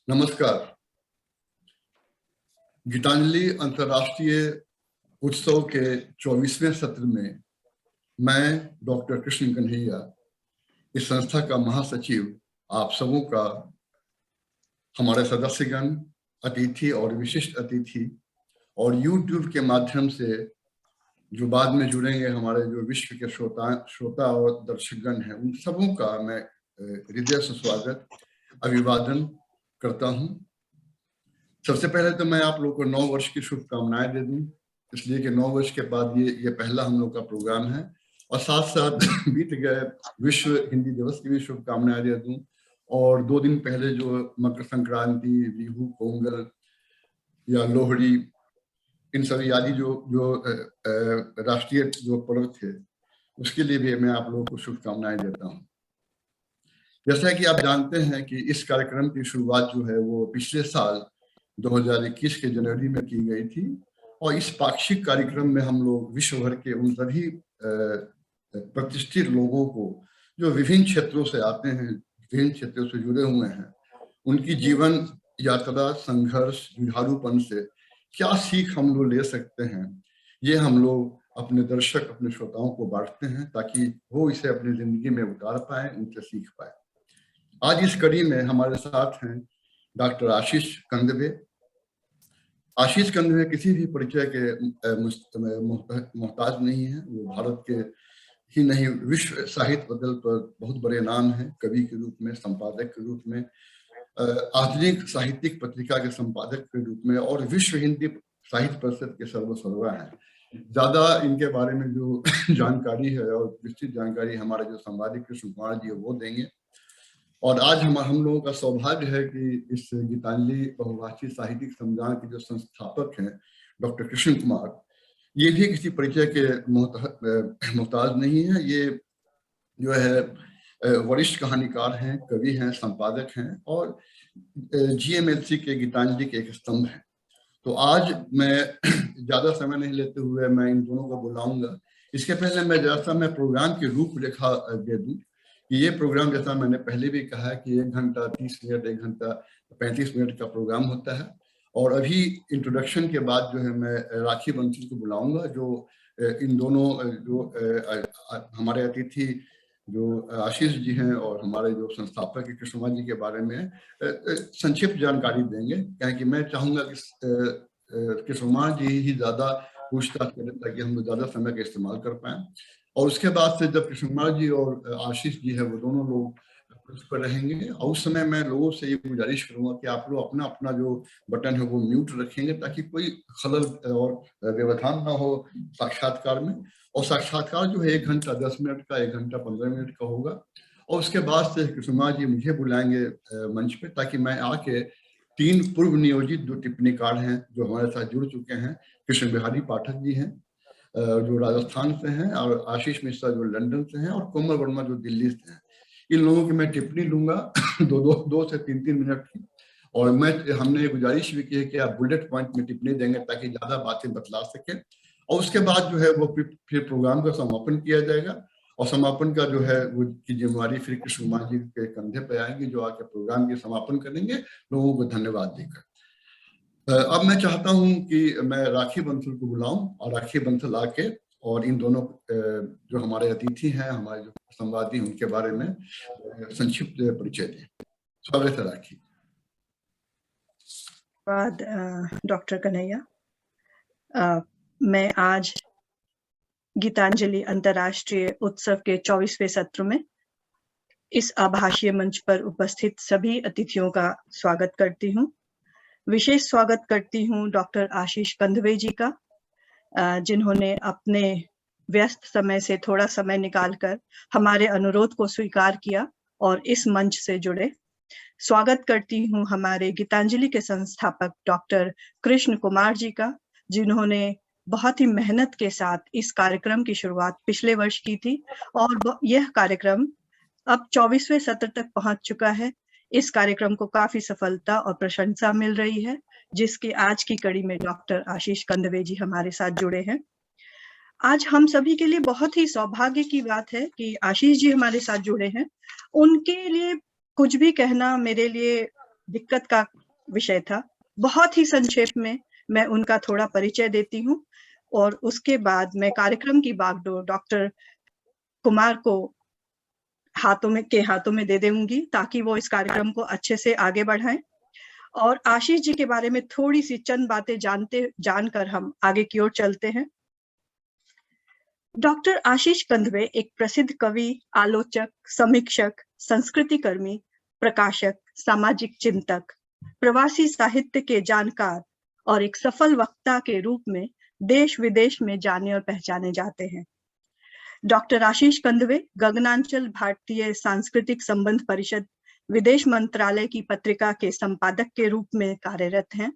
नमस्कार। गीतांजलि अंतर्राष्ट्रीय उत्सव के 24वें सत्र में मैं डॉक्टर कृष्ण कन्हैया, इस संस्था का महासचिव, आप सबों का, हमारे सदस्यगण, अतिथि और विशिष्ट अतिथि और YouTube के माध्यम से जो बाद में जुड़ेंगे हमारे जो विश्व के श्रोता और दर्शकगण हैं, उन सबों का मैं हृदय से स्वागत अभिवादन करता हूं। सबसे पहले तो मैं आप लोगों को 9 वर्ष की शुभकामनाएं दे दूं, इसलिए कि 9 वर्ष के बाद ये पहला हम लोग का प्रोग्राम है, और साथ साथ बीत गए विश्व हिंदी दिवस की भी शुभकामनाएं दे दूं, और 2 दिन पहले जो मकर संक्रांति, बिहू, पोंगल या लोहड़ी, इन सभी आदि जो राष्ट्रीय जो पर्व थे, उसके लिए भी मैं आप लोगों को शुभकामनाएं देता हूँ। जैसा कि आप जानते हैं कि इस कार्यक्रम की शुरुआत जो है वो पिछले साल 2021 के जनवरी में की गई थी, और इस पाक्षिक कार्यक्रम में हम लोग विश्व भर के उन सभी प्रतिष्ठित लोगों को जो विभिन्न क्षेत्रों से आते हैं, विभिन्न क्षेत्रों से जुड़े हुए हैं, उनकी जीवन यात्रा, संघर्ष, जुझारूपन से क्या सीख हम लोग ले सकते हैं, ये हम लोग अपने दर्शक, अपने श्रोताओं को बांटते हैं ताकि वो इसे अपनी जिंदगी में उतार पाए, उनसे सीख पाए। आज इस कड़ी में हमारे साथ हैं डॉक्टर आशीष कंदवे। आशीष कंदवे किसी भी परिचय के मोहताज नहीं है। वो भारत के ही नहीं, विश्व साहित्य पटल पर बहुत बड़े नाम हैं। कवि के रूप में, संपादक के रूप में, आधुनिक साहित्यिक पत्रिका के संपादक के रूप में, और विश्व हिंदी साहित्य परिषद के सर्वसर्वा हैं। ज्यादा इनके बारे में जो जानकारी है और विस्तृत जानकारी हमारे जो संवादक कृष्ण कुमार जी वो देंगे। और आज हम लोगों का सौभाग्य है कि इस गीतांजलि बहुभाषी साहित्यिक समुदाय के जो संस्थापक हैं डॉक्टर कृष्ण कुमार, ये भी किसी परिचय के मोहताज नहीं है। ये जो है वरिष्ठ कहानीकार हैं, कवि हैं, संपादक हैं, और GMLC के गीतांजलि के एक स्तंभ हैं। तो आज मैं ज्यादा समय नहीं लेते हुए मैं इन दोनों को बुलाऊंगा। इसके पहले मैं प्रोग्राम की रूपरेखा दे दूं कि ये प्रोग्राम, जैसा मैंने पहले भी कहा है, कि 1 घंटा 30 मिनट, 1 घंटा 35 मिनट का प्रोग्राम होता है। और अभी इंट्रोडक्शन के बाद जो है मैं राखी बंसल को बुलाऊंगा, जो इन दोनों जो हमारे अतिथि जो आशीष जी हैं और हमारे जो संस्थापक कृष्ण कुमार जी के बारे में संक्षिप्त जानकारी देंगे। क्योंकि मैं चाहूंगा कि कृष्ण कुमार जी ही ज्यादा पूछताछ करें ताकि हम लोग ज्यादा समय का इस्तेमाल कर पाए। और उसके बाद से जब कृष्ण कुमार जी और आशीष जी है वो दोनों लोग उस पर रहेंगे, और उस समय मैं लोगों से ये गुजारिश करूंगा कि आप लोग अपना अपना जो बटन है वो म्यूट रखेंगे ताकि कोई खलल और व्यवधान ना हो साक्षात्कार में। और साक्षात्कार जो है 1 घंटा 10 मिनट का, 1 घंटा 15 मिनट का होगा। और उसके बाद से कृष्ण कुमार जी मुझे बुलाएंगे मंच पे, ताकि मैं आके 3 पूर्व नियोजित जो टिप्पणीकार हैं जो हमारे साथ जुड़ चुके हैं, कृष्ण बिहारी पाठक जी हैं जो राजस्थान से हैं, और आशीष मिश्रा जो लंदन से हैं, और कोमल वर्मा जो दिल्ली से हैं। इन लोगों की मैं टिप्पणी लूंगा 2 से 3 मिनट की। और हमने गुजारिश भी की है कि आप बुलेट पॉइंट में टिप्पणी देंगे ताकि ज्यादा बातें बतला सके। और उसके बाद जो है वो फिर प्रोग्राम का समापन किया जाएगा, और समापन का जो है वो की जिम्मेवारी फिर कृष्ण कुमार जी के कंधे पे आएगी, जो आके प्रोग्राम के समापन करेंगे लोगों को धन्यवाद देकर। अब मैं चाहता हूं कि मैं राखी बंसल को बुलाऊं, और राखी बंसल आके और इन दोनों जो हमारे अतिथि हैं, हमारे जो संवादी, उनके बारे में संक्षिप्त परिचय दें। स्वागत है राखी। धन्यवाद डॉक्टर कन्हैया। मैं आज गीतांजलि अंतर्राष्ट्रीय उत्सव के 24वें सत्र में इस आभासीय मंच पर उपस्थित सभी अतिथियों का स्वागत करती हूँ। विशेष स्वागत करती हूँ डॉक्टर आशीष कंदवे जी का, जिन्होंने अपने व्यस्त समय से थोड़ा समय निकालकर हमारे अनुरोध को स्वीकार किया और इस मंच से जुड़े। स्वागत करती हूँ हमारे गीतांजलि के संस्थापक डॉक्टर कृष्ण कुमार जी का, जिन्होंने बहुत ही मेहनत के साथ इस कार्यक्रम की शुरुआत पिछले वर्ष की थी, और यह कार्यक्रम अब 24वें सत्र तक पहुंच चुका है। इस कार्यक्रम को काफी सफलता और प्रशंसा मिल रही है, जिसके आज की कड़ी में डॉक्टर आशीष कंदवे जी हमारे साथ जुड़े हैं। आज हम सभी के लिए बहुत ही सौभाग्य की बात है कि आशीष जी हमारे साथ जुड़े हैं। उनके लिए कुछ भी कहना मेरे लिए दिक्कत का विषय था। बहुत ही संक्षेप में मैं उनका थोड़ा परिचय देती हूँ और उसके बाद मैं कार्यक्रम की बागडोर डॉक्टर कुमार को हाथों में दे दूंगी ताकि वो इस कार्यक्रम को अच्छे से आगे बढ़ाएं। और आशीष जी के बारे में थोड़ी सी चंद बातें जानकर हम आगे की ओर चलते हैं। डॉक्टर आशीष कंदवे एक प्रसिद्ध कवि, आलोचक, समीक्षक, संस्कृति कर्मी, प्रकाशक, सामाजिक चिंतक, प्रवासी साहित्य के जानकार और एक सफल वक्ता के रूप में देश विदेश में जाने और पहचाने जाते हैं। डॉक्टर आशीष कंदवे गगनांचल भारतीय सांस्कृतिक संबंध परिषद विदेश मंत्रालय की पत्रिका के संपादक के रूप में कार्यरत हैं।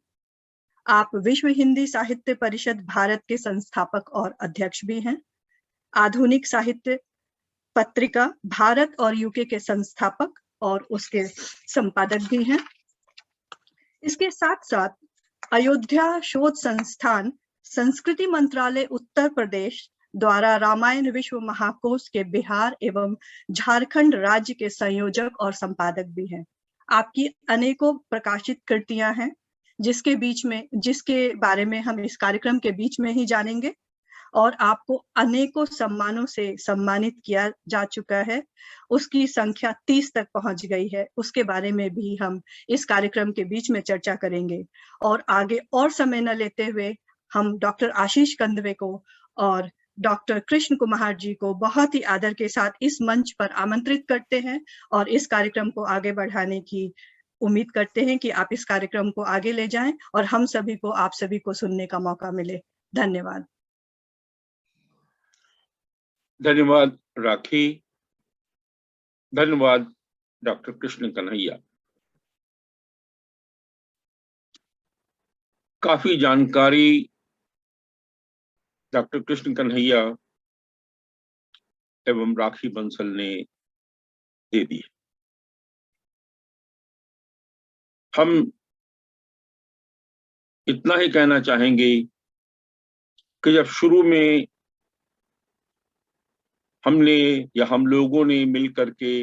आप विश्व हिंदी साहित्य परिषद भारत के संस्थापक और अध्यक्ष भी हैं। आधुनिक साहित्य पत्रिका भारत और यूके के संस्थापक और उसके संपादक भी हैं। इसके साथ साथ अयोध्या शोध संस्थान, संस्कृति मंत्रालय उत्तर प्रदेश द्वारा रामायण विश्व महाकोश के बिहार एवं झारखंड राज्य के संयोजक और संपादक भी हैं। आपकी अनेकों प्रकाशित कृतियां हैं जिसके बारे में हम इस कार्यक्रम के बीच में ही जानेंगे, और आपको अनेकों सम्मानों से सम्मानित किया जा चुका है। उसकी संख्या 30 तक पहुंच गई है। उसके बारे में भी हम इस कार्यक्रम के बीच में चर्चा करेंगे। और आगे और समय न लेते हुए हम डॉक्टर आशीष कंदवे को और डॉक्टर कृष्ण कुमार जी को बहुत ही आदर के साथ इस मंच पर आमंत्रित करते हैं और इस कार्यक्रम को आगे बढ़ाने की उम्मीद करते हैं कि आप इस कार्यक्रम को आगे ले जाएं और हम सभी को, आप सभी को सुनने का मौका मिले। धन्यवाद। धन्यवाद राखी। धन्यवाद डॉक्टर कृष्ण कन्हैया। काफी जानकारी डॉक्टर कृष्ण कन्हैया एवं राखी बंसल ने दे दी। हम इतना ही कहना चाहेंगे कि जब शुरू में हमने या हम लोगों ने मिलकर के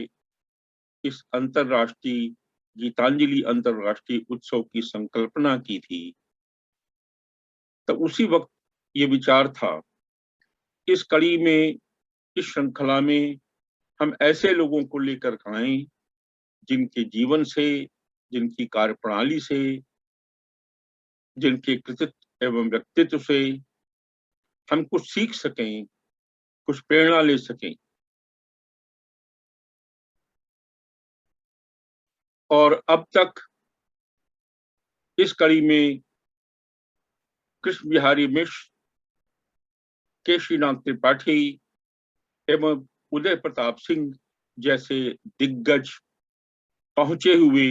इस अंतर्राष्ट्रीय गीतांजलि अंतर्राष्ट्रीय उत्सव की संकल्पना की थी, तो उसी वक्त ये विचार था, इस कड़ी में, इस श्रृंखला में हम ऐसे लोगों को लेकर आएं जिनके जीवन से, जिनकी कार्यप्रणाली से, जिनके कृतित्व एवं व्यक्तित्व से हम कुछ सीख सकें, कुछ प्रेरणा ले सकें। और अब तक इस कड़ी में कृष्ण बिहारी मिश्र, केशरीनाथ त्रिपाठी एवं उदय प्रताप सिंह जैसे दिग्गज पहुंचे हुए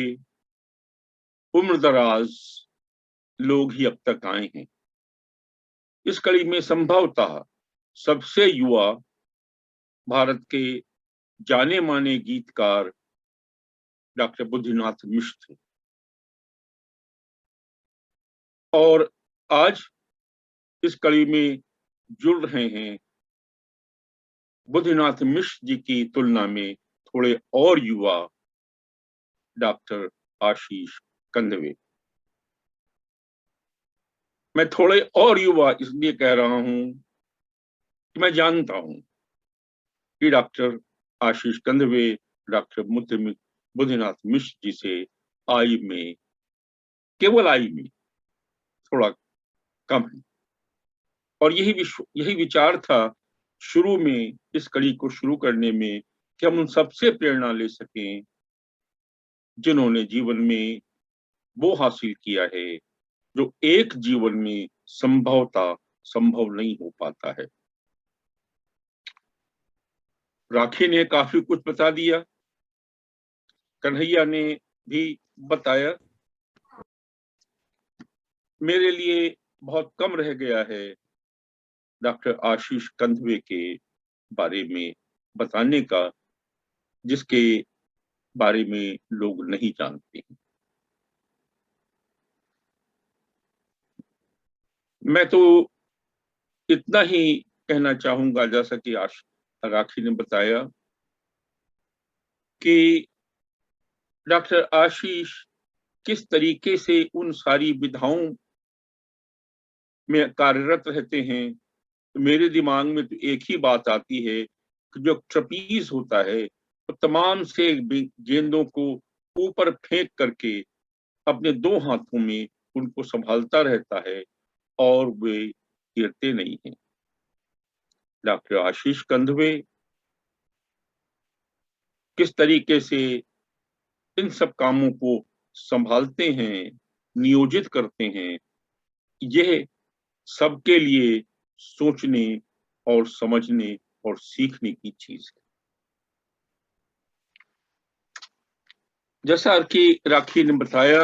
उम्रदराज लोग ही अब तक आए हैं। इस कड़ी में संभवतः सबसे युवा भारत के जाने माने गीतकार डॉक्टर बुद्धिनाथ मिश्र थे। और आज इस कड़ी में जुड़ रहे हैं बुद्धिनाथ मिश्र जी की तुलना में थोड़े और युवा डॉक्टर आशीष कंदवे। मैं थोड़े और युवा इसलिए कह रहा हूं कि मैं जानता हूं कि डॉक्टर आशीष कंदवे डॉक्टर बुद्धिनाथ मिश्र जी से केवल आयु में थोड़ा कम है। और यही विचार था शुरू में इस कड़ी को शुरू करने में कि हम उन सबसे प्रेरणा ले सकें जिन्होंने जीवन में वो हासिल किया है जो एक जीवन में संभवतः संभव नहीं हो पाता है। राखी ने काफी कुछ बता दिया, कन्हैया ने भी बताया। मेरे लिए बहुत कम रह गया है डॉक्टर आशीष कंदवे के बारे में बताने का, जिसके बारे में लोग नहीं जानते हैं। मैं तो इतना ही कहना चाहूंगा, जैसा कि राखी ने बताया, कि डॉक्टर आशीष किस तरीके से उन सारी विधाओं में कार्यरत रहते हैं, तो मेरे दिमाग में तो एक ही बात आती है कि जो ट्रपीज होता है तो तमाम से गेंदों को ऊपर फेंक करके अपने दो हाथों में उनको संभालता रहता है और वे गिरते नहीं हैं। डॉक्टर आशीष कंधवे किस तरीके से इन सब कामों को संभालते हैं, नियोजित करते हैं, यह सबके लिए सोचने और समझने और सीखने की चीज है। जैसा कि राखी ने बताया,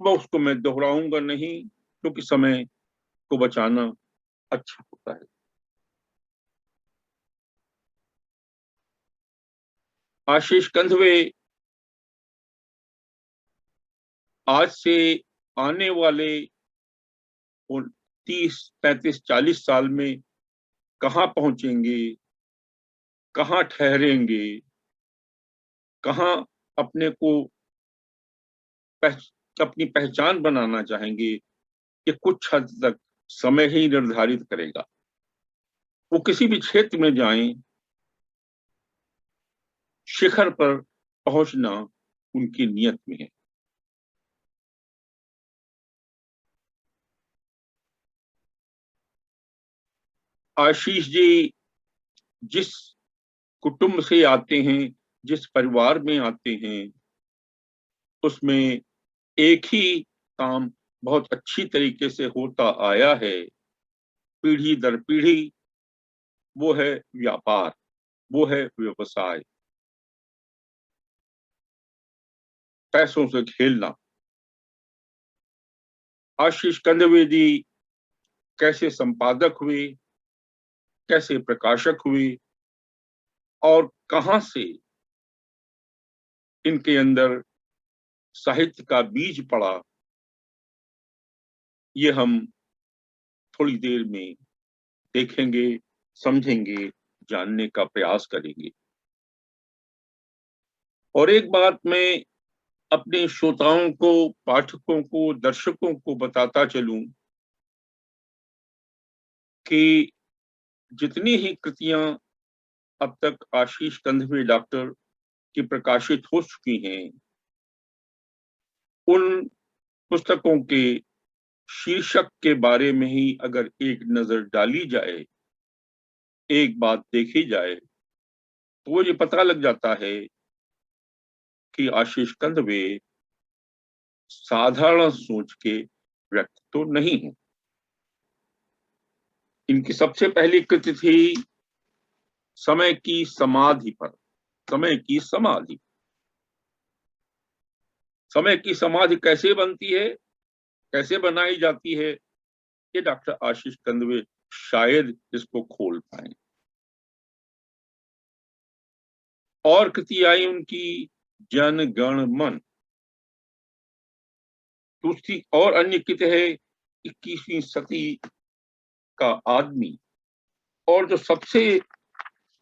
मैं उसको दोहराऊंगा नहीं, क्योंकि समय को बचाना अच्छा होता है। आशीष कंधवे आज से आने वाले 30, 35, 40 साल में कहाँ पहुंचेंगे, कहाँ ठहरेंगे, कहाँ अपने को अपनी पहचान बनाना चाहेंगे, ये कुछ हद तक समय ही निर्धारित करेगा। वो किसी भी क्षेत्र में जाएं, शिखर पर पहुंचना उनकी नियत में है। आशीष जी जिस कुटुंब से आते हैं, जिस परिवार में आते हैं, उसमें एक ही काम बहुत अच्छी तरीके से होता आया है, पीढ़ी दर पीढ़ी, वो है व्यापार, वो है व्यवसाय, पैसों से खेलना। आशीष कंधवे जी कैसे संपादक हुए, कैसे प्रकाशक हुए और कहां से इनके अंदर साहित्य का बीज पड़ा, ये हम थोड़ी देर में देखेंगे, समझेंगे, जानने का प्रयास करेंगे। और एक बात मैं अपने श्रोताओं को, पाठकों को, दर्शकों को बताता चलूं कि जितनी ही कृतियां अब तक आशीष कंधवे डॉक्टर की प्रकाशित हो चुकी हैं, उन पुस्तकों के शीर्षक के बारे में ही अगर एक नजर डाली जाए, एक बात देखी जाए, तो वो ये पता लग जाता है कि आशीष कंधवे साधारण सोच के व्यक्ति तो नहीं है। इनकी सबसे पहली कृति थी समय की समाधि पर। समय की समाधि, समय की समाधि कैसे बनती है, कैसे बनाई जाती है, ये डॉक्टर आशीष कंधवे शायद इसको खोल पाए। और कृति आई उनकी जन गण मन। दूसरी और अन्य कृति है 21वीं सदी का आदमी। और जो सबसे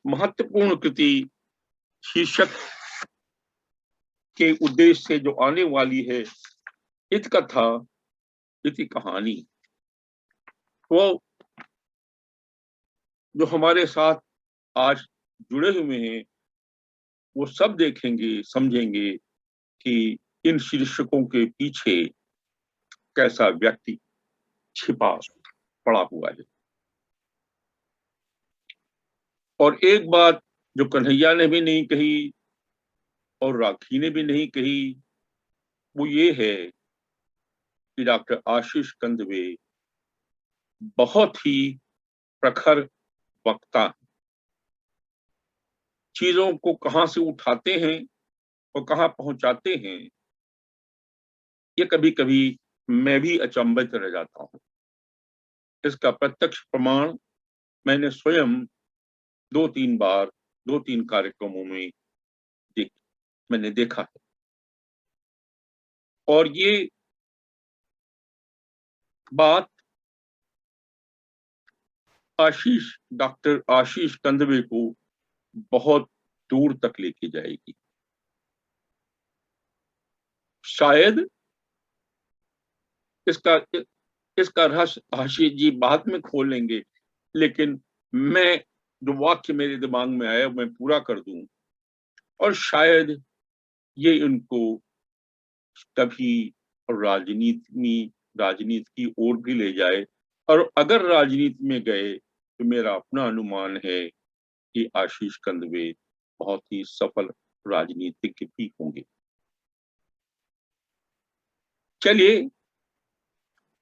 महत्वपूर्ण कृति शीर्षक के उद्देश्य से जो आने वाली है, इत कथा इति कहानी। वो जो हमारे साथ आज जुड़े हुए हैं, वो सब देखेंगे, समझेंगे कि इन शीर्षकों के पीछे कैसा व्यक्ति छिपा पड़ा हुआ है। और एक बात जो कन्हैया ने भी नहीं कही और राखी ने भी नहीं कही, वो ये है कि डॉक्टर आशीष कंधवे बहुत ही प्रखर वक्ता है। चीजों को कहां से उठाते हैं और कहां पहुंचाते हैं, ये कभी कभी मैं भी अचंभित रह जाता हूं। इसका प्रत्यक्ष प्रमाण मैंने स्वयं 2-3 बार 2-3 कार्यक्रमों में मैंने देखा है। और ये बात डॉक्टर आशीष कंधवे को बहुत दूर तक लेके जाएगी। शायद इसका रहस्य आशीष जी बाद में खोलेंगे, लेकिन मैं जो वाक्य मेरे दिमाग में आया मैं पूरा कर दूं। और शायद ये उनको कभी राजनीति की ओर भी ले जाए, और अगर राजनीति में गए तो मेरा अपना अनुमान है कि आशीष कंदवे बहुत ही सफल राजनीतिज्ञ भी होंगे। चलिए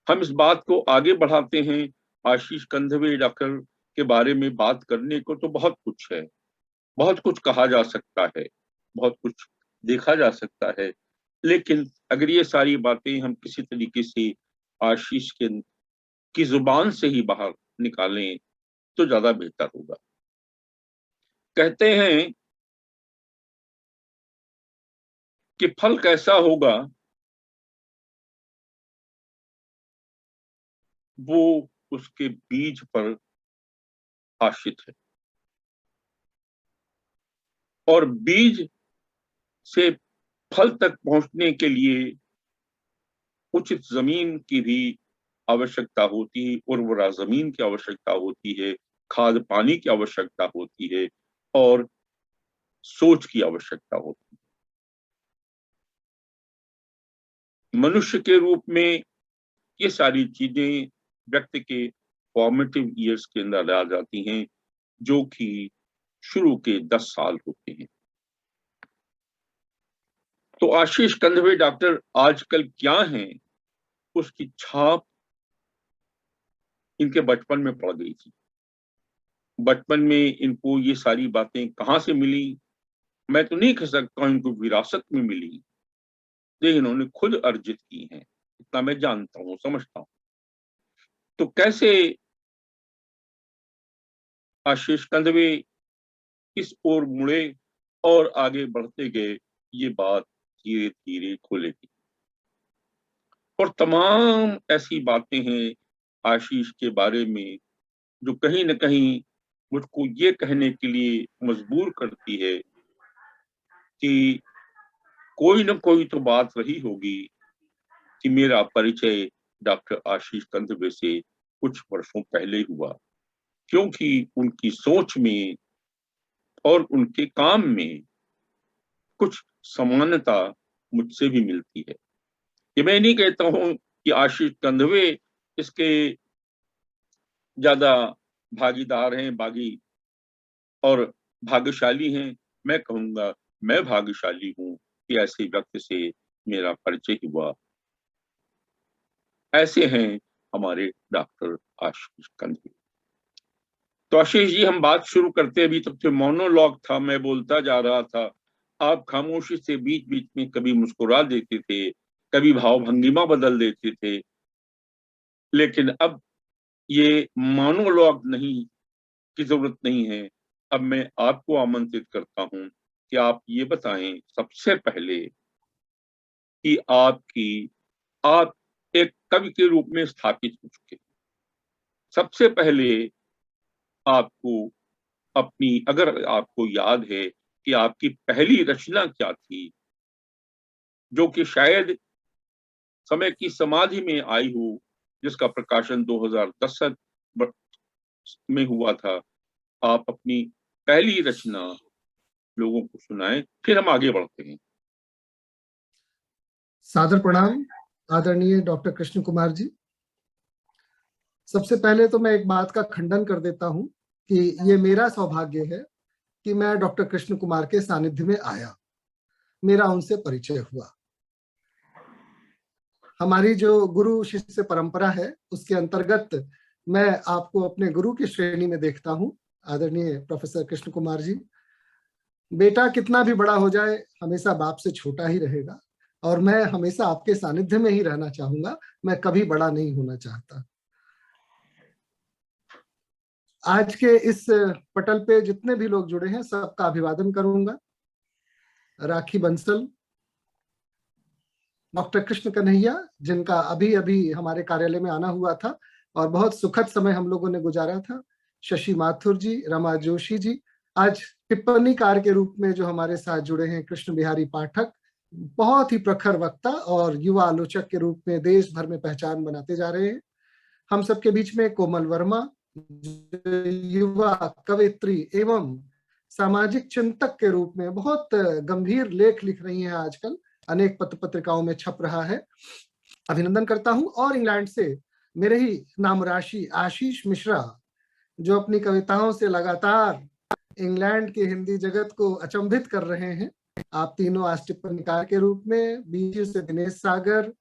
हम इस बात को आगे बढ़ाते हैं। आशीष कंदवे डॉक्टर के बारे में बात करने को तो बहुत कुछ है, बहुत कुछ कहा जा सकता है, बहुत कुछ देखा जा सकता है, लेकिन अगर ये सारी बातें हम किसी तरीके से आशीष की जुबान से ही बाहर निकालें तो ज्यादा बेहतर होगा। कहते हैं कि फल कैसा होगा वो उसके बीज पर आश्रित है, और बीज से फल तक पहुंचने के लिए उचित जमीन की भी आवश्यकता होती है, उर्वरा जमीन की आवश्यकता होती है, खाद पानी की आवश्यकता होती है, और सोच की आवश्यकता होती है। मनुष्य के रूप में ये सारी चीजें व्यक्ति के फॉर्मेटिव ईयर्स के अंदर आ जाती हैं, जो कि शुरू के 10 साल होते हैं। तो आशीष कंदवे डॉक्टर आजकल क्या हैं, उसकी छाप इनके बचपन में पड़ गई थी। बचपन में इनको ये सारी बातें कहाँ से मिली, मैं तो नहीं कह सकता इनको विरासत में मिली, लेकिन इन्होंने खुद अर्जित की हैं, इतना मैं जानता हूँ, समझता हूँ। तो कैसे आशीष कंदवे इस ओर मुड़े और आगे बढ़ते गए, ये बात धीरे धीरे खोलेगी। और तमाम ऐसी बातें हैं आशीष के बारे में जो कहीं न कहीं मुझको ये कहने के लिए मजबूर करती है कि कोई न कोई तो बात रही होगी कि मेरा परिचय डॉक्टर आशीष कंदवे से कुछ वर्षों पहले हुआ, क्योंकि उनकी सोच में और उनके काम में कुछ समानता मुझसे भी मिलती है। ये मैं नहीं कहता हूं कि आशीष कंदवे इसके ज्यादा भागीदार हैं, बागी और भाग्यशाली हैं। मैं कहूंगा मैं भाग्यशाली हूं कि ऐसे व्यक्ति से मेरा परिचय हुआ। ऐसे हैं हमारे डॉक्टर आशीष कंदवे। तो आशीष जी, हम बात शुरू करते, अभी तक तो मोनोलॉग था, मैं बोलता जा रहा था, आप खामोशी से बीच बीच में कभी मुस्कुरा देते थे, कभी भाव भंगिमा बदल देते थे, लेकिन अब ये मोनोलॉग नहीं की जरूरत नहीं है। अब मैं आपको आमंत्रित करता हूं कि आप ये बताएं सबसे पहले कि आप एक कवि के रूप में स्थापित हो चुके। सबसे पहले आपको अगर आपको याद है कि आपकी पहली रचना क्या थी, जो कि शायद समय की समाधि में आई हो, जिसका प्रकाशन 2010 में हुआ था, आप अपनी पहली रचना लोगों को सुनाएं, फिर हम आगे बढ़ते हैं। सादर प्रणाम आदरणीय डॉक्टर कृष्ण कुमार जी। सबसे पहले तो मैं एक बात का खंडन कर देता हूं कि ये मेरा सौभाग्य है कि मैं डॉक्टर कृष्ण कुमार के सानिध्य में आया, मेरा उनसे परिचय हुआ। हमारी जो गुरु शिष्य परंपरा है उसके अंतर्गत मैं आपको अपने गुरु की श्रेणी में देखता हूं, आदरणीय प्रोफेसर कृष्ण कुमार जी। बेटा कितना भी बड़ा हो जाए हमेशा बाप से छोटा ही रहेगा, और मैं हमेशा आपके सानिध्य में ही रहना चाहूंगा, मैं कभी बड़ा नहीं होना चाहता। आज के इस पटल पे जितने भी लोग जुड़े हैं सबका अभिवादन करूंगा। राखी बंसल, डॉक्टर कृष्ण कन्हैया, जिनका अभी अभी हमारे कार्यालय में आना हुआ था और बहुत सुखद समय हम लोगों ने गुजारा था, शशि माथुर जी, रमा जोशी जी, आज टिप्पणीकार के रूप में जो हमारे साथ जुड़े हैं कृष्ण बिहारी पाठक, बहुत ही प्रखर वक्ता और युवा आलोचक के रूप में देश भर में पहचान बनाते जा रहे हैं। हम सबके बीच में कोमल वर्मा, युवा कवयित्री एवं सामाजिक चिंतक के रूप में बहुत गंभीर लेख लिख रही हैं, आजकल अनेक पत्र पत्रिकाओं में छप रहा है, अभिनंदन करता हूं। और इंग्लैंड से मेरे ही नाम राशि आशीष मिश्रा, जो अपनी कविताओं से लगातार इंग्लैंड के हिंदी जगत को अचंभित कर रहे हैं। आप तीनों आज टिप्पणीकार के रूप में, बीच से दिनेश सागर,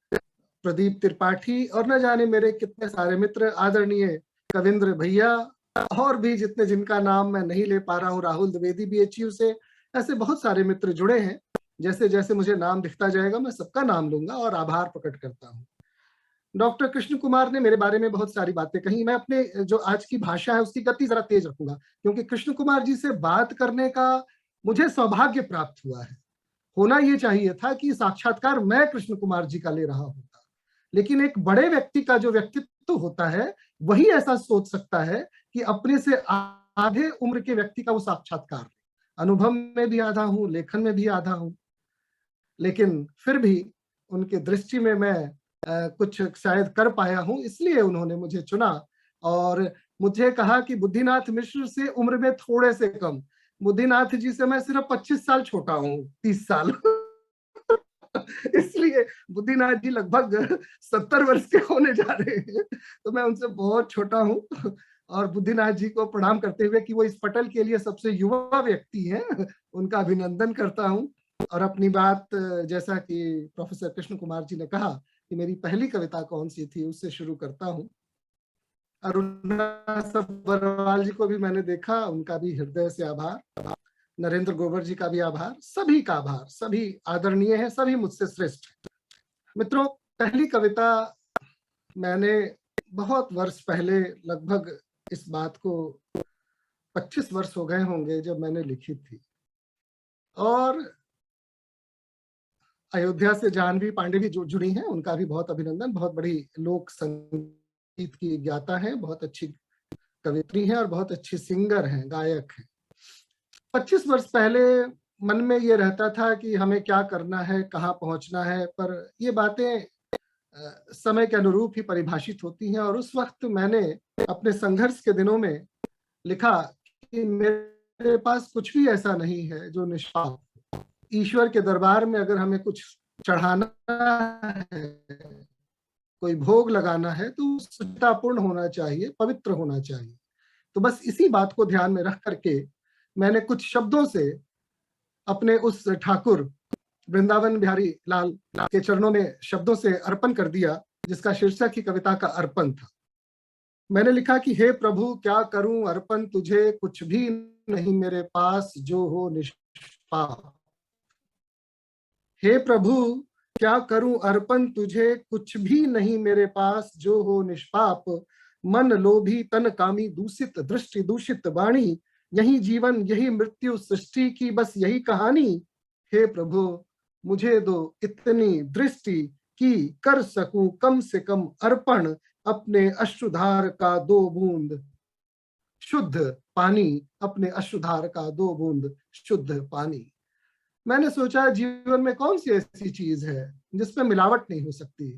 प्रदीप त्रिपाठी और न जाने मेरे कितने सारे मित्र, आदरणीय कविंद्र भैया और भी जितने जिनका नाम मैं नहीं ले पा रहा हूँ, राहुल द्विवेदी BHU से, ऐसे बहुत सारे मित्र जुड़े हैं। जैसे जैसे मुझे नाम दिखता जाएगा मैं सबका नाम लूंगा और आभार प्रकट करता हूँ। डॉक्टर कृष्ण कुमार ने मेरे बारे में बहुत सारी बातें कही। मैं अपने जो आज की भाषा है उसकी गति जरा तेज रखूंगा, क्योंकि कृष्ण कुमार जी से बात करने का मुझे सौभाग्य प्राप्त हुआ है। होना ये चाहिए था कि साक्षात्कार मैं कृष्ण कुमार जी का ले रहा होता, लेकिन एक बड़े व्यक्ति का जो व्यक्तित्व होता है वही ऐसा सोच सकता है कि अपने से आधे उम्र के व्यक्ति का वो साक्षात्कार। अनुभव में भी आधा हूं, लेखन में भी आधा हूं, लेकिन फिर भी उनके दृष्टि में मैं कुछ शायद कर पाया हूं, इसलिए उन्होंने मुझे चुना और मुझे कहा कि बुद्धिनाथ मिश्र से उम्र में थोड़े से कम, बुद्धिनाथ जी से मैं सिर्फ 25 साल छोटा हूं, 30 साल इसलिए बुद्धिनाथ जी लगभग 70 वर्ष के होने जा रहे हैं, तो मैं उनसे बहुत छोटा हूं। और बुद्धिनाथ जी को प्रणाम करते हुए कि वो इस पटल के लिए सबसे युवा व्यक्ति हैं, उनका अभिनंदन करता हूं। और अपनी बात, जैसा कि प्रोफेसर कृष्ण कुमार जी ने कहा कि मेरी पहली कविता कौन सी थी, उससे शुरू करता हूं। अरुणा सब्बरवाल जी को भी मैंने देखा, उनका भी हृदय से आभार। नरेंद्र गोबर जी का भी आभार, सभी का आभार। सभी आदरणीय हैं, सभी मुझसे श्रेष्ठ हैं। मित्रों, पहली कविता मैंने बहुत वर्ष पहले, लगभग इस बात को 25 वर्ष हो गए होंगे जब मैंने लिखी थी। और अयोध्या से जानवी पांडे भी जुड़ी हैं, उनका भी बहुत अभिनंदन। बहुत बड़ी लोक संगीत की ज्ञाता है, बहुत अच्छी कवित्री हैं और बहुत अच्छी सिंगर हैं, गायक हैं। 25 वर्ष पहले मन में ये रहता था कि हमें क्या करना है, कहाँ पहुंचना है, पर ये बातें समय के अनुरूप ही परिभाषित होती हैं। और उस वक्त मैंने अपने संघर्ष के दिनों में लिखा कि मेरे पास कुछ भी ऐसा नहीं है जो निष्पाप। ईश्वर के दरबार में अगर हमें कुछ चढ़ाना है, कोई भोग लगाना है, तो शुद्धतापूर्ण होना चाहिए, पवित्र होना चाहिए। तो बस इसी बात को ध्यान में रख करके मैंने कुछ शब्दों से अपने उस ठाकुर वृंदावन बिहारी लाल के चरणों में शब्दों से अर्पण कर दिया, जिसका शीर्षक ही कविता का अर्पण था। मैंने लिखा कि हे प्रभु क्या करूं अर्पण तुझे, कुछ भी नहीं मेरे पास जो हो निष्पाप। हे प्रभु क्या करूं अर्पण तुझे, कुछ भी नहीं मेरे पास जो हो निष्पाप। मन लोभी तन कामी दूषित दृष्टि दूषित वाणी, यही जीवन यही मृत्यु सृष्टि की बस यही कहानी। हे प्रभु मुझे दो इतनी दृष्टि कि कर सकूं कम से कम अर्पण, अपने अश्रुधार का 2 बूंद शुद्ध पानी, अपने अश्रुधार का 2 बूंद शुद्ध पानी। मैंने सोचा जीवन में कौन सी ऐसी चीज है जिसमें मिलावट नहीं हो सकती,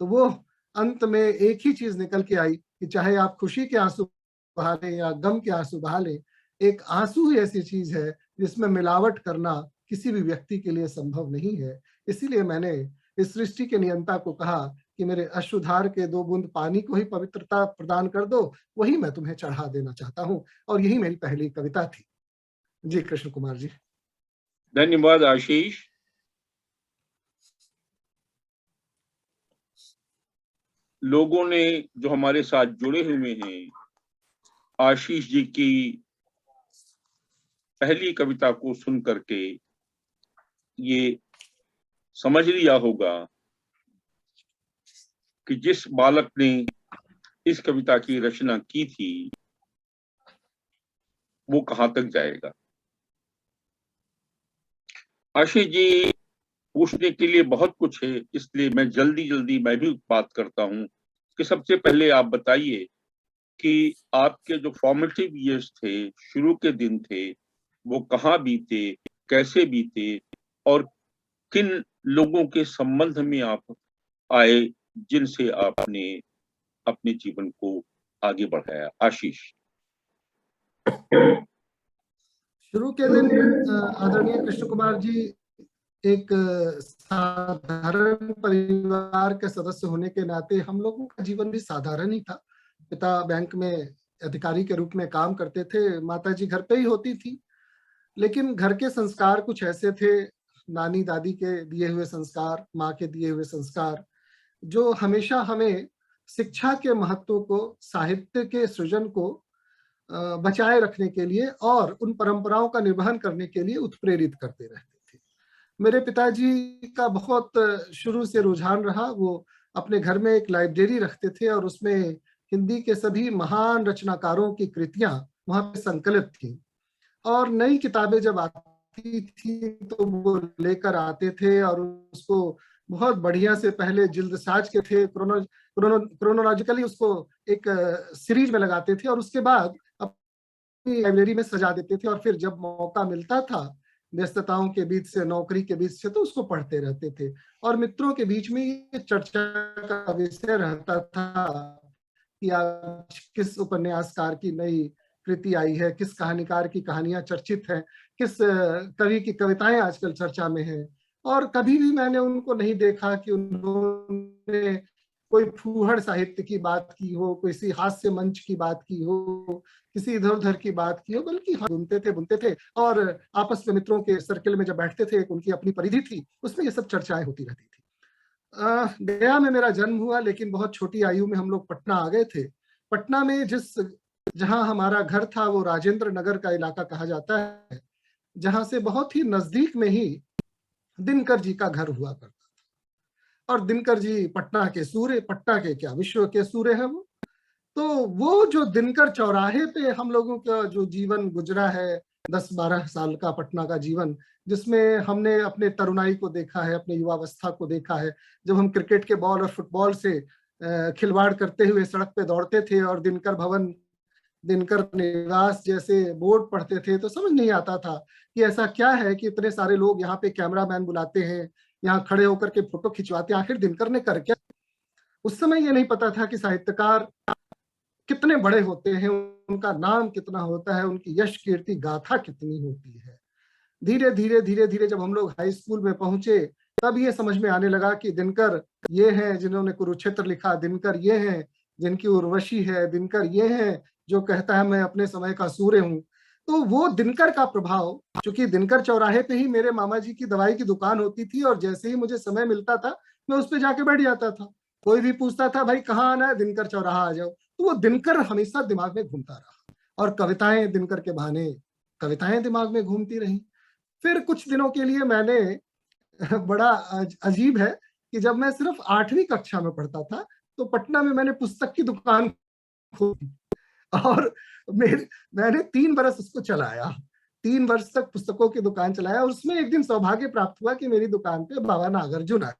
तो वो अंत में एक ही चीज निकल के आई कि चाहे आप खुशी के आंसू बहा लें या गम के आंसू बहा लें, एक आंसू ही ऐसी चीज है जिसमें मिलावट करना किसी भी व्यक्ति के लिए संभव नहीं है। इसीलिए मैंने इस सृष्टि के नियंता को कहा कि मेरे अश्रुधार के 2 बूंद पानी को ही पवित्रता प्रदान कर दो, वही मैं तुम्हें चढ़ा देना चाहता हूं। और यही मेरी पहली कविता थी। जी कृष्ण कुमार जी। धन्यवाद आशीष। लोगों ने जो हमारे साथ जुड़े हुए हैं, आशीष जी की पहली कविता को सुन करके ये समझ लिया होगा कि जिस बालक ने इस कविता की रचना की थी वो कहां तक जाएगा। आशीष जी, पूछने के लिए बहुत कुछ है, इसलिए मैं जल्दी मैं भी बात करता हूं कि सबसे पहले आप बताइए कि आपके जो फॉर्मेटिव ईयर्स थे, शुरू के दिन थे, वो कहाँ बीते, कैसे बीते और किन लोगों के संबंध में आप आए जिनसे आपने अपने जीवन को आगे बढ़ाया? आशीष। शुरू के दिन आदरणीय कृष्ण कुमार जी एक साधारण परिवार के सदस्य होने के नाते हम लोगों का जीवन भी साधारण ही था। पिता बैंक में अधिकारी के रूप में काम करते थे, माता जी घर पे ही होती थी, लेकिन घर के संस्कार कुछ ऐसे थे, नानी दादी के दिए हुए संस्कार, माँ के दिए हुए संस्कार, जो हमेशा हमें शिक्षा के महत्व को, साहित्य के सृजन को बचाए रखने के लिए और उन परंपराओं का निर्वहन करने के लिए उत्प्रेरित करते रहते थे। मेरे पिताजी का बहुत शुरू से रुझान रहा, वो अपने घर में एक लाइब्रेरी रखते थे और उसमें हिंदी के सभी महान रचनाकारों की कृतियां वहां पे संकलित थी, और नई किताबें जब आती थी तो वो लेकर आते थे और उसको बहुत बढ़िया से पहले जिल्द साज के थे, क्रोनोलॉजिकली उसको एक सीरीज में लगाते थे और उसके बाद अपनी लाइब्रेरी में सजा देते थे, और फिर जब मौका मिलता था व्यस्तताओं के बीच से, नौकरी के बीच से, तो उसको पढ़ते रहते थे। और मित्रों के बीच में ये चर्चा का विषय रहता था कि आज किस उपन्यासकार की नई कृति आई है, किस कहानीकार की कहानियां चर्चित हैं, किस कवि की कविताएं आजकल चर्चा में हैं। और कभी भी मैंने उनको नहीं देखा कि उन्होंने कोई फूहड़ साहित्य की बात की हो, किसी हास्य मंच की बात की हो, किसी इधर उधर की बात की हो, बल्कि बुनते थे और आपस में मित्रों के सर्किल में जब बैठते थे, उनकी अपनी परिधि थी, उसमें ये सब चर्चाएं होती रहती थी। गया में मेरा जन्म हुआ, लेकिन बहुत छोटी आयु में हम लोग पटना आ गए थे। पटना में जहां हमारा घर था वो राजेंद्र नगर का इलाका कहा जाता है, जहां से बहुत ही नजदीक में ही दिनकर जी का घर हुआ करता था। और दिनकर जी पटना के सूर्य, पटना के क्या विश्व के सूर्य है वो। तो वो जो दिनकर चौराहे पे हम लोगों का जो जीवन गुजरा है, 10-12 साल का पटना का जीवन, जिसमें हमने अपने तरुणाई को देखा है, अपने युवावस्था को देखा है, जब हम क्रिकेट के बॉल और फुटबॉल से खिलवाड़ करते हुए सड़क पे दौड़ते थे और दिनकर भवन, दिनकर निवास जैसे बोर्ड पढ़ते थे, तो समझ नहीं आता था कि ऐसा क्या है कि इतने सारे लोग यहाँ पे कैमरामैन बुलाते हैं, यहाँ खड़े होकर के फोटो खिंचवाते हैं, आखिर दिनकर ने कर क्या। उस समय ये नहीं पता था कि साहित्यकार कितने बड़े होते हैं, उनका नाम कितना होता है, उनकी यश कीर्ति गाथा कितनी होती है। धीरे धीरे जब हम लोग हाई स्कूल में पहुंचे, तब ये समझ में आने लगा कि दिनकर ये हैं जिन्होंने कुरुक्षेत्र लिखा, दिनकर ये हैं जिनकी उर्वशी है, दिनकर ये हैं जो कहता है मैं अपने समय का सूर्य हूं। तो वो दिनकर का प्रभाव, चूंकि दिनकर चौराहे पे ही मेरे मामा जी की दवाई की दुकान होती थी और जैसे ही मुझे समय मिलता था मैं उस पर जाके बैठ जाता था। कोई भी पूछता था भाई कहाँ आना है, दिनकर चौराहा आ जाओ। तो वो दिनकर हमेशा दिमाग में घूमता रहा और कविताएं दिनकर के बहाने कविताएं दिमाग में घूमती रही। फिर कुछ दिनों के लिए मैंने बड़ा अजीब है कि जब मैं सिर्फ 8वीं कक्षा में पढ़ता था तो पटना में मैंने पुस्तक की दुकान खोली और मैंने 3 बरस उसको चलाया, 3 वर्ष तक पुस्तकों की दुकान चलाया। और उसमें एक दिन सौभाग्य प्राप्त हुआ कि मेरी दुकान पे बाबा नागार्जुन आए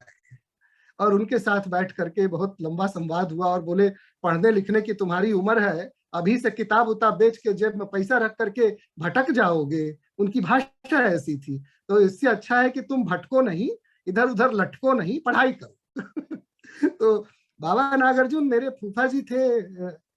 और उनके साथ बैठ करके बहुत लंबा संवाद हुआ और बोले पढ़ने लिखने की तुम्हारी उम्र है, अभी से किताब उताब बेच के जेब में पैसा रख करके भटक जाओगे। उनकी भाषा ऐसी थी, तो इससे अच्छा है कि तुम भटको नहीं, इधर उधर लटको नहीं, पढ़ाई करो। तो बाबा नागार्जुन मेरे फूफा जी थे,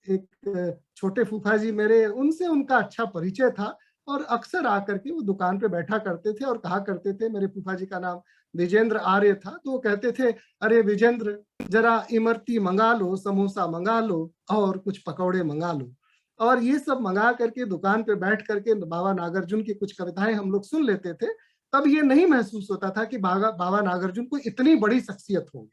एक छोटे फूफा जी मेरे, उनसे उनका अच्छा परिचय था और अक्सर आकर के वो दुकान पे बैठा करते थे और कहा करते थे, मेरे फूफा जी का नाम विजेंद्र आर्य था, तो वो कहते थे अरे विजेंद्र जरा इमरती मंगा लो, समोसा मंगा लो और कुछ पकौड़े मंगा लो। और ये सब मंगा करके दुकान पे बैठ करके बाबा नागार्जुन की कुछ कविताएं हम लोग सुन लेते थे। तब ये नहीं महसूस होता था कि बाबा नागार्जुन कोई इतनी बड़ी शख्सियत होगी,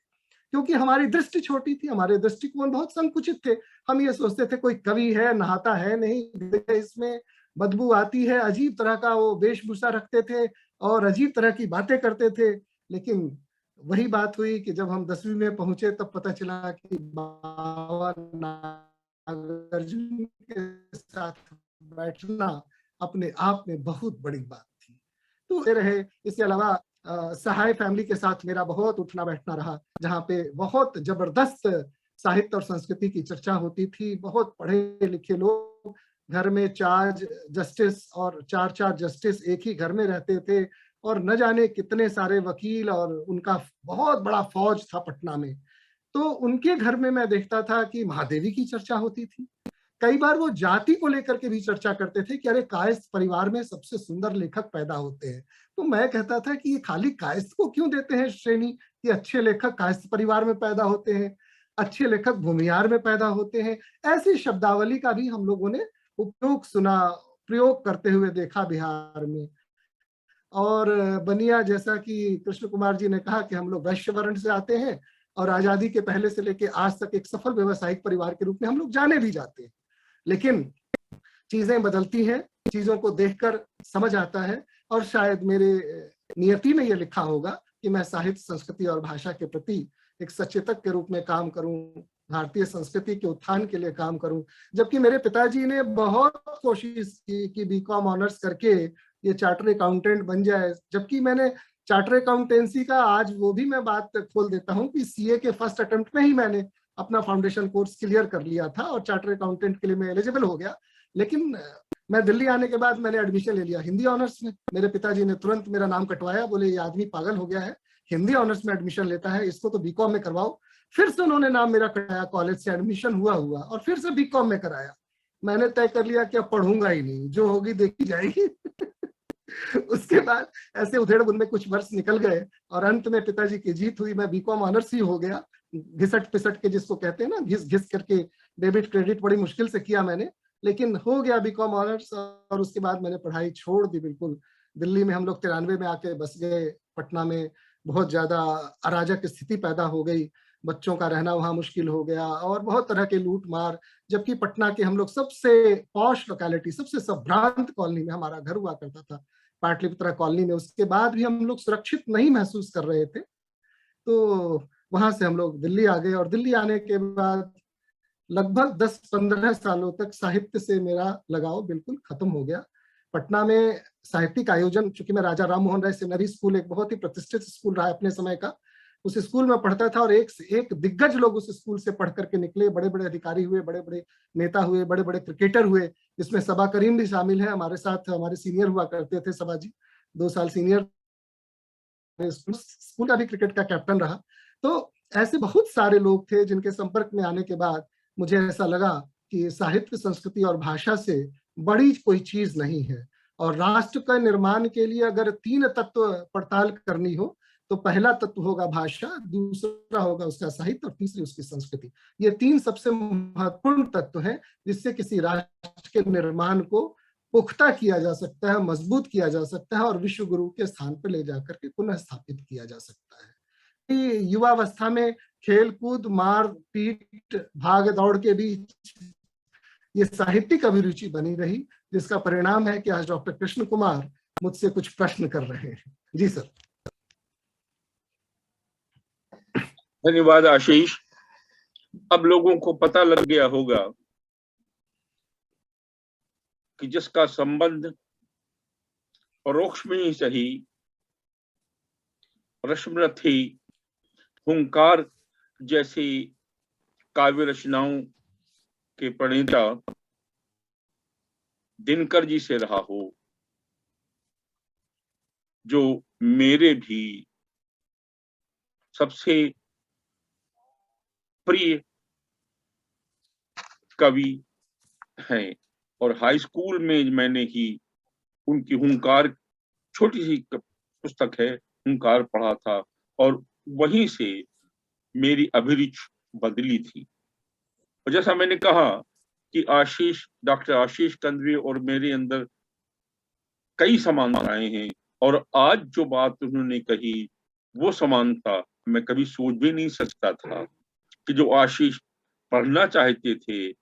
क्योंकि हमारी दृष्टि छोटी थी, हमारे दृष्टिकोण बहुत संकुचित थे। हम ये सोचते थे कोई कवि है, नहाता है नहीं, इसमें बदबू आती है, अजीब तरह का वो वेशभूषा रखते थे और अजीब तरह की बातें करते थे। लेकिन वही बात हुई कि जब हम 10वीं में पहुंचे तब पता चला कि बाबा नागार्जुन के साथ बैठना अपने आप में बहुत बड़ी बात थी। तो रहे, इसके अलावा सहाय फैमिली के साथ मेरा बहुत उठना बैठना रहा, जहाँ पे बहुत जबरदस्त साहित्य और संस्कृति की चर्चा होती थी। बहुत पढ़े लिखे लोग, घर में 4 जस्टिस और 4 जस्टिस एक ही घर में रहते थे और न जाने कितने सारे वकील, और उनका बहुत बड़ा फौज था पटना में। तो उनके घर में मैं देखता था कि महादेवी की चर्चा होती थी। कई बार वो जाति को लेकर के भी चर्चा करते थे कि अरे कायस्थ परिवार में सबसे सुंदर लेखक पैदा होते हैं। तो मैं कहता था कि ये खाली कायस्थ को क्यों देते हैं श्रेणी कि अच्छे लेखक कायस्थ परिवार में पैदा होते हैं, अच्छे लेखक भूमिहार में पैदा होते हैं। ऐसी शब्दावली का भी हम लोगों ने उपयोग सुना, प्रयोग करते हुए देखा बिहार में। और बनिया, जैसा कि कृष्ण कुमार जी ने कहा कि हम लोग वैश्य वर्ण से आते हैं और आजादी के पहले से लेके आज तक एक सफल व्यवसायिक परिवार के रूप में हम लोग जाने भी जाते हैं। लेकिन चीजें बदलती हैं, चीजों को देखकर समझ आता है, और शायद मेरे नियति में यह लिखा होगा कि मैं साहित्य, संस्कृति और भाषा के प्रति एक सचेतक के रूप में काम करूं, भारतीय संस्कृति के उत्थान के लिए काम करूं। जबकि मेरे पिताजी ने बहुत कोशिश की कि बीकॉम ऑनर्स करके ये चार्टर अकाउंटेंट बन जाए, जबकि मैंने चार्टर अकाउंटेंसी का, आज वो भी मैं बात खोल देता हूं कि सीए के फर्स्ट अटेम्प्ट में ही मैंने अपना फाउंडेशन कोर्स क्लियर कर लिया था और चार्टर अकाउंटेंट के लिए मैं एलिजिबल हो गया। लेकिन मैं दिल्ली आने के बाद मैंने एडमिशन ले लिया हिंदी ऑनर्स में। मेरे पिताजी ने तुरंत मेरा नाम कटवाया, बोले ये आदमी पागल हो गया है, हिंदी ऑनर्स में एडमिशन लेता है, इसको तो बीकॉम में करवाओ। फिर से उन्होंने नाम मेरा कटाया, कॉलेज से एडमिशन हुआ और फिर से बीकॉम में कराया। मैंने तय कर लिया कि अब पढ़ूंगा ही नहीं, जो होगी देखी जाएगी। उसके बाद ऐसे उधेड़-बुन में कुछ वर्ष निकल गए और अंत में पिताजी की जीत हुई, मैं बीकॉम ऑनर्स ही हो गया। घिसट पिसट के जिसको कहते हैं ना, घिस घिस करके डेबिट क्रेडिट बड़ी मुश्किल से किया मैंने, लेकिन हो गया बीकॉम ऑनर्स। और उसके बाद मैंने पढ़ाई छोड़ दी बिल्कुल। दिल्ली में हम लोग 93 में आके बस गए। पटना में बहुत ज्यादा अराजक स्थिति पैदा हो गई, बच्चों का रहना वहां मुश्किल हो गया और बहुत तरह के लूट मार। जबकि पटना के हम लोग सबसे पॉश लोकेलिटी, सबसे संभ्रांत कॉलोनी में हमारा घर हुआ करता था, पाटलिपुत्रा कॉलोनी में। उसके बाद भी हम लोग सुरक्षित नहीं महसूस कर रहे थे, तो वहां से हम लोग दिल्ली आ गए। और दिल्ली आने के बाद लगभग 10-15 सालों तक साहित्य से मेरा लगाव बिल्कुल खत्म हो गया। पटना में साहित्यिक आयोजन, चूंकि मैं राजा राम मोहन राय सेमिनरी स्कूल एक बहुत ही प्रतिष्ठित स्कूल रहा अपने समय का, उस स्कूल में पढ़ता था और एक दिग्गज लोग उस स्कूल से पढ़ करके निकले, बड़े बड़े अधिकारी हुए, बड़े बड़े नेता हुए, बड़े बड़े क्रिकेटर हुए, जिसमें सबा करीम भी शामिल है। हमारे साथ हमारे सीनियर हुआ करते थे, सबा जी 2 साल सीनियर, स्कूल का भी क्रिकेट का कैप्टन रहा। तो ऐसे बहुत सारे लोग थे जिनके संपर्क में आने के बाद मुझे ऐसा लगा कि साहित्य, संस्कृति और भाषा से बड़ी कोई चीज नहीं है। और राष्ट्र का निर्माण के लिए अगर 3 तत्व पड़ताल करनी हो तो पहला तत्व होगा भाषा, दूसरा होगा उसका साहित्य और तीसरी उसकी संस्कृति। ये 3 सबसे महत्वपूर्ण तत्व हैं जिससे किसी राष्ट्र के निर्माण को पुख्ता किया जा सकता है, मजबूत किया जा सकता है और विश्व गुरु के स्थान पर ले जाकर के पुनः स्थापित किया जा सकता है। युवावस्था में खेल कूद, मार पीट, भाग दौड़ के बीच ये साहित्यिक अभिरुचि बनी रही, जिसका परिणाम है कि आज डॉक्टर कृष्ण कुमार मुझसे कुछ प्रश्न कर रहे हैं। जी सर। धन्यवाद आशीष। अब लोगों को पता लग गया होगा कि जिसका संबंध परोक्ष में ही सही रश्मरथी हुंकार जैसी काव्य रचनाओं के प्रणेता दिनकर जी से रहा हो, जो मेरे भी सबसे प्रिय कवि हैं। और हाई स्कूल में मैंने ही उनकी हुंकार, छोटी सी पुस्तक है, हुंकार पढ़ा था और वहीं से मेरी अभिरुचि बदली थी। और जैसा मैंने कहा कि डॉक्टर आशीष कंदवे और मेरे अंदर कई समानताएं हैं, और आज जो बात उन्होंने कही वो समानता मैं कभी सोच भी नहीं सकता था कि जो आशीष पढ़ना चाहते थे,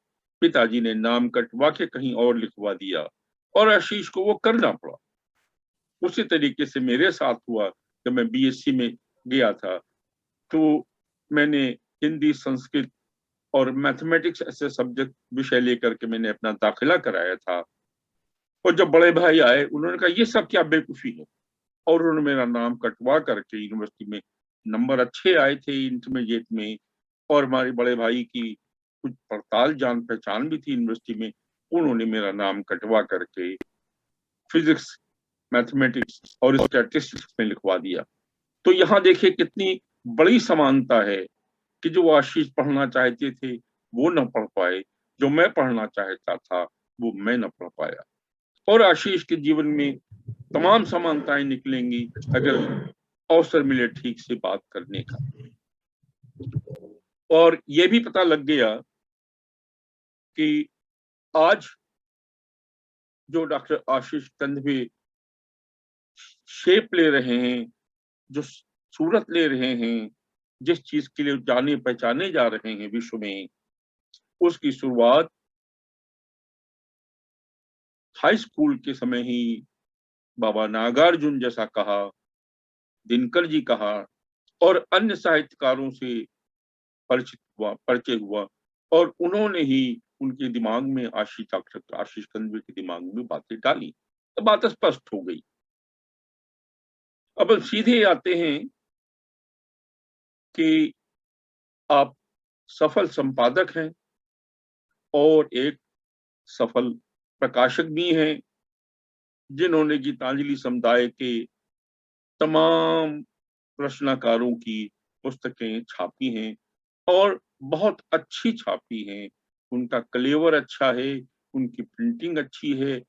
पिताजी ने नाम कटवा के कहीं और लिखवा दिया और आशीष को वो करना पड़ा। उसी तरीके से मेरे साथ हुआ जब मैं बीएससी में गया था, तो मैंने हिंदी, संस्कृत और मैथमेटिक्स ऐसे सब्जेक्ट विषय लेकर के मैंने अपना दाखिला कराया था। और जब बड़े भाई आए, उन्होंने कहा ये सब क्या बेवकूफी है, और उन्होंने मेरा नाम कटवा करके यूनिवर्सिटी में, नंबर अच्छे आए थे इंटरमीडिएट में, और हमारे बड़े भाई की कुछ पड़ताल जान पहचान भी थी यूनिवर्सिटी में, उन्होंने मेरा नाम कटवा करके फिजिक्स मैथमेटिक्स और स्टैटिस्टिक्स में लिखवा दिया। तो यहाँ देखिए कितनी बड़ी समानता है कि जो आशीष पढ़ना चाहते थे वो न पढ़ पाए, जो मैं पढ़ना चाहता था वो मैं न पढ़ पाया। और आशीष के जीवन में तमाम समानताएं निकलेंगी अगर अवसर मिले ठीक से बात करने का। और ये भी पता लग गया कि आज जो डॉक्टर आशीष कंदवे शेप ले रहे हैं, जो सूरत ले रहे हैं, जिस चीज के लिए जाने पहचाने जा रहे हैं विश्व में, उसकी शुरुआत हाई स्कूल के समय ही बाबा नागार्जुन जैसा कहा, दिनकर जी कहा और अन्य साहित्यकारों से परिचय हुआ और उन्होंने ही उनके दिमाग में आशीष कंदवे के दिमाग में बातें डाली, तो बात स्पष्ट हो गई। अब सीधे आते हैं कि आप सफल संपादक हैं और एक सफल प्रकाशक भी हैं, जिन्होंने गीतांजलि समुदाय के तमाम रचनाकारों की पुस्तकें छापी हैं और बहुत अच्छी छापी हैं। उनका कलेवर अच्छा है, उनकी प्रिंटिंग अच्छी है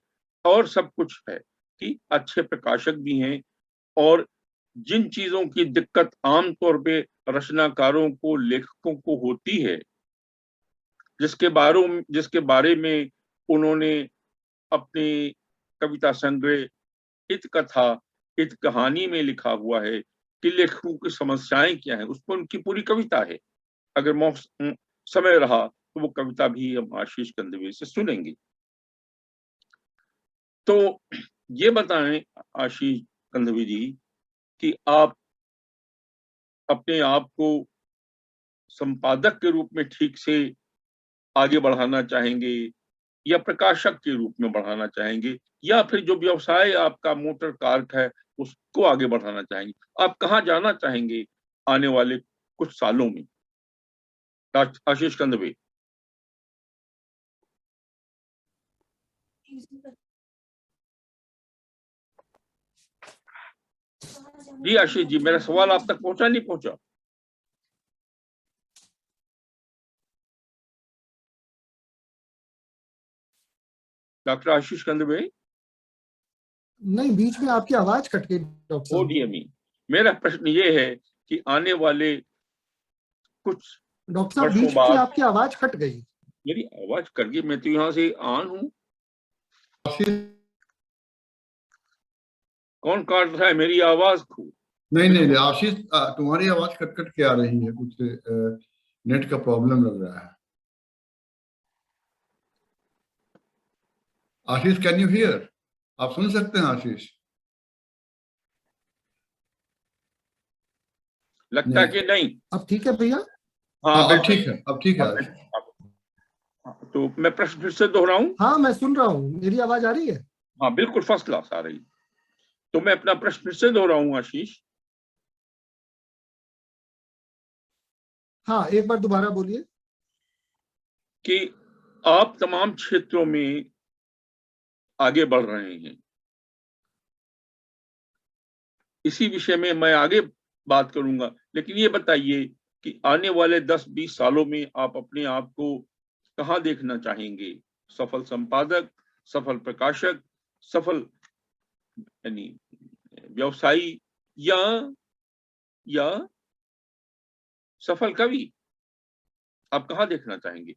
और सब कुछ है कि अच्छे प्रकाशक भी हैं। और जिन चीजों की दिक्कत आमतौर पे रचनाकारों को, लेखकों को होती है, जिसके बारे में उन्होंने अपने कविता संग्रह इत कथा इत कहानी में लिखा हुआ है कि लेखकों की समस्याएं क्या है, उस पर उनकी पूरी कविता है। अगर समय रहा तो वो कविता भी हम आशीष कंदवे से सुनेंगे। तो ये बताएं आशीष कंदवे जी कि आप अपने आप को संपादक के रूप में ठीक से आगे बढ़ाना चाहेंगे या प्रकाशक के रूप में बढ़ाना चाहेंगे, या फिर जो व्यवसाय आपका मोटर कार्ट है उसको आगे बढ़ाना चाहेंगे? आप कहाँ जाना चाहेंगे आने वाले कुछ सालों में, आशीष कंदवे? जी आशीष जी, मेरा सवाल आप तक पहुंचा नहीं पहुंचा? डॉक्टर आशीष कंदवे? नहीं, बीच में आपकी आवाज कट गई डॉक्टर साहब। ओडीएमई। मेरा प्रश्न ये है कि आने वाले कुछ डॉक्टर साहब बीच में आपकी आवाज कट गई। मेरी आवाज कट गई? मैं तो यहाँ से ऑन हूँ। कौन काट रहा है मेरी आवाज को? नहीं आशीष, तुम्हारी आवाज कट कट के आ रही है, कुछ नेट का प्रॉब्लम लग रहा है। आशीष, कैन यू हियर? आप सुन सकते हैं आशीष? लगता है कि नहीं। अब ठीक है भैया? हाँ अब ठीक है, अब ठीक है। तो मैं प्रश्न फिर से दोहराऊं? हाँ मैं सुन रहा हूँ, मेरी आवाज आ रही है? हाँ बिल्कुल फर्स्ट क्लास आ रही। तो मैं अपना प्रश्न फिर से दोहराऊं आशीष? हाँ एक बार दोबारा बोलिए। कि आप तमाम क्षेत्रों में आगे बढ़ रहे हैं, इसी विषय में मैं आगे बात करूंगा, लेकिन ये बताइए कि आने वाले 10-20 सालों में आप अपने आप को कहाँ देखना चाहेंगे? सफल संपादक, सफल प्रकाशक, सफल यानी व्यवसायी या सफल कवि? आप कहाँ देखना चाहेंगे?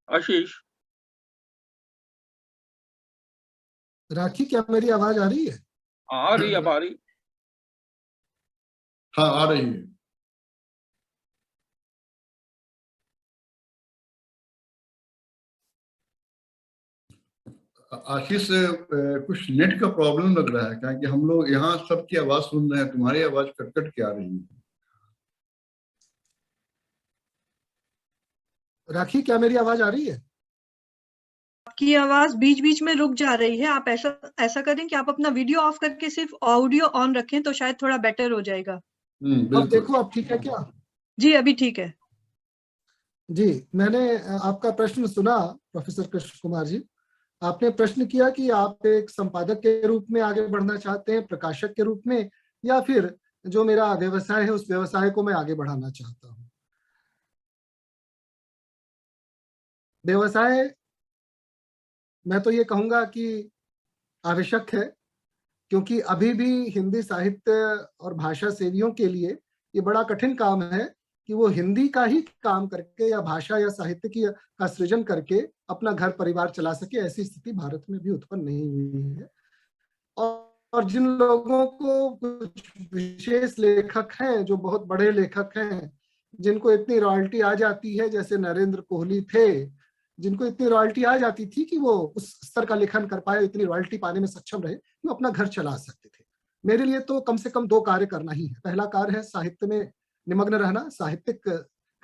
आशीष? राखी, क्या मेरी आवाज आ रही है? आ रही, अब आ रही। हाँ आ रही है। आशीष, कुछ नेट का प्रॉब्लम लग रहा है क्या कि हम लोग यहाँ सबकी आवाज सुन रहे हैं, तुम्हारी आवाज कट कट के आ रही है। राखी, क्या मेरी आवाज आ रही है? आपकी आवाज बीच बीच में रुक जा रही है। आप ऐसा करें कि आप अपना वीडियो ऑफ करके सिर्फ ऑडियो ऑन रखें तो शायद थोड़ा बेटर हो जाएगा। अब देखो, अब ठीक है क्या? जी अभी ठीक है। जी, मैंने आपका प्रश्न सुना प्रोफेसर कृष्ण कुमार जी। आपने प्रश्न किया कि आप एक संपादक के रूप में आगे बढ़ना चाहते हैं, प्रकाशक के रूप में, या फिर जो मेरा व्यवसाय है उस व्यवसाय को मैं आगे बढ़ाना चाहता हूँ। व्यवसाय, मैं तो ये कहूंगा कि आवश्यक है, क्योंकि अभी भी हिंदी साहित्य और भाषा सेवियों के लिए ये बड़ा कठिन काम है कि वो हिंदी का ही काम करके या भाषा या साहित्य की का सृजन करके अपना घर परिवार चला सके। ऐसी स्थिति भारत में भी उत्पन्न नहीं हुई है। और जिन लोगों को, कुछ विशेष लेखक हैं जो बहुत बड़े लेखक हैं, जिनको इतनी रॉयल्टी आ जाती है, जैसे नरेंद्र कोहली थे, जिनको इतनी रॉयल्टी आ जाती थी कि वो उस स्तर का लेखन कर पाए, इतनी रॉयल्टी पाने में सक्षम रहे, वो अपना घर चला सकते थे। मेरे लिए तो कम से कम दो कार्य करना ही है। पहला कार्य है साहित्य में निमग्न रहना, साहित्यिक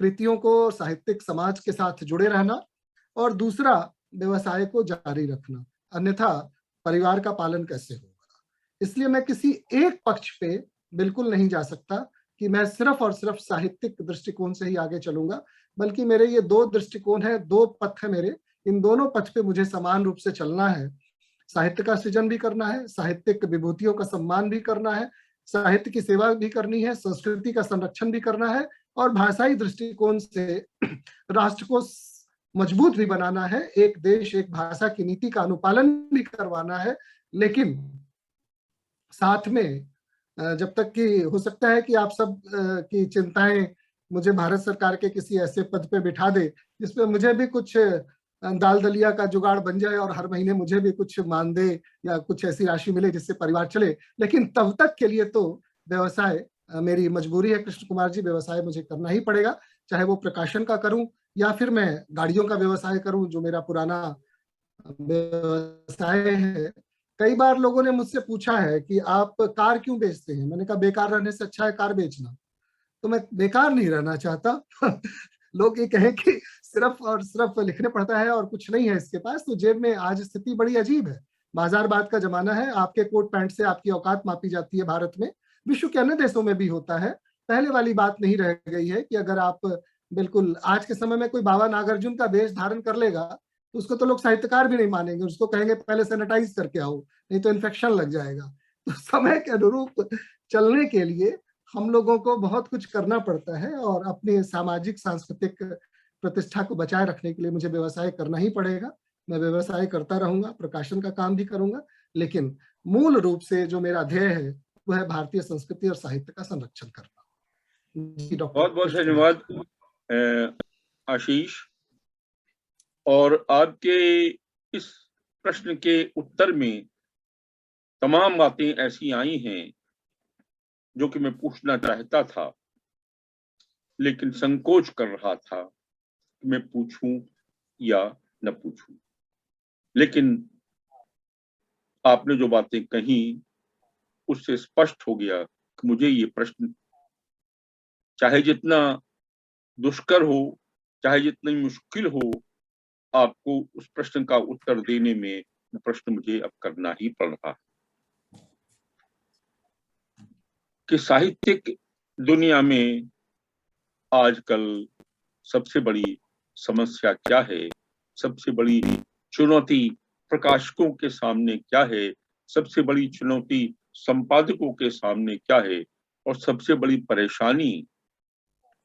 कृतियों को साहित्यिक समाज के साथ जुड़े रहना, और दूसरा व्यवसाय को जारी रखना, अन्यथा परिवार का पालन कैसे होगा। इसलिए मैं किसी एक पक्ष पे बिल्कुल नहीं जा सकता कि मैं सिर्फ और सिर्फ साहित्यिक दृष्टिकोण से ही आगे चलूंगा, बल्कि मेरे ये दो दृष्टिकोण है, दो पथ है मेरे। इन दोनों पथ पे मुझे समान रूप से चलना है। साहित्य का सृजन भी करना है, साहित्यिक विभूतियों का सम्मान भी करना है, साहित्य की सेवा भी करनी है, संस्कृति का संरक्षण भी करना है, और भाषाई दृष्टिकोण से राष्ट्र को मजबूत भी बनाना है, एक देश एक भाषा की नीति का अनुपालन भी करवाना है। लेकिन साथ में जब तक कि हो सकता है कि आप सब की चिंताएं मुझे भारत सरकार के किसी ऐसे पद पे बिठा दे जिसपे मुझे भी कुछ दाल दलिया का जुगाड़ बन जाए और हर महीने मुझे भी कुछ मानदेय या कुछ ऐसी राशि मिले जिससे परिवार चले, लेकिन तब तक के लिए तो व्यवसाय मेरी मजबूरी है कृष्ण कुमार जी। व्यवसाय मुझे करना ही पड़ेगा, चाहे वो प्रकाशन का करूं या फिर मैं गाड़ियों का व्यवसाय करूं, जो मेरा पुराना व्यवसाय है। कई बार लोगों ने मुझसे पूछा है कि आप कार क्यों बेचते हैं। मैंने कहा बेकार रहने से अच्छा है कार बेचना। तो मैं बेकार नहीं रहना चाहता। लोग ये कहें कि सिर्फ और सिर्फ लिखने पड़ता है और कुछ नहीं है इसके पास, तो जेब में आज स्थिति बड़ी अजीब है। बाजारबाद का जमाना है, आपके कोट पैंट से आपकी औकात मापी जाती है भारत में। विश्व के अन्य देशों में भी होता है। पहले वाली बात नहीं रह गई है कि अगर आप बिल्कुल आज के समय में कोई बाबा नागार्जुन का वेश धारण कर लेगा तो उसको तो लोग साहित्यकार भी नहीं मानेंगे, उसको कहेंगे पहले सैनिटाइज करके आओ, नहीं तो इन्फेक्शन लग जाएगा। तो समय के अनुरूप चलने के लिए हम लोगों को बहुत कुछ करना पड़ता है, और अपनी सामाजिक सांस्कृतिक प्रतिष्ठा को बचाए रखने के लिए मुझे व्यवसाय करना ही पड़ेगा। मैं व्यवसाय करता रहूंगा, प्रकाशन का काम भी करूंगा, लेकिन मूल रूप से जो मेरा ध्येय है वो है भारतीय संस्कृति और साहित्य का संरक्षण करना। जी डॉक्टर, बहुत बहुत धन्यवाद आशीष। और आपके इस प्रश्न के उत्तर में तमाम बातें ऐसी आई हैं जो कि मैं पूछना चाहता था, लेकिन संकोच कर रहा था कि मैं पूछूं या न पूछूं। लेकिन आपने जो बातें कही उससे स्पष्ट हो गया कि मुझे ये प्रश्न चाहे जितना दुष्कर हो, चाहे जितनी मुश्किल हो, आपको उस प्रश्न का उत्तर देने में प्रश्न मुझे अब करना ही पड़ रहा है कि साहित्यिक दुनिया में आजकल सबसे बड़ी समस्या क्या है, सबसे बड़ी चुनौती प्रकाशकों के सामने क्या है, सबसे बड़ी चुनौती संपादकों के सामने क्या है, और सबसे बड़ी परेशानी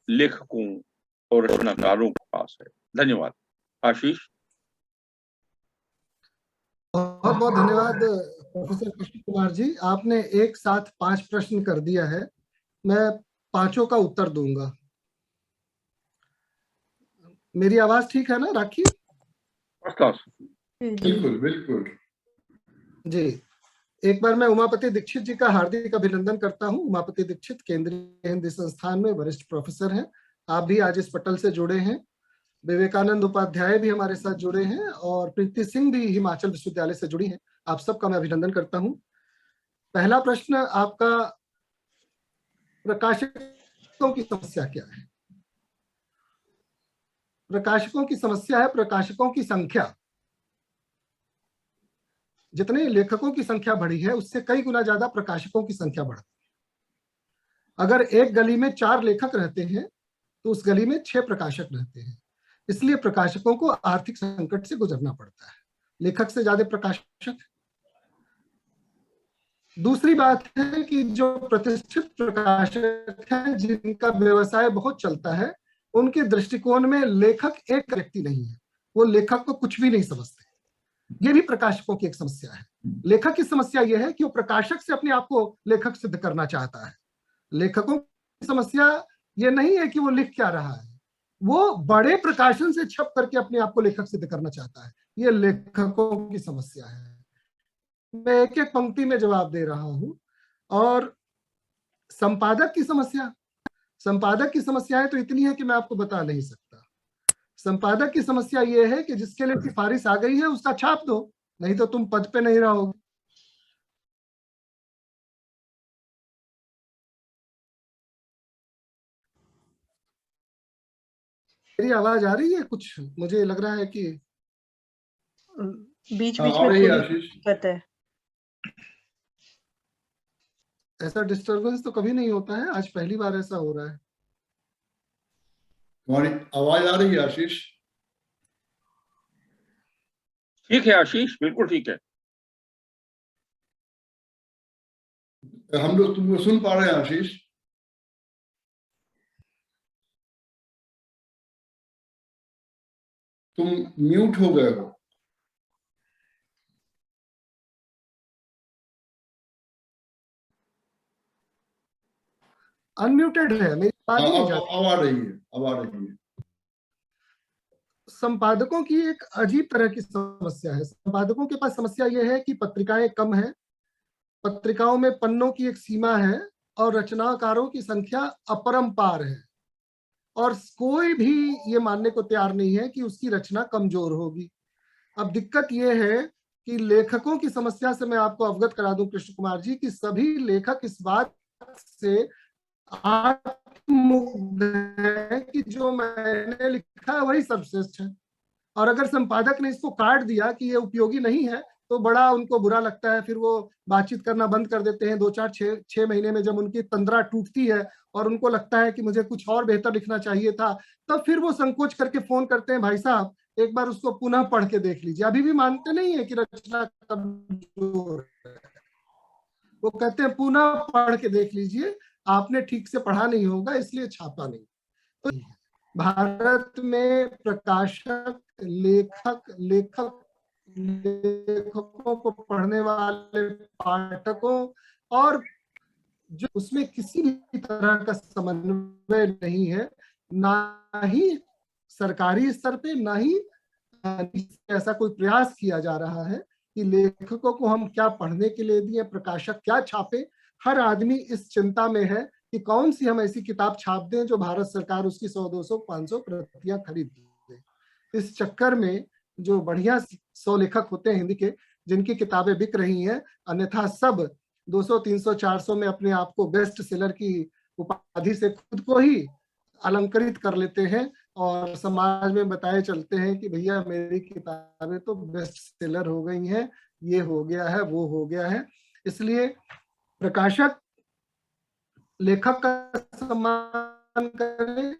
लेखकों और रचनाकारों के पास है। धन्यवाद आशीष। बहुत बहुत धन्यवाद प्रोफेसर कृष्ण कुमार जी। आपने एक साथ 5 प्रश्न कर दिया है, मैं पांचों का उत्तर दूंगा। मेरी आवाज ठीक है ना राखी? बिल्कुल बिल्कुल जी। एक बार मैं उमापति दीक्षित जी का हार्दिक अभिनंदन करता हूं। उमापति दीक्षित केंद्रीय हिंदी संस्थान में वरिष्ठ प्रोफेसर हैं। आप भी आज इस पटल से जुड़े हैं। विवेकानंद उपाध्याय भी हमारे साथ जुड़े हैं, और प्रीति सिंह भी हिमाचल विश्वविद्यालय से जुड़ी हैं। आप सबका मैं अभिनंदन करता हूं। पहला प्रश्न आपका, प्रकाशकों की समस्या क्या है? प्रकाशकों की समस्या है प्रकाशकों की संख्या। जितने लेखकों की संख्या बढ़ी है उससे कई गुना ज्यादा प्रकाशकों की संख्या बढ़ गई। अगर एक गली में 4 लेखक रहते हैं तो उस गली में 6 प्रकाशक रहते हैं। इसलिए प्रकाशकों को आर्थिक संकट से गुजरना पड़ता है। लेखक से ज्यादा प्रकाशक। दूसरी बात है कि जो प्रतिष्ठित प्रकाशक हैं, जिनका व्यवसाय बहुत चलता है, उनके दृष्टिकोण में लेखक एक व्यक्ति नहीं है, वो लेखक को कुछ भी नहीं समझते। ये भी प्रकाशकों की एक समस्या है। लेखक की समस्या यह है कि वो प्रकाशक से अपने आप को लेखक सिद्ध करना चाहता है। लेखकों की समस्या ये नहीं है कि वो लिख क्या रहा है, वो बड़े प्रकाशन से छप करके अपने आप को लेखक सिद्ध करना चाहता है। ये लेखकों की समस्या है। मैं एक एक पंक्ति में जवाब दे रहा हूं। और संपादक की समस्या, संपादक की समस्याएं तो इतनी है कि मैं आपको बता नहीं सकता। संपादक की समस्या यह है कि जिसके लिए सिफारिश आ गई है उसका छाप दो, नहीं तो तुम पद पे नहीं रहोगे। मेरी आवाज आ रही है? कुछ मुझे लग रहा है कि बीच बीच आ में रही है थोड़ी आशीष। दिक्कत है। ऐसा डिस्टरबेंस तो कभी नहीं होता है, आज पहली बार ऐसा हो रहा है। तुम्हारी आवाज आ रही है आशीष? ठीक है आशीष, बिल्कुल ठीक है। हम लोग तुमको सुन पा रहे हैं आशीष? तुम म्यूट हो गए हो। अनम्यूटेड है, मेरी बात नहीं जाती। अब आ रही है, अब आ रही है। संपादकों की एक अजीब तरह की समस्या है। संपादकों के पास समस्या यह है कि पत्रिकाएं कम है, पत्रिकाओं में पन्नों की एक सीमा है और रचनाकारों की संख्या अपरंपार है, और कोई भी ये मानने को तैयार नहीं है कि उसकी रचना कमजोर होगी। अब दिक्कत यह है कि लेखकों की समस्या से मैं आपको अवगत करा दूं कृष्ण कुमार जी, कि सभी लेखक इस बात से आत्ममुग्ध है कि जो मैंने लिखा है वही सर्वश्रेष्ठ है। और अगर संपादक ने इसको काट दिया कि ये उपयोगी नहीं है तो बड़ा उनको बुरा लगता है। फिर वो बातचीत करना बंद कर देते हैं। 2-4-6 महीने में जब उनकी तंद्रा टूटती है और उनको लगता है कि मुझे कुछ और बेहतर लिखना चाहिए था, तब फिर वो संकोच करके फोन करते हैं, भाई साहब एक बार उसको पुनः पढ़ के देख लीजिए। अभी भी मानते नहीं है कि रचना कमजोर है। वो कहते हैं पुनः पढ़ के देख लीजिए, आपने ठीक से पढ़ा नहीं होगा इसलिए छापा नहीं। तो भारत में प्रकाशक, लेखकों को पढ़ने वाले पाठकों और जो उसमें किसी भी तरह का समन्वय नहीं है, ना ही सरकारी स्तर पे, ना ही ऐसा कोई प्रयास किया जा रहा है कि लेखकों को हम क्या पढ़ने के लिए दिए, प्रकाशक क्या छापे। हर आदमी इस चिंता में है कि कौन सी हम ऐसी किताब छाप दें जो भारत सरकार उसकी 100-200-500 प्रतियां खरीद दे। इस चक्कर में जो बढ़िया 100 लेखक होते हैं हिंदी के, जिनकी किताबें बिक रही हैं, अन्यथा सब 200-300-400 में अपने आप को बेस्ट सेलर की उपाधि से खुद को ही अलंकृत कर लेते हैं और समाज में बताए चलते हैं कि भैया मेरी किताबें तो बेस्ट सेलर हो गई हैं, ये हो गया है, वो हो गया है। इसलिए प्रकाशक लेखक का सम्मान करे,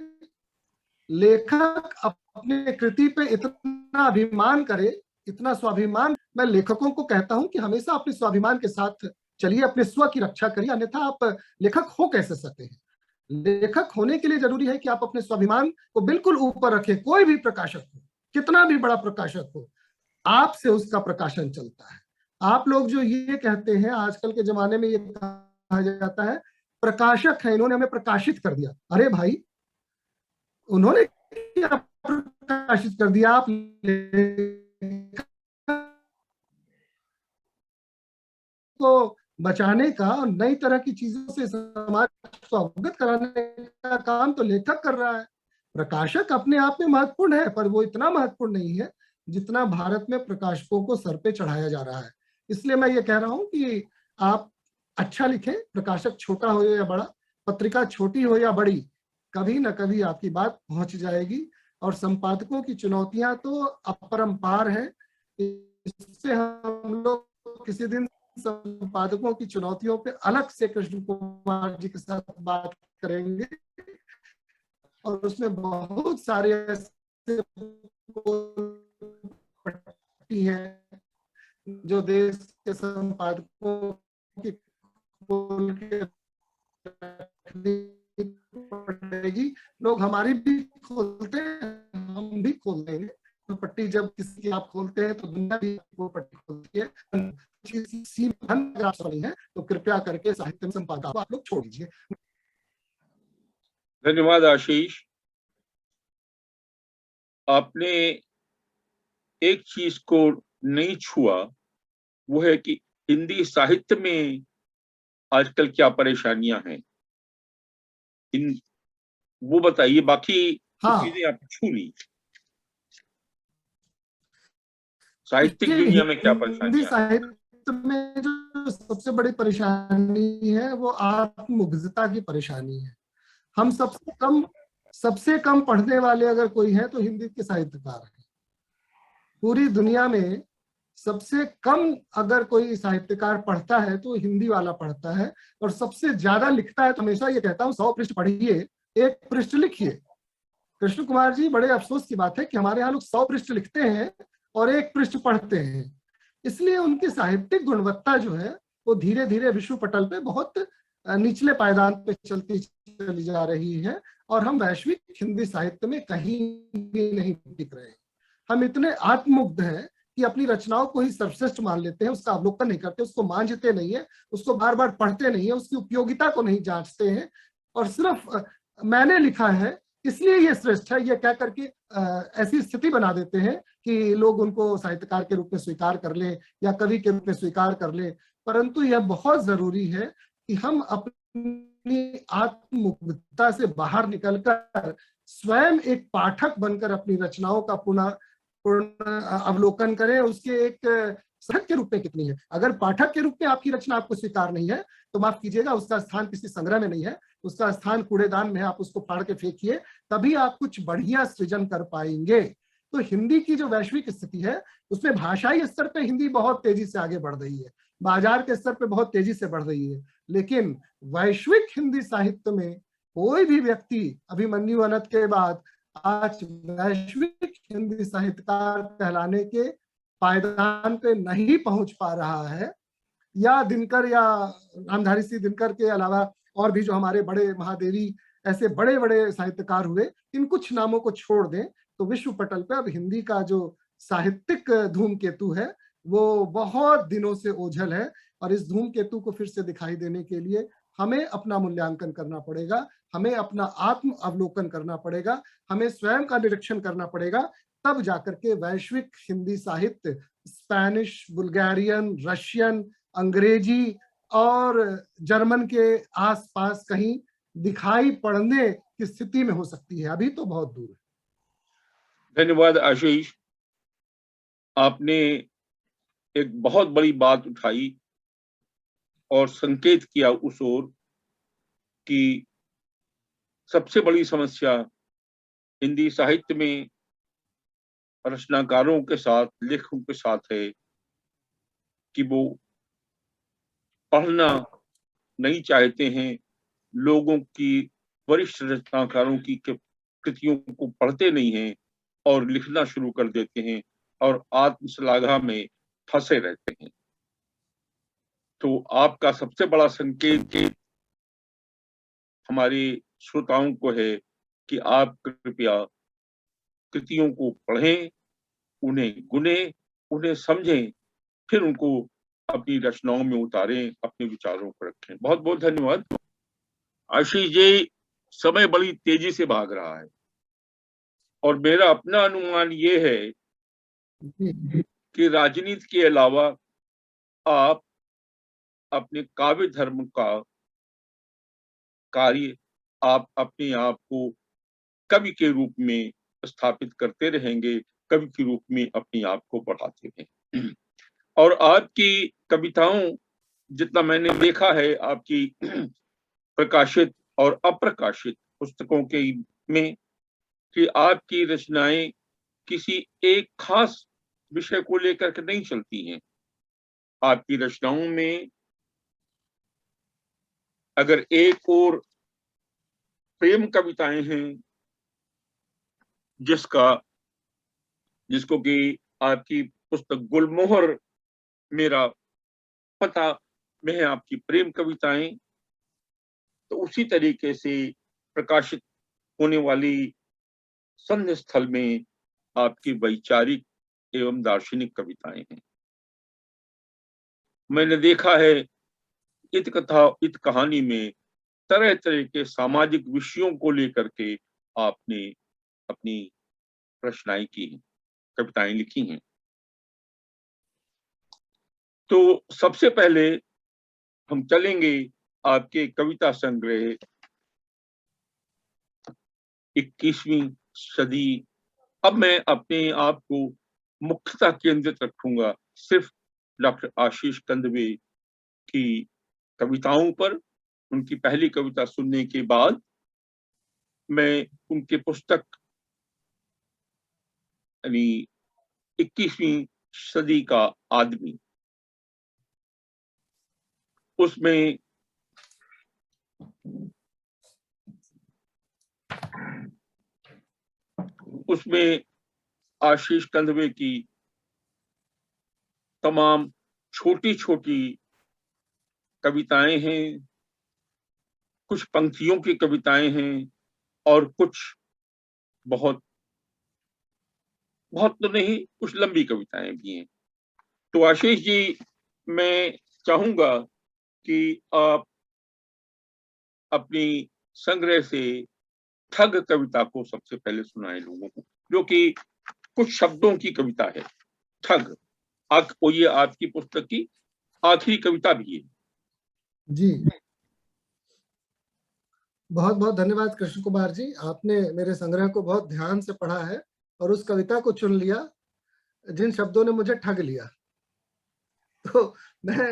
लेखक अपने कृति पे इतना अभिमान करे, इतना स्वाभिमान। मैं लेखकों को कहता हूं कि हमेशा अपने स्वाभिमान के साथ चलिए, अपने स्व की रक्षा करिए, अन्यथा आप लेखक हो कैसे सकते हैं। लेखक होने के लिए जरूरी है कि आप अपने स्वाभिमान को बिल्कुल ऊपर रखें। कोई भी प्रकाशक हो, कितना भी बड़ा प्रकाशक हो, आपसे उसका प्रकाशन चलता है। आप लोग जो ये कहते हैं, आजकल के जमाने में ये कहा जाता है प्रकाशक है, इन्होंने हमें प्रकाशित कर दिया। अरे भाई, उन्होंने क्या प्रकाशित कर दिया? आप को बचाने का और नई तरह की चीजों से समाज को अवगत कराने का काम तो लेखक कर रहा है। प्रकाशक अपने आप में महत्वपूर्ण है, पर वो इतना महत्वपूर्ण नहीं है जितना भारत में प्रकाशकों को सर पे चढ़ाया जा रहा है। इसलिए मैं ये कह रहा हूं कि आप अच्छा लिखें, प्रकाशक छोटा हो या बड़ा, पत्रिका छोटी हो या बड़ी, कभी ना कभी आपकी बात पहुंच जाएगी। और संपादकों की चुनौतियां तो अपरंपार है। इससे हम लोग किसी दिन संपादकों की चुनौतियों पे अलग से कृष्ण कुमार जी के साथ बात करेंगे, और उसमें बहुत सारे ऐसे से पट्टी है जो देश के संपादकों की खोल के रखनी पड़ेगी। लोग हमारी भी खोलते हैं, हम भी खोल देंगे। तो पट्टी जब किसी की आप खोलते हैं तो दुनिया भी वो पट्टी खोलती है। है तो कृपया करके साहित्य में संपादक आप लोग छोड़ दीजिए। धन्यवाद आशीष। आपने एक चीज को नहीं छुआ, वो है कि हिंदी साहित्य में आजकल क्या परेशानियां हैं, वो बताइए। बाकी चीजें आप छू ली। साहित्यिक दुनिया में क्या हिंदी परेशानियां हैं? साहित्य में जो सबसे बड़ी परेशानी है वो आत्ममुग्धता की परेशानी है। हम सबसे कम पढ़ने वाले अगर कोई है तो हिंदी के साहित्यकार हैं। पूरी दुनिया में सबसे कम अगर कोई साहित्यकार पढ़ता है तो हिंदी वाला पढ़ता है, और सबसे ज्यादा लिखता है तो हमेशा ये कहता हूँ 100 पृष्ठ पढ़िए, 1 पृष्ठ लिखिए। कृष्ण कुमार जी, बड़े अफसोस की बात है कि हमारे यहाँ लोग 100 पृष्ठ लिखते हैं और 1 पृष्ठ पढ़ते हैं। इसलिए उनकी साहित्यिक गुणवत्ता जो है वो धीरे धीरे विश्व पटल पे बहुत निचले पायदान पे चलती चली जा रही है, और हम वैश्विक हिंदी साहित्य में कहीं भी नहीं टिक रहे हैं। हम इतने आत्ममुग्ध हैं कि अपनी रचनाओं को ही सर्वश्रेष्ठ मान लेते हैं, उसका अवलोकन नहीं करते, उसको मांझते नहीं है, उसको बार बार पढ़ते नहीं है, उसकी उपयोगिता को नहीं जांचते हैं, और सिर्फ मैंने लिखा है इसलिए ये श्रेष्ठ है ये कह करके ऐसी स्थिति बना देते हैं कि लोग उनको साहित्यकार के रूप में स्वीकार कर लें या कवि के रूप में स्वीकार कर लें। परंतु यह बहुत जरूरी है कि हम अपनी आत्ममुग्धता से बाहर निकलकर स्वयं एक पाठक बनकर अपनी रचनाओं का पुनः अवलोकन करें, उसके एक साहित्य के रूप में कितनी है। अगर पाठक के रूप में आपकी रचना आपको स्वीकार नहीं है तो माफ कीजिएगा, उसका स्थान किसी संग्रह में नहीं है, उसका स्थान कूड़ेदान में है। आप उसको फाड़ के फेंकिए, तभी आप कुछ बढ़िया सृजन कर पाएंगे। तो हिंदी की जो वैश्विक स्थिति है उसमें भाषाई स्तर पे हिंदी बहुत तेजी से आगे बढ़ रही है, बाजार के स्तर पे बहुत तेजी से बढ़ रही है, लेकिन वैश्विक हिंदी साहित्य में कोई भी व्यक्ति अभिमन्यु अनंत के बाद आज वैश्विक हिंदी साहित्यकार कहलाने के पायदान पे नहीं पहुंच पा रहा है। या दिनकर या नामधारी सिंह दिनकर के अलावा और भी जो हमारे बड़े महादेवी ऐसे बड़े बड़े साहित्यकार हुए, इन कुछ नामों को छोड़ दें तो विश्व पटल पे अब हिंदी का जो साहित्यिक धूमकेतु है वो बहुत दिनों से ओझल है, और इस धूमकेतु को फिर से दिखाई देने के लिए हमें अपना मूल्यांकन करना पड़ेगा, हमें अपना आत्म अवलोकन करना पड़ेगा, हमें स्वयं का निरीक्षण करना पड़ेगा। तब जाकर के वैश्विक हिंदी साहित्य स्पेनिश, बुल्गारियन, रशियन, अंग्रेजी और जर्मन के आसपास कहीं दिखाई पड़ने की स्थिति में हो सकती है। अभी तो बहुत दूर है। धन्यवाद आशीष। आपने एक बहुत बड़ी बात उठाई और संकेत किया उस ओर कि सबसे बड़ी समस्या हिंदी साहित्य में रचनाकारों के साथ, लेखकों के साथ है कि वो पढ़ना नहीं चाहते हैं, लोगों की, वरिष्ठ रचनाकारों की कृतियों को पढ़ते नहीं हैं और लिखना शुरू कर देते हैं और आत्मश्लाघा में फंसे रहते हैं। तो आपका सबसे बड़ा संकेत हमारे श्रोताओं को है कि आप कृपया कृतियों को पढ़ें, उन्हें गुनें, उन्हें समझें, फिर उनको अपनी रचनाओं में उतारें, अपने विचारों को रखें। बहुत बहुत धन्यवाद आशीष जी। समय बड़ी तेजी से भाग रहा है और मेरा अपना अनुमान ये है कि राजनीति के अलावा आप अपने काव्य धर्म का कार्य, आप अपने आप को कवि के रूप में स्थापित करते रहेंगे, कवि के रूप में अपने आप को बढ़ाते रहेंगे। और आपकी कविताओं, जितना मैंने देखा है आपकी प्रकाशित और अप्रकाशित पुस्तकों के में, कि आपकी रचनाएं किसी एक खास विषय को लेकर के नहीं चलती हैं। आपकी रचनाओं में अगर एक और प्रेम कविताएं हैं जिसका जिसको कि आपकी पुस्तक गुलमोहर मेरा पता में है आपकी प्रेम कविताएं, तो उसी तरीके से प्रकाशित होने वाली संध्या स्थल में आपकी वैचारिक एवं दार्शनिक कविताएं हैं। मैंने देखा है इत कथा इत कहानी में तरह तरह के सामाजिक विषयों को लेकर के आपने अपनी रचनाएं की, कविताएं लिखी हैं। तो सबसे पहले हम चलेंगे आपके कविता संग्रह 21वीं सदी। अब मैं अपने आप को मुख्यतः केंद्रित रखूंगा सिर्फ डॉक्टर आशीष कंदवे की कविताओं पर। उनकी पहली कविता सुनने के बाद मैं उनके पुस्तक यानी 21वीं सदी का आदमी, उसमें आशीष कंदवे की तमाम छोटी छोटी कविताएं हैं, कुछ पंक्तियों की कविताएं हैं और कुछ बहुत बहुत तो नहीं, कुछ लंबी कविताएं भी हैं। तो आशीष जी, मैं चाहूंगा कि आप अपनी संग्रह से ठग कविता को सबसे पहले सुनाएं लोगों को, जो कि कुछ शब्दों की कविता है। ठग ये आपकी पुस्तक की आखिरी कविता भी है। जी, बहुत बहुत धन्यवाद कृष्ण कुमार जी, आपने मेरे संग्रह को बहुत ध्यान से पढ़ा है और उस कविता को चुन लिया जिन शब्दों ने मुझे ठग लिया। तो मैं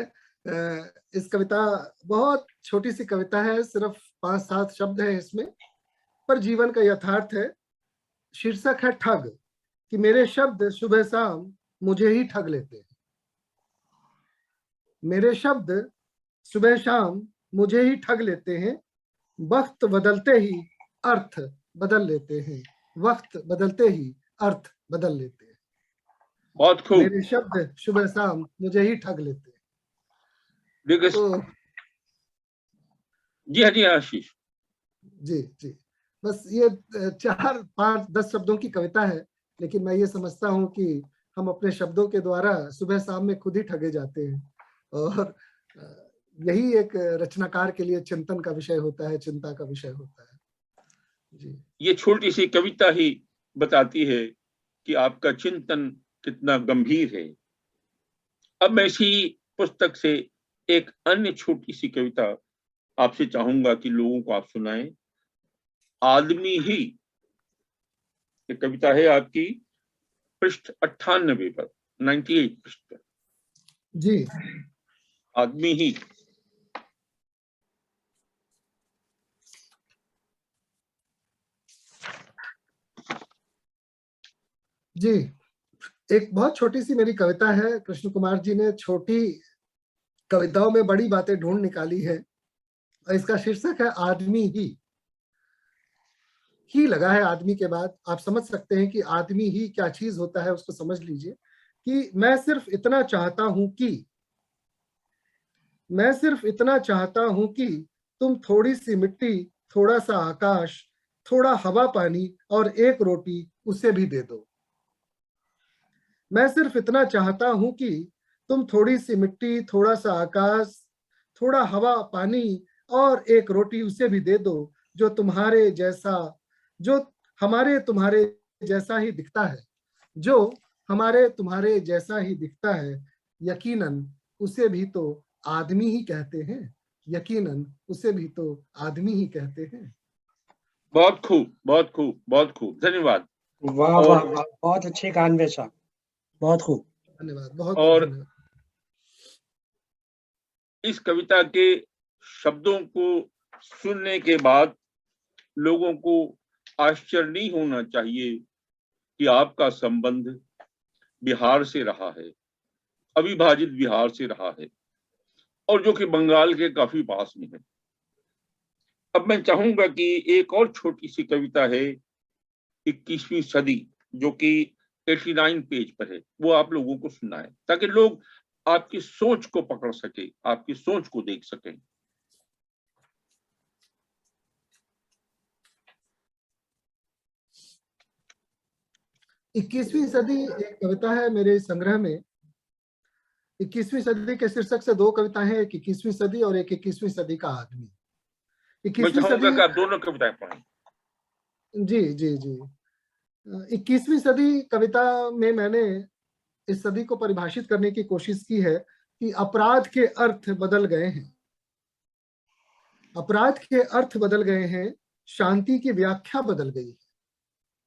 इस कविता, बहुत छोटी सी कविता है, सिर्फ 5-7 शब्द है इसमें, पर जीवन का यथार्थ है। शीर्षक है ठग, कि मेरे शब्द सुबह शाम मुझे ही ठग लेते हैं। मेरे शब्द सुबह शाम मुझे ही ठग लेते हैं, वक्त बदलते ही अर्थ बदल लेते हैं, वक्त बदलते ही अर्थ बदल लेते हैं। बहुत खूब। मेरे शब्द सुबह शाम मुझे ही ठग लेते हैं। तो जी हाँ, जी आशीष जी जी, बस ये 4-5-10 शब्दों की कविता है, लेकिन मैं ये समझता हूँ कि हम अपने शब्दों के द्वारा सुबह शाम में खुद ही ठगे जाते हैं, और यही एक रचनाकार के लिए चिंतन का विषय होता है, चिंता का विषय होता है। जी, ये छोटी सी कविता ही बताती है कि आपका चिंतन कितना गंभीर है। अब मैं इसी पुस्तक से एक अन्य छोटी सी कविता आपसे चाहूंगा कि लोगों को आप सुनाएं। आदमी ही, ये कविता है आपकी पृष्ठ 98 पर, 98 पृष्ठ पर। जी, आदमी ही। जी, एक बहुत छोटी सी मेरी कविता है। कृष्ण कुमार जी ने छोटी कविताओं में बड़ी बातें ढूंढ निकाली है। इसका शीर्षक है आदमी ही लगा है आदमी के बाद। आप समझ सकते हैं कि आदमी ही क्या चीज होता है, उसको समझ लीजिए। कि मैं सिर्फ इतना चाहता हूं कि, मैं सिर्फ इतना चाहता हूं कि तुम थोड़ी सी मिट्टी, थोड़ा सा आकाश, थोड़ा हवा पानी और एक रोटी उसे भी दे दो। मैं सिर्फ इतना चाहता हूं कि तुम थोड़ी सी मिट्टी, थोड़ा सा आकाश, थोड़ा हवा पानी और एक रोटी उसे भी दे दो, जो तुम्हारे जैसा, जो हमारे तुम्हारे जैसा ही दिखता है, जो हमारे तुम्हारे जैसा ही दिखता है। यकीनन उसे भी तो आदमी ही कहते हैं, यकीनन उसे भी तो आदमी ही कहते हैं। बहुत खूब, बहुत खूब, बहुत खूब, धन्यवाद। वाह वाह वाह, बहुत अच्छे कानवे साहब, बहुत खूब, धन्यवाद, बहुत और धन्यवाद। इस कविता के शब्दों को सुनने के बाद लोगों को आश्चर्य नहीं होना चाहिए कि आपका संबंध बिहार से रहा है, अविभाजित बिहार से रहा है, और जो कि बंगाल के काफी पास में है। अब मैं चाहूंगा कि एक और छोटी सी कविता है 21वीं सदी, जो कि 89 पेज पर है, वो आप लोगों को सुनना है ताकि लोग आपकी सोच को पकड़ सके, आपकी सोच को देख सकें। इक्कीसवीं सदी एक कविता है मेरे संग्रह में। 21वीं सदी के शीर्षक से दो कविताएं हैं, एक 21वीं सदी और एक 21वीं सदी का आदमी। मैं 21वीं चाहूंगा सदी, कि आप दोनों कविताएं पढ़ें। जी जी जी, 21वीं सदी कविता में मैंने इस सदी को परिभाषित करने की कोशिश की है कि अपराध के अर्थ बदल गए हैं, अपराध के अर्थ बदल गए हैं, शांति की व्याख्या बदल गई है,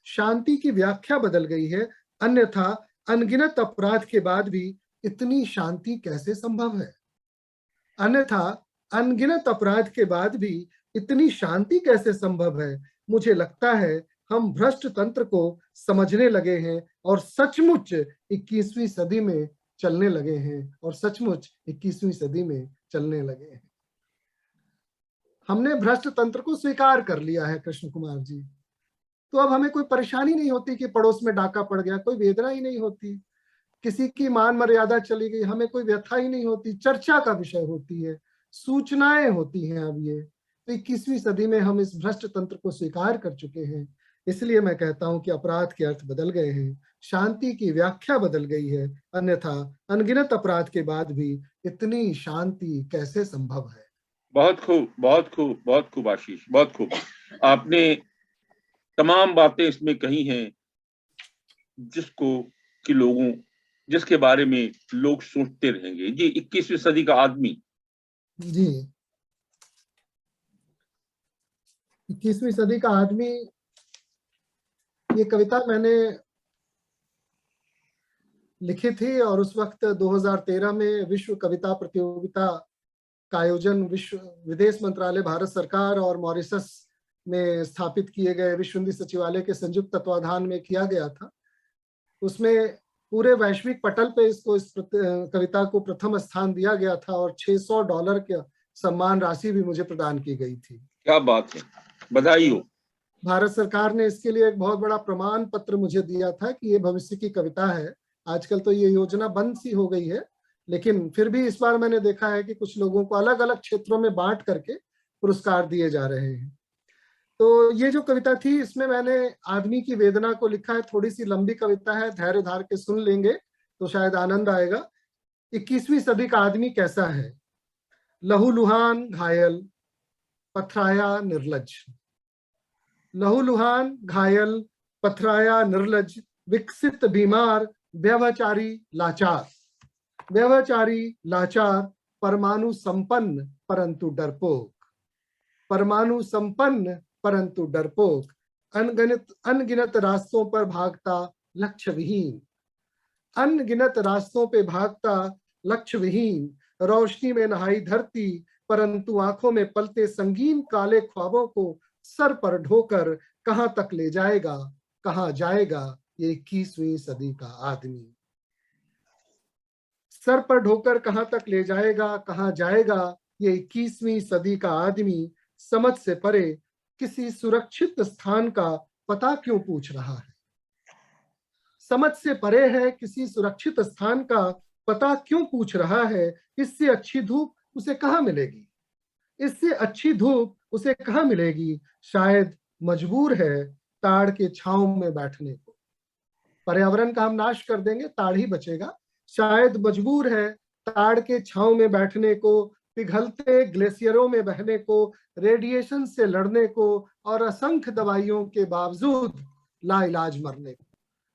शांति की व्याख्या बदल गई है। अन्यथा अनगिनत अपराध के बाद भी इतनी शांति कैसे संभव है? अन्यथा अनगिनत अपराध के बाद भी इतनी शांति कैसे संभव है? मुझे लगता है हम भ्रष्ट तंत्र को समझने लगे हैं और सचमुच 21वीं सदी में चलने लगे हैं, और सचमुच 21वीं सदी में चलने लगे हैं। हमने भ्रष्ट तंत्र को स्वीकार कर लिया है कृष्ण कुमार जी, तो अब हमें कोई परेशानी नहीं होती कि पड़ोस में डाका पड़ गया, कोई वेदना ही नहीं होती, किसी की मान मर्यादा चली गई, हमें कोई व्यथा ही नहीं होती, चर्चा का विषय होती है, सूचनाएं होती हैं। अब ये तो 21वीं सदी में हम इस भ्रष्ट तंत्र को स्वीकार कर चुके हैं। इसलिए मैं कहता हूं कि अपराध के अर्थ बदल गए हैं, शांति की व्याख्या बदल गई है। अन्यथा अनगिनत अपराध के बाद भी इतनी शांति कैसे संभव है? बहुत खूब, बहुत खूब, बहुत खूब आशीष, बहुत खूब। आपने तमाम बातें इसमें कही हैं जिसके बारे में लोग सोचते रहेंगे। जी, 21वीं सदी का आदमी। जी, 21वीं सदी का आदमी, ये कविता मैंने लिखी थी और उस वक्त 2013 में विश्व कविता प्रतियोगिता का आयोजन विश्व विदेश मंत्रालय, भारत सरकार और मॉरिशस में स्थापित किए गए विश्व हिंदी सचिवालय के संयुक्त तत्वाधान में किया गया था। उसमें पूरे वैश्विक पटल पे इस कविता को प्रथम स्थान दिया गया था और $600 का सम्मान राशि भी मुझे प्रदान की गई थी। क्या बात है, बधाई हो। भारत सरकार ने इसके लिए एक बहुत बड़ा प्रमाण पत्र मुझे दिया था कि ये भविष्य की कविता है। आजकल तो ये योजना बंद सी हो गई है, लेकिन फिर भी इस बार मैंने देखा है कि कुछ लोगों को अलग अलग क्षेत्रों में बांट करके पुरस्कार दिए जा रहे हैं। तो ये जो कविता थी, इसमें मैंने आदमी की वेदना को लिखा है। थोड़ी सी लंबी कविता है, धैर्य धार के सुन लेंगे तो शायद आनंद आएगा। 21वीं सदी का आदमी कैसा है? लहूलुहान घायल, पथराया निर्लज, लहूलुहान घायल, पथराया निर्लज, विकसित बीमार, व्यभिचारी लाचार, व्यभिचारी लाचार, परमाणु संपन्न परंतु डरपोक, परमाणु संपन्न परंतु डरपोक, अनगिनत रास्तों पर भागता लक्ष्य विहीन, अनगिनत रास्तों पे भागता लक्ष्य विहीन, रोशनी में नहाई धरती परंतु आंखों में पलते संगीन काले ख्वाबों को सर पर ढोकर कहां तक ले जाएगा, कहां जाएगा ये 21वीं सदी का आदमी। सर पर ढोकर कहां तक ले जाएगा, कहां जाएगा ये 21वीं सदी का आदमी। समझ से परे किसी सुरक्षित स्थान का पता क्यों पूछ रहा है? समझ से परे है किसी सुरक्षित स्थान का पता क्यों पूछ रहा है? इससे अच्छी धूप उसे कहां मिलेगी, इससे अच्छी धूप उसे कहां मिलेगी? शायद मजबूर है ताड़ के छांव में बैठने को। पर्यावरण का हम नाश कर देंगे, ताड़ ही बचेगा। शायद मजबूर है ताड़ के छांव में बैठने को, पिघलते ग्लेशियरों में बहने को, रेडिएशन से लड़ने को और असंख्य दवाइयों के बावजूद लाइलाज मरने को,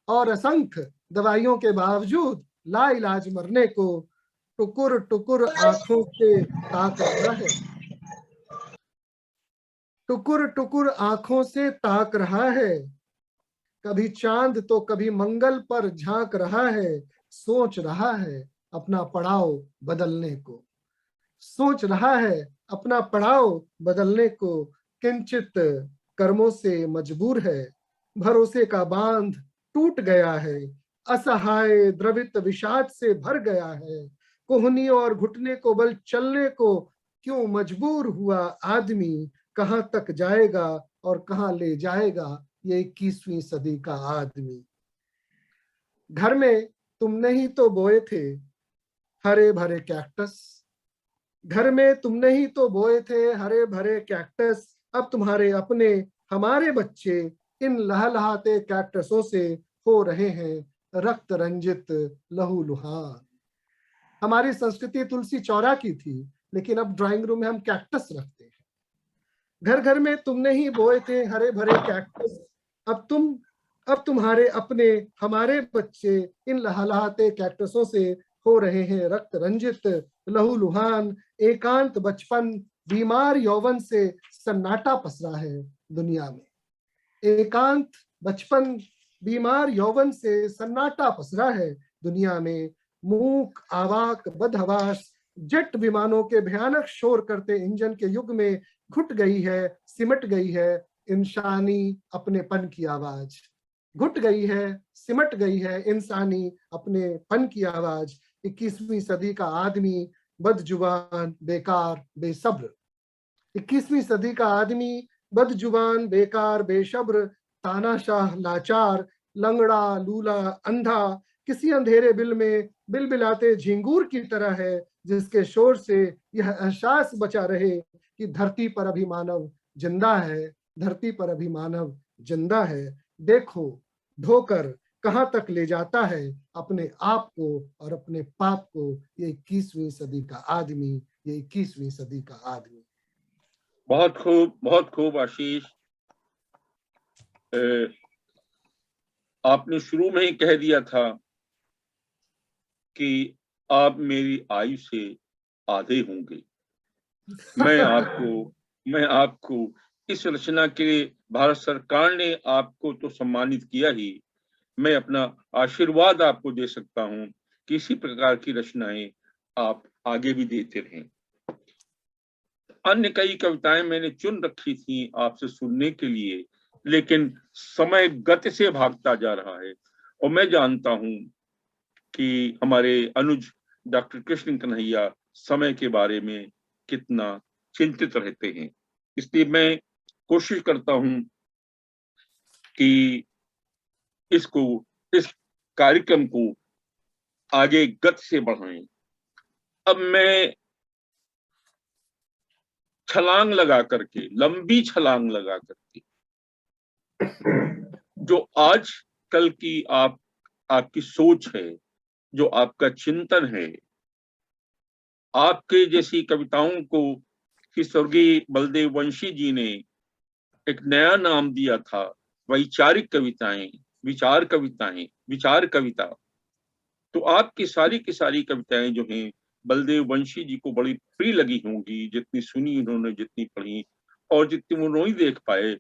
और असंख्य दवाइयों के बावजूद लाइलाज मरने को। टुकुर टुकुर आंखों से ताक रहा है, टुकुर टुकुर आंखों से ताक रहा है, कभी चांद तो कभी मंगल पर झांक रहा है। सोच रहा है अपना पड़ाव बदलने को, सोच रहा है अपना पड़ाव बदलने को। किंचित कर्मों से मजबूर है, भरोसे का बांध टूट गया है, असहाय द्रवित विषाद से भर गया है। कोहनी और घुटने को बल चलने को क्यों मजबूर हुआ आदमी? कहां तक जाएगा और कहां ले जाएगा ये 21वीं सदी का आदमी? घर में तुमने ही तो बोए थे हरे भरे कैक्टस, घर में तुमने ही तो बोए थे हरे भरे कैक्टस, अब तुम्हारे अपने हमारे बच्चे इन लहलहाते कैक्टसों से हो रहे हैं रक्त रंजित लहूलुहान। हमारी संस्कृति तुलसी चौरा की थी, लेकिन अब ड्राइंग रूम में हम कैक्टस रखते हैं। घर घर में तुमने ही बोए थे हरे भरे कैक्टस, अब तुम्हारे अपने हमारे बच्चे इन लहलहाते कैक्टसों से हो रहे हैं रक्त रंजित लहूलुहान। एकांत बचपन बीमार यौवन से सन्नाटा पसरा है दुनिया में। एकांत बचपन बीमार यौवन से सन्नाटा पसरा है दुनिया में। मूक आवाक बदहवास जेट विमानों के भयानक शोर करते इंजन के युग में घुट गई है, सिमट गई है इंसानी अपनेपन की आवाज। घुट गई है, सिमट गई है इंसानी अपनेपन की आवाज। 21वीं सदी का आदमी बदजुबान बेकार बेसब्र। 21वीं सदी का आदमी बदजुबान बेकार बेसब्र, तानाशाह लाचार लंगड़ा लूला अंधा किसी अंधेरे बिल में बिलबिलाते झिंगूर की तरह है, जिसके शोर से यह एहसास बचा रहे कि धरती पर अभी मानव जिंदा है, धरती पर अभी मानव जिंदा है। देखो ढोकर कहां तक ले जाता है अपने आप को और अपने पाप को ये 21वीं सदी का आदमी, ये 21वीं सदी का आदमी। बहुत खूब आशीष। आपने शुरू में ही कह दिया था कि आप मेरी आयु से आधे होंगे। मैं आपको इस रचना के लिए भारत सरकार ने आपको तो सम्मानित किया ही, मैं अपना आशीर्वाद आपको दे सकता हूं कि इसी प्रकार की रचनाएं आप आगे भी देते रहें। अन्य कई कविताएं मैंने चुन रखी थी आपसे सुनने के लिए, लेकिन समय गति से भागता जा रहा है और मैं जानता हूं कि हमारे अनुज डॉक्टर कृष्ण कन्हैया समय के बारे में कितना चिंतित रहते हैं। इसलिए मैं कोशिश करता हूं कि इस कार्यक्रम को आगे गति से बढ़ाएं। अब मैं छलांग लगा करके, लंबी छलांग लगा करके, जो आज कल की आपकी सोच है, जो आपका चिंतन है, आपके जैसी कविताओं को स्वर्गीय बलदेव वंशी जी ने एक नया नाम दिया था, वैचारिक कविताएं, विचार कविताएं, विचार कविता। तो आपकी सारी की सारी कविताएं जो हैं बलदेव वंशी जी को बड़ी प्रिय लगी होंगी, जितनी सुनी उन्होंने, जितनी पढ़ी और जितनी वो नहीं देख पाए,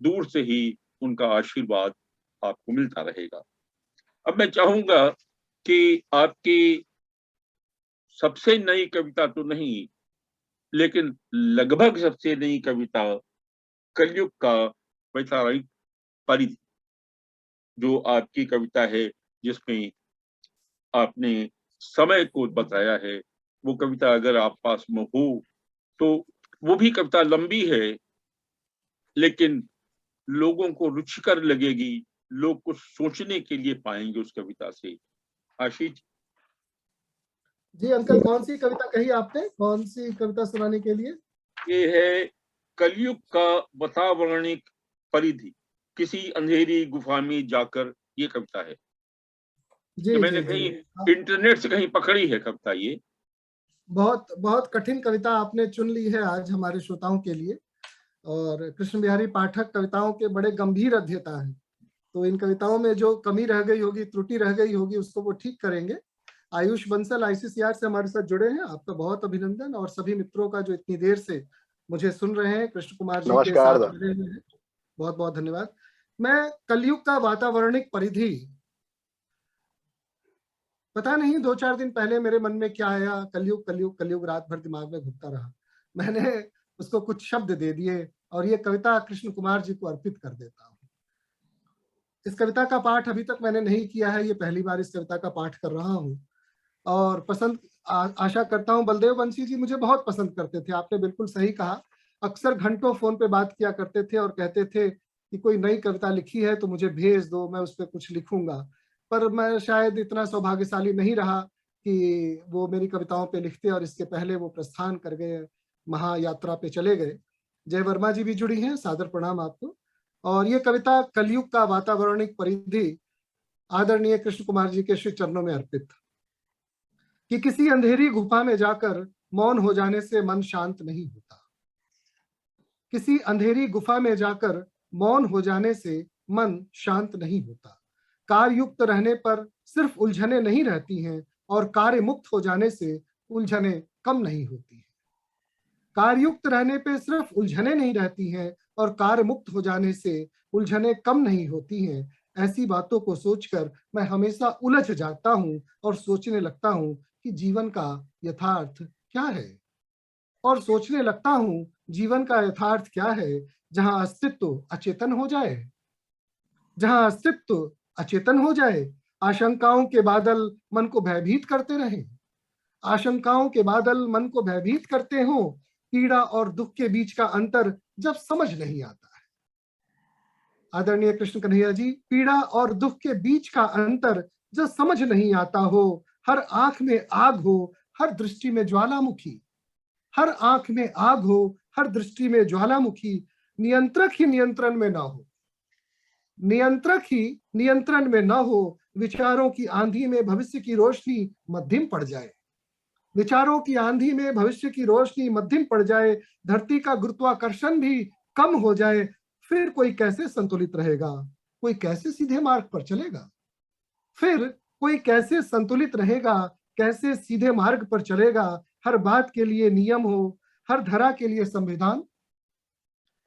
दूर से ही उनका आशीर्वाद आपको मिलता रहेगा। अब मैं चाहूंगा कि आपकी सबसे नई कविता तो नहीं, लेकिन लगभग सबसे नई कविता कलयुग का वैचारिक परिधि, जो आपकी कविता है जिसमें आपने समय को बताया है, वो कविता अगर आप पास में हो तो वो भी कविता लंबी है, लेकिन लोगों को रुचिकर लगेगी, लोग कुछ सोचने के लिए पाएंगे उस कविता से। आशीष जी अंकल, कौन सी कविता कही आपने? कौन सी कविता सुनाने के लिए? ये है कलयुग का वातावरणिक परिधि, किसी अंधेरी गुफा में जाकर, ये कविता है। जी मैंने जी कहीं जी, इंटरनेट से कहीं पकड़ी है कविता ये। बहुत बहुत कठिन कविता आपने चुन ली है आज हमारे श्रोताओं के लिए। और कृष्ण बिहारी पाठक कविताओं के बड़े गंभीर अध्येता हैं, तो इन कविताओं में जो कमी रह गई होगी, त्रुटि रह गई होगी, उसको वो ठीक करेंगे। आयुष बंसल ICCR से हमारे साथ जुड़े हैं, आपका बहुत अभिनंदन। और सभी मित्रों का जो इतनी देर से मुझे सुन रहे हैं, कृष्ण कुमार जी के साथ जुड़े हुए हैं, बहुत बहुत धन्यवाद। मैं कलयुग का वातावरणिक परिधि, पता नहीं 2-4 दिन पहले मेरे मन में क्या आया, कलयुग कलयुग कलयुग रात भर दिमाग में घूमता रहा। मैंने उसको कुछ शब्द दे दिए और ये कविता कृष्ण कुमार जी को अर्पित कर देता हूँ। इस कविता का पाठ अभी तक मैंने नहीं किया है, ये पहली बार इस कविता का पाठ कर रहा हूँ और आशा करता हूँ। बलदेव वंशी जी मुझे बहुत पसंद करते थे, आपने बिल्कुल सही कहा। अक्सर घंटों फोन पे बात किया करते थे और कहते थे कि कोई नई कविता लिखी है तो मुझे भेज दो, मैं उस पर कुछ लिखूंगा। पर मैं शायद इतना सौभाग्यशाली नहीं रहा कि वो मेरी कविताओं पे लिखते और इसके पहले वो प्रस्थान कर गए, महायात्रा पे चले गए। जय वर्मा जी भी जुड़ी हैं, सादर प्रणाम आपको। और ये कविता कलयुग का वातावरणिक परिधि आदरणीय कृष्ण कुमार जी के श्री चरणों में अर्पित। कि किसी अंधेरी गुफा में जाकर मौन हो जाने से मन शांत नहीं होता। किसी अंधेरी गुफा में जाकर मौन हो जाने से मन शांत नहीं होता। कार्ययुक्त रहने पर सिर्फ उलझने नहीं रहती हैं और कार्य मुक्त हो जाने से उलझने कम नहीं होती हैं। कार्ययुक्त रहने पे सिर्फ उलझने नहीं रहती हैं और कार्य मुक्त हो जाने से उलझने कम नहीं होती हैं। ऐसी बातों को सोचकर मैं हमेशा उलझ जाता हूं और सोचने लगता हूं कि जीवन का यथार्थ क्या है। और सोचने लगता हूं जीवन का यथार्थ क्या है, जहां अस्तित्व अचेतन हो जाए। जहां अस्तित्व अचेतन हो जाए, आशंकाओं के बादल मन को भयभीत करते रहें। आशंकाओं के बादल मन को भयभीत करते हो। पीड़ा और दुख के बीच का अंतर जब समझ नहीं आता है। आदरणीय कृष्ण कन्हैया जी, पीड़ा और दुख के बीच का अंतर जब समझ नहीं आता हो, हर आंख में आग हो, हर दृष्टि में ज्वालामुखी। हर आंख में आग हो, हर दृष्टि में ज्वालामुखी। नियंत्रक ही नियंत्रण में ना हो। नियंत्रक ही नियंत्रण में ना हो। विचारों की आंधी में भविष्य की रोशनी मध्यम पड़ जाए। विचारों की आंधी में भविष्य की रोशनी मध्यम पड़ जाए। धरती का गुरुत्वाकर्षण भी कम हो जाए। फिर कोई कैसे संतुलित रहेगा? कोई कैसे सीधे मार्ग पर चलेगा? फिर कोई कैसे संतुलित रहेगा? कैसे सीधे मार्ग पर चलेगा? हर बात के लिए नियम हो, हर धरा के लिए संविधान।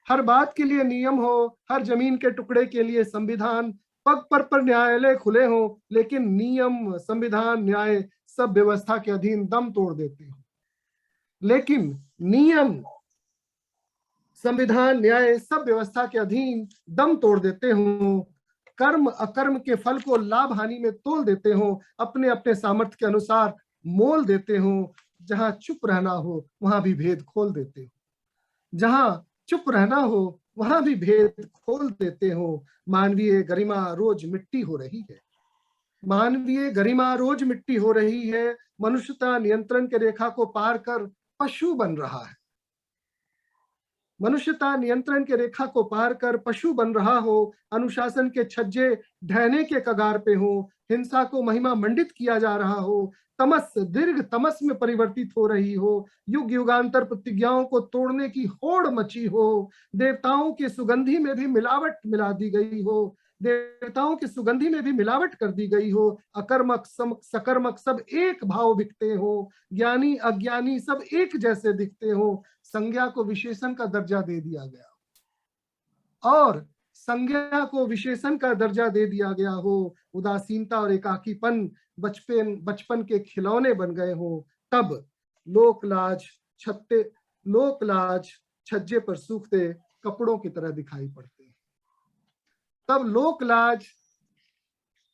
हर बात के लिए नियम हो, हर जमीन के टुकड़े के लिए संविधान। पग पर न्यायालय खुले हो, लेकिन नियम, संविधान, न्याय सब व्यवस्था के अधीन दम तोड़ देते हो। लेकिन नियम, संविधान, न्याय सब व्यवस्था के अधीन दम तोड़ देते हो। कर्म अकर्म के फल को लाभ हानि में तोल देते हो। अपने अपने सामर्थ्य के अनुसार मोल देते हो। जहां चुप रहना हो वहां भी भेद खोल देते हो। जहां चुप रहना हो वहां भी भेद खोल देते हो। मानवीय गरिमा रोज मिट्टी हो रही है। मानवीय गरिमा रोज मिट्टी हो रही है। मनुष्यता नियंत्रण के रेखा को पार कर पशु बन रहा है। मनुष्यता नियंत्रण के रेखा को पार कर पशु बन रहा हो। अनुशासन के छज्जे ढहने के कगार पे हो। हिंसा को महिमा मंडित किया जा रहा हो। तमस दीर्घ तमस में परिवर्तित हो रही हो। युग युगांतर प्रतिज्ञाओं को तोड़ने की होड़ मची हो। देवताओं की सुगंधी में भी मिलावट मिला दी गई हो। देवताओं की सुगंधी में भी मिलावट कर दी गई हो। अकर्मक सकर्मक सब एक भाव बिकते हो। ज्ञानी अज्ञानी सब एक जैसे दिखते हो। संज्ञा को विशेषण का दर्जा दे दिया गया और संज्ञा को विशेषण का दर्जा दे दिया गया हो। उदासीनता और एकाकीपन बचपन के खिलौने बन गए हो। तब लोकलाज छज्जे पर सूखते कपड़ों की तरह दिखाई पड़ते हैं। तब लोकलाज,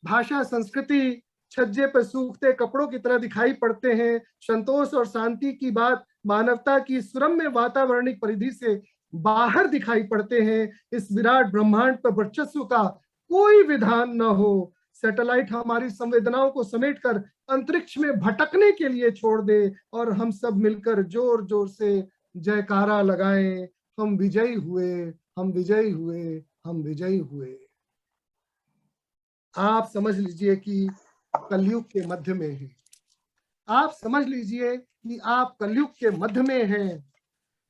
भाषा, संस्कृति छज्जे पर सूखते कपड़ों की तरह दिखाई पड़ते हैं। संतोष और शांति की बात मानवता की सुरम्य वातावरणिक परिधि से बाहर दिखाई पड़ते हैं। इस विराट ब्रह्मांड पर वर्चस्व का कोई विधान न हो। सैटेलाइट हमारी संवेदनाओं को समेटकर अंतरिक्ष में भटकने के लिए छोड़ दे और हम सब मिलकर जोर जोर से जयकारा लगाएं, हम विजयी हुए, हम विजयी हुए, हम विजयी हुए। आप समझ लीजिए कि कलयुग के मध्य में है। आप समझ लीजिए कि आप कलयुग के मध्य में हैं।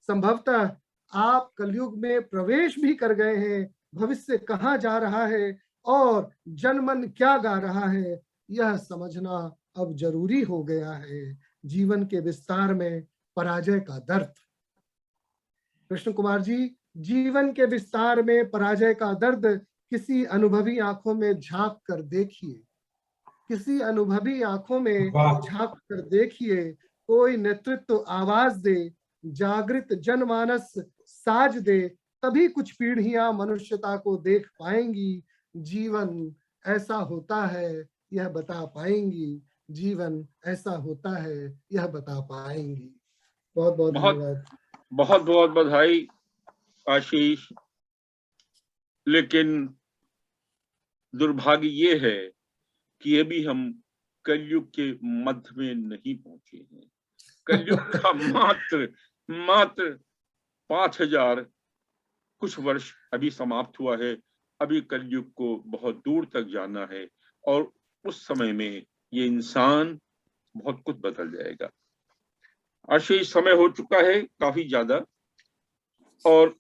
संभवतः आप कलयुग में प्रवेश भी कर गए हैं। भविष्य कहाँ जा रहा है और जनमन क्या गा रहा है, यह समझना अब जरूरी हो गया है। जीवन के विस्तार में पराजय का दर्द। कृष्ण कुमार जी, जीवन के विस्तार में पराजय का दर्द किसी अनुभवी आंखों में झांक कर देखिए। किसी अनुभवी आंखों में झांक कर देखिए। कोई नेतृत्व आवाज दे, जागृत जनमानस साज दे, तभी कुछ पीढ़ियां मनुष्यता को देख पाएंगी। जीवन ऐसा होता है यह बता पाएंगी। जीवन ऐसा होता है यह बता पाएंगी। बहुत बहुत धन्यवाद। बहुत बहुत बधाई आशीष। लेकिन दुर्भाग्य ये है कि अभी हम कलयुग के मध्य में नहीं पहुंचे हैं। कलयुग का मात्र 5000 कुछ वर्ष अभी समाप्त हुआ है। अभी कलयुग को बहुत दूर तक जाना है और उस समय में ये इंसान बहुत कुछ बदल जाएगा। आशय समय हो चुका है काफी ज्यादा, और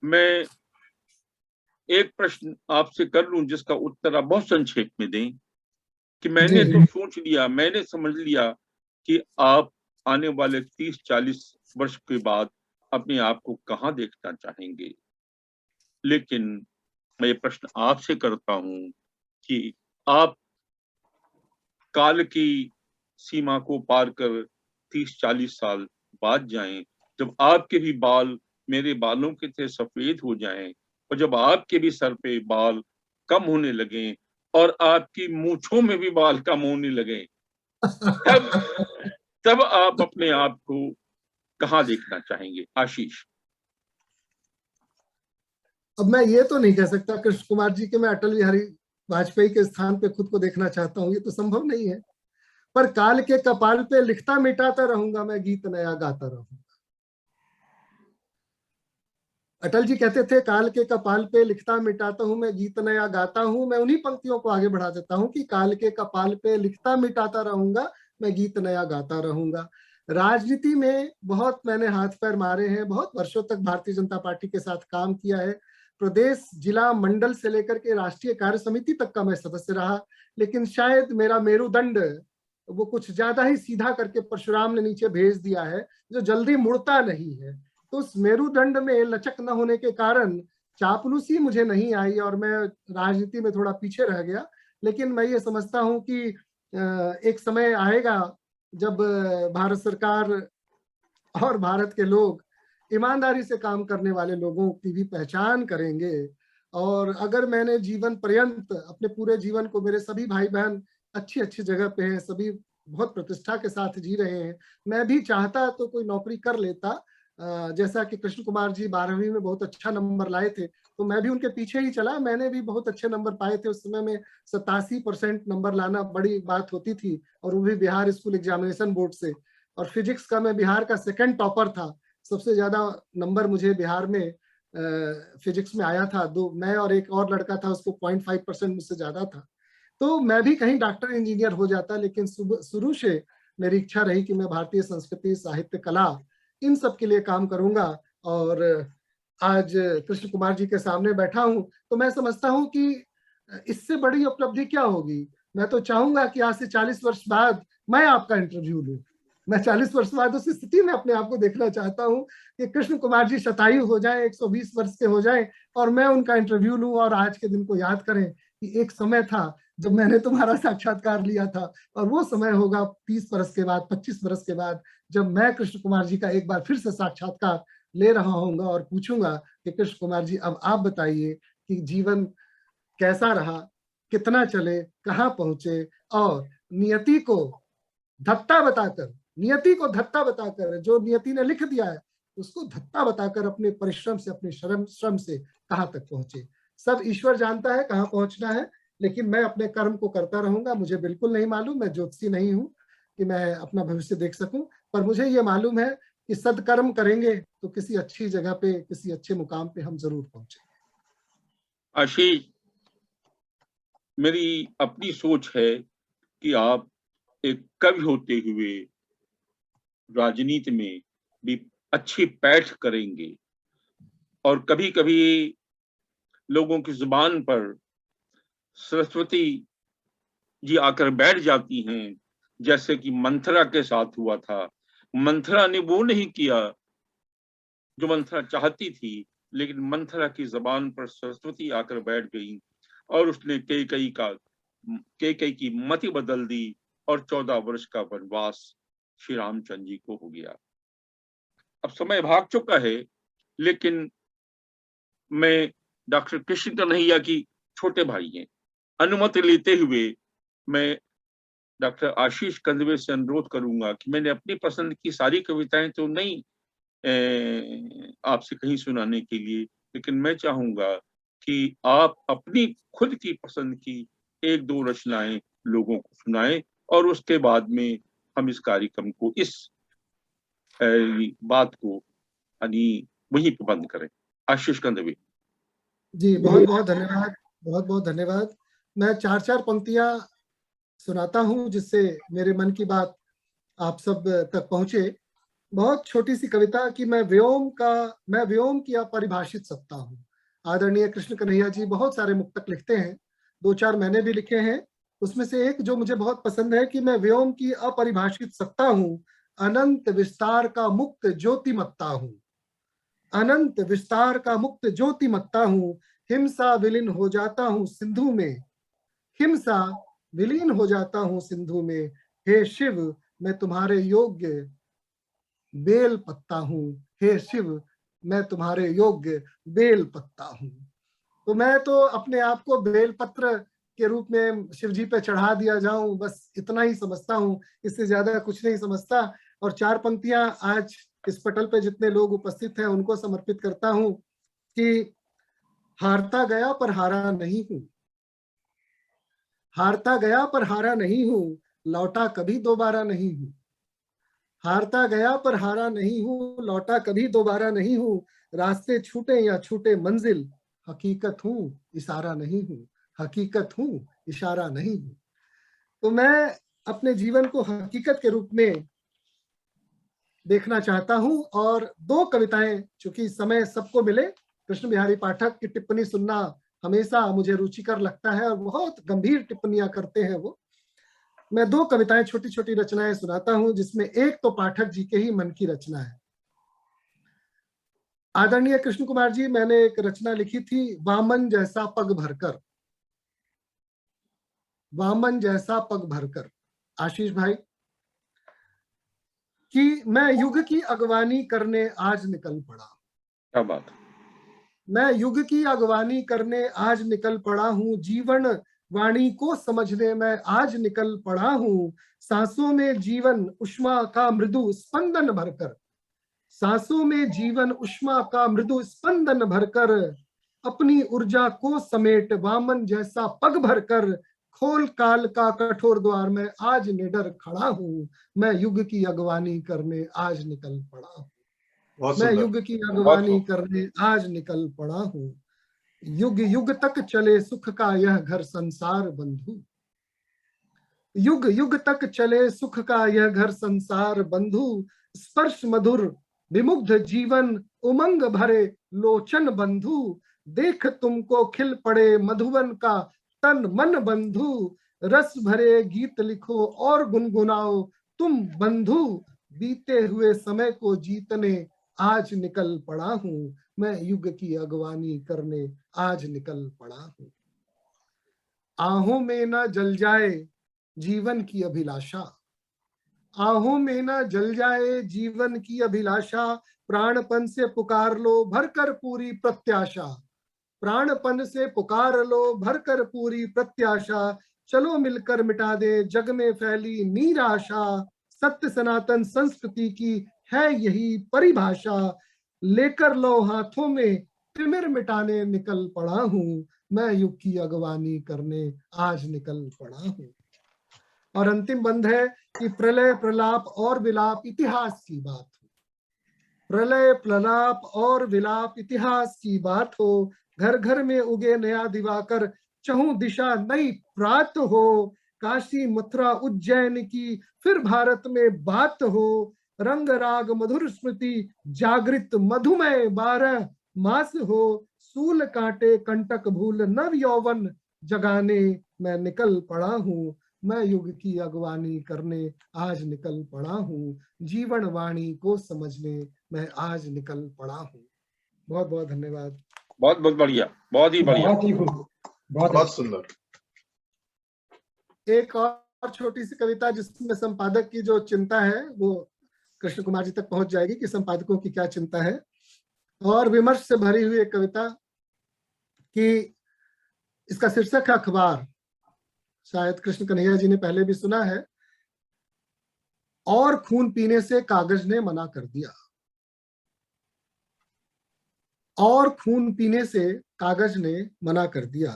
मैं एक प्रश्न आपसे कर लूं जिसका उत्तर आप बहुत संक्षेप में दें कि मैंने जी। तो सोच लिया, मैंने समझ लिया कि आप आने वाले 30-40 वर्ष के बाद अपने आप को कहाँ देखना चाहेंगे, लेकिन मैं ये प्रश्न आपसे करता हूं कि आप काल की सीमा को पार कर 30-40 साल बाद जाएं, जब आपके भी बाल मेरे बालों के थे सफेद हो जाएं, और जब आपके भी सर पे बाल कम होने लगे और आपकी मूंछों में भी बाल कम होने लगे, तब आप अपने आप को कहाँ देखना चाहेंगे? आशीष। अब मैं ये तो नहीं कह सकता कृष्ण कुमार जी कि मैं अटल बिहारी वाजपेयी के स्थान पे खुद को देखना चाहता हूँ, ये तो संभव नहीं है। पर काल के कपाल पे लिखता मिटाता रहूंगा, मैं गीत नया गाता रहूंगा। अटल जी कहते थे काल के कपाल पे लिखता मिटाता हूं, मैं गीत नया गाता हूं। मैं उन्हीं पंक्तियों को आगे बढ़ा देता हूं कि काल के कपाल पे लिखता मिटाता रहूंगा, मैं गीत नया गाता रहूंगा। राजनीति में बहुत मैंने हाथ पैर मारे हैं, बहुत वर्षों तक भारतीय जनता पार्टी के साथ काम किया है। प्रदेश, जिला, मंडल से लेकर के राष्ट्रीय कार्य समिति तक का मैं सदस्य रहा, लेकिन शायद मेरा मेरुदंड वो कुछ ज्यादा ही सीधा करके परशुराम ने नीचे भेज दिया है, जो जल्दी मुड़ता नहीं है। तो उस मेरुदंड में लचक न होने के कारण चापलूसी मुझे नहीं आई और मैं राजनीति में थोड़ा पीछे रह गया। लेकिन मैं ये समझता हूं कि एक समय आएगा जब भारत सरकार और भारत के लोग ईमानदारी से काम करने वाले लोगों की भी पहचान करेंगे। और अगर मैंने जीवन पर्यंत अपने पूरे जीवन को, मेरे सभी भाई बहन अच्छी अच्छी जगह पे हैं, सभी बहुत प्रतिष्ठा के साथ जी रहे हैं, मैं भी चाहता तो कोई नौकरी कर लेता। जैसा कि कृष्ण कुमार जी 12वीं में बहुत अच्छा नंबर लाए थे, तो मैं भी उनके पीछे ही चला। मैंने भी बहुत अच्छे नंबर पाए थे। उस समय में 87% नंबर लाना बड़ी बात होती थी, और वो भी बिहार स्कूल एग्जामिनेशन बोर्ड से। और फिजिक्स का मैं बिहार का सेकंड टॉपर था, सबसे ज्यादा नंबर मुझे बिहार में फिजिक्स में आया था। दो, मैं और एक और लड़का था, उसको 0.5% मुझसे ज्यादा था। तो मैं भी कहीं डॉक्टर इंजीनियर हो जाता, लेकिन शुरू से मेरी इच्छा रही कि मैं भारतीय संस्कृति, साहित्य, कला, इन सब के लिए काम करूंगा। और आज कृष्ण कुमार जी के सामने बैठा हूं तो मैं समझता हूं कि इससे बड़ी उपलब्धि क्या होगी। मैं तो चाहूंगा कि आज से 40 वर्ष बाद मैं आपका इंटरव्यू लूं। मैं 40 वर्ष बाद उस स्थिति में अपने आप को देखना चाहता हूं कि कृष्ण कुमार जी शतायु हो जाएं, 120 वर्ष के हो जाएं, और मैं उनका इंटरव्यू लूं और आज के दिन को याद करें कि एक समय था जब मैंने तुम्हारा साक्षात्कार लिया था। और वो समय होगा 30 वर्ष के बाद, 25 वर्ष के बाद, जब मैं कृष्ण कुमार जी का एक बार फिर से साक्षात्कार ले रहा हूँगा और पूछूंगा कि कृष्ण कुमार जी अब आप बताइए कि जीवन कैसा रहा, कितना चले, कहाँ पहुंचे, और नियति को धत्ता बताकर, नियति को धत्ता बताकर, जो नियति ने लिख दिया है उसको धत्ता बताकर अपने परिश्रम से, अपने श्रम से कहाँ तक पहुंचे। सब ईश्वर जानता है कहाँ पहुंचना है, लेकिन मैं अपने कर्म को करता रहूंगा। मुझे बिल्कुल नहीं मालूम, मैं ज्योतिषी नहीं हूं कि मैं अपना भविष्य देख सकूं, पर मुझे ये मालूम है कि सदकर्म करेंगे तो किसी अच्छी जगह पे, किसी अच्छे मुकाम पे हम जरूर पहुंचेंगे। आशीष, मेरी अपनी सोच है कि आप एक कवि होते हुए राजनीति में भी अच्छी पैठ करेंगे, और कभी कभी लोगों की जुबान पर सरस्वती जी आकर बैठ जाती हैं, जैसे कि मंथरा के साथ हुआ था। मंथरा ने वो नहीं किया जो मंथरा चाहती थी, लेकिन मंथरा की जबान पर सरस्वती आकर बैठ गई और उसने कैकई की मति बदल दी, और 14 वर्ष का वनवास श्री रामचंद्र जी को हो गया। अब समय भाग चुका है, लेकिन मैं डॉक्टर कृष्ण कन्हैया की छोटे भाई हैं, अनुमति लेते हुए मैं डॉक्टर आशीष कंदवे से अनुरोध करूंगा कि मैंने अपनी पसंद की सारी कविताएं तो नहीं आपसे कहीं सुनाने के लिए, लेकिन मैं चाहूंगा कि आप अपनी खुद की पसंद की 1-2 रचनाएं लोगों को सुनाएं और उसके बाद में हम इस कार्यक्रम को, इस बात को यानी वहीं पर बंद करें। आशीष कंदवी जी, बहुत बहुत धन्यवाद, बहुत बहुत धन्यवाद। मैं 4-4 पंक्तियां सुनाता हूं जिससे मेरे मन की बात आप सब तक पहुंचे। बहुत छोटी सी कविता कि मैं व्योम की अपरिभाषित सत्ता हूँ। आदरणीय कृष्ण कन्हैया जी बहुत सारे मुक्तक लिखते हैं, 2-4 मैंने भी लिखे हैं। उसमें से एक जो मुझे बहुत पसंद है कि मैं व्योम की अपरिभाषित सत्ता हूँ, अनंत विस्तार का मुक्त ज्योतिमत्ता हूँ, अनंत विस्तार का मुक्त ज्योतिमत्ता हूँ। हिंसा विलीन हो जाता हूँ सिंधु में, हिंसा विलीन हो जाता हूँ सिंधु में। हे शिव मैं तुम्हारे योग्य बेल पत्ता हूँ, हे शिव मैं तुम्हारे योग्य बेल पत्ता हूँ। तो मैं तो अपने आप को बेल पत्र के रूप में शिव जी पे चढ़ा दिया जाऊं, बस इतना ही समझता हूँ, इससे ज्यादा कुछ नहीं समझता। और 4 पंक्तियां आज इस पटल पे जितने लोग उपस्थित हैं उनको समर्पित करता हूं कि हारता गया पर हारा नहीं हूं, हारता गया पर हारा नहीं हूं, लौटा कभी दोबारा नहीं हूं, हारता गया पर हारा नहीं हूं, लौटा कभी दोबारा नहीं हूं। रास्ते छूटे या छूटे मंजिल, हकीकत हूं इशारा नहीं हूं, हकीकत हूं इशारा नहीं हूं। तो मैं अपने जीवन को हकीकत के रूप में देखना चाहता हूं। और 2 कविताएं, चूंकि समय सबको मिले, कृष्ण बिहारी पाठक की टिप्पणी सुनना हमेशा मुझे रुचिकर लगता है और बहुत गंभीर टिप्पणियां करते हैं वो। मैं 2 कविताएं, छोटी छोटी रचनाएं सुनाता हूं जिसमें एक तो पाठक जी के ही मन की रचना है। आदरणीय कृष्ण कुमार जी, मैंने एक रचना लिखी थी, वामन जैसा पग भरकर, वामन जैसा पग भरकर। आशीष भाई, कि मैं युग की अगवानी करने आज निकल पड़ा, क्या बात, मैं युग की अगवानी करने आज निकल पड़ा हूँ, जीवन वाणी को समझने मैं आज निकल पड़ा हूँ। सांसों में जीवन उष्मा का मृदु स्पंदन भरकर, सांसों में जीवन उष्मा का मृदु स्पंदन भरकर, अपनी ऊर्जा को समेट वामन जैसा पग भरकर, खोल काल का कठोर द्वार में आज निडर खड़ा हूँ। मैं युग की अगवानी करने आज निकल पड़ा हूँ, मैं युग की अगवानी करने आज निकल पड़ा हूँ। युग युग तक चले सुख का यह घर संसार बंधु, युग युग तक चले सुख का यह घर संसार बंधु। स्पर्श मधुर विमुग्ध जीवन उमंग भरे लोचन बंधु, देख तुमको खिल पड़े मधुवन का तन मन बंधु। रस भरे गीत लिखो और गुनगुनाओ तुम बंधु, बीते हुए समय को जीतने आज निकल पड़ा हूँ। मैं युग की अगवानी करने आज निकल पड़ा हूँ। आहों में न जल जाए जीवन की अभिलाषा, आहों में न जल जाए जीवन की अभिलाषा। प्राणपन से पुकार लो भरकर पूरी प्रत्याशा, प्राणपन से पुकार लो भरकर पूरी प्रत्याशा। चलो मिलकर मिटा दे जग में फैली निराशा, सत्य सनातन संस्कृति की है यही परिभाषा। लेकर लो हाथों में तिमिर मिटाने निकल पड़ा हूँ, मैं युग की अगवानी करने आज निकल पड़ा हूँ। और अंतिम बंद है कि प्रलय प्रलाप और विलाप इतिहास की बात हो, प्रलय प्रलाप और विलाप इतिहास की बात हो। घर घर में उगे नया दिवाकर, चहुं दिशा नई प्रात हो। काशी मथुरा उज्जैन की फिर भारत में बात हो। रंग राग मधुर स्मृति जागृत मधुमय 12 मास हो। सूल कांटे कंटक भूल नव यौवन जगाने मैं निकल पड़ा हूँ, मैं युग की अगवानी करने आज निकल पड़ा हूँ। जीवन वाणी को समझने मैं आज निकल पड़ा हूँ। बहुत बहुत धन्यवाद। बहुत बहुत बढ़िया, बहुत ही बढ़िया, बहुत ही खूब, बहुत सुंदर। एक और छोटी सी कविता जिसमें संपादक की जो चिंता है वो कृष्ण कुमार जी तक पहुंच जाएगी कि संपादकों की क्या चिंता है। और विमर्श से भरी हुई एक कविता कि इसका शीर्षक है अखबार, शायद कृष्ण कन्हैया जी ने पहले भी सुना है। और खून पीने से कागज ने मना कर दिया, और खून पीने से कागज ने मना कर दिया।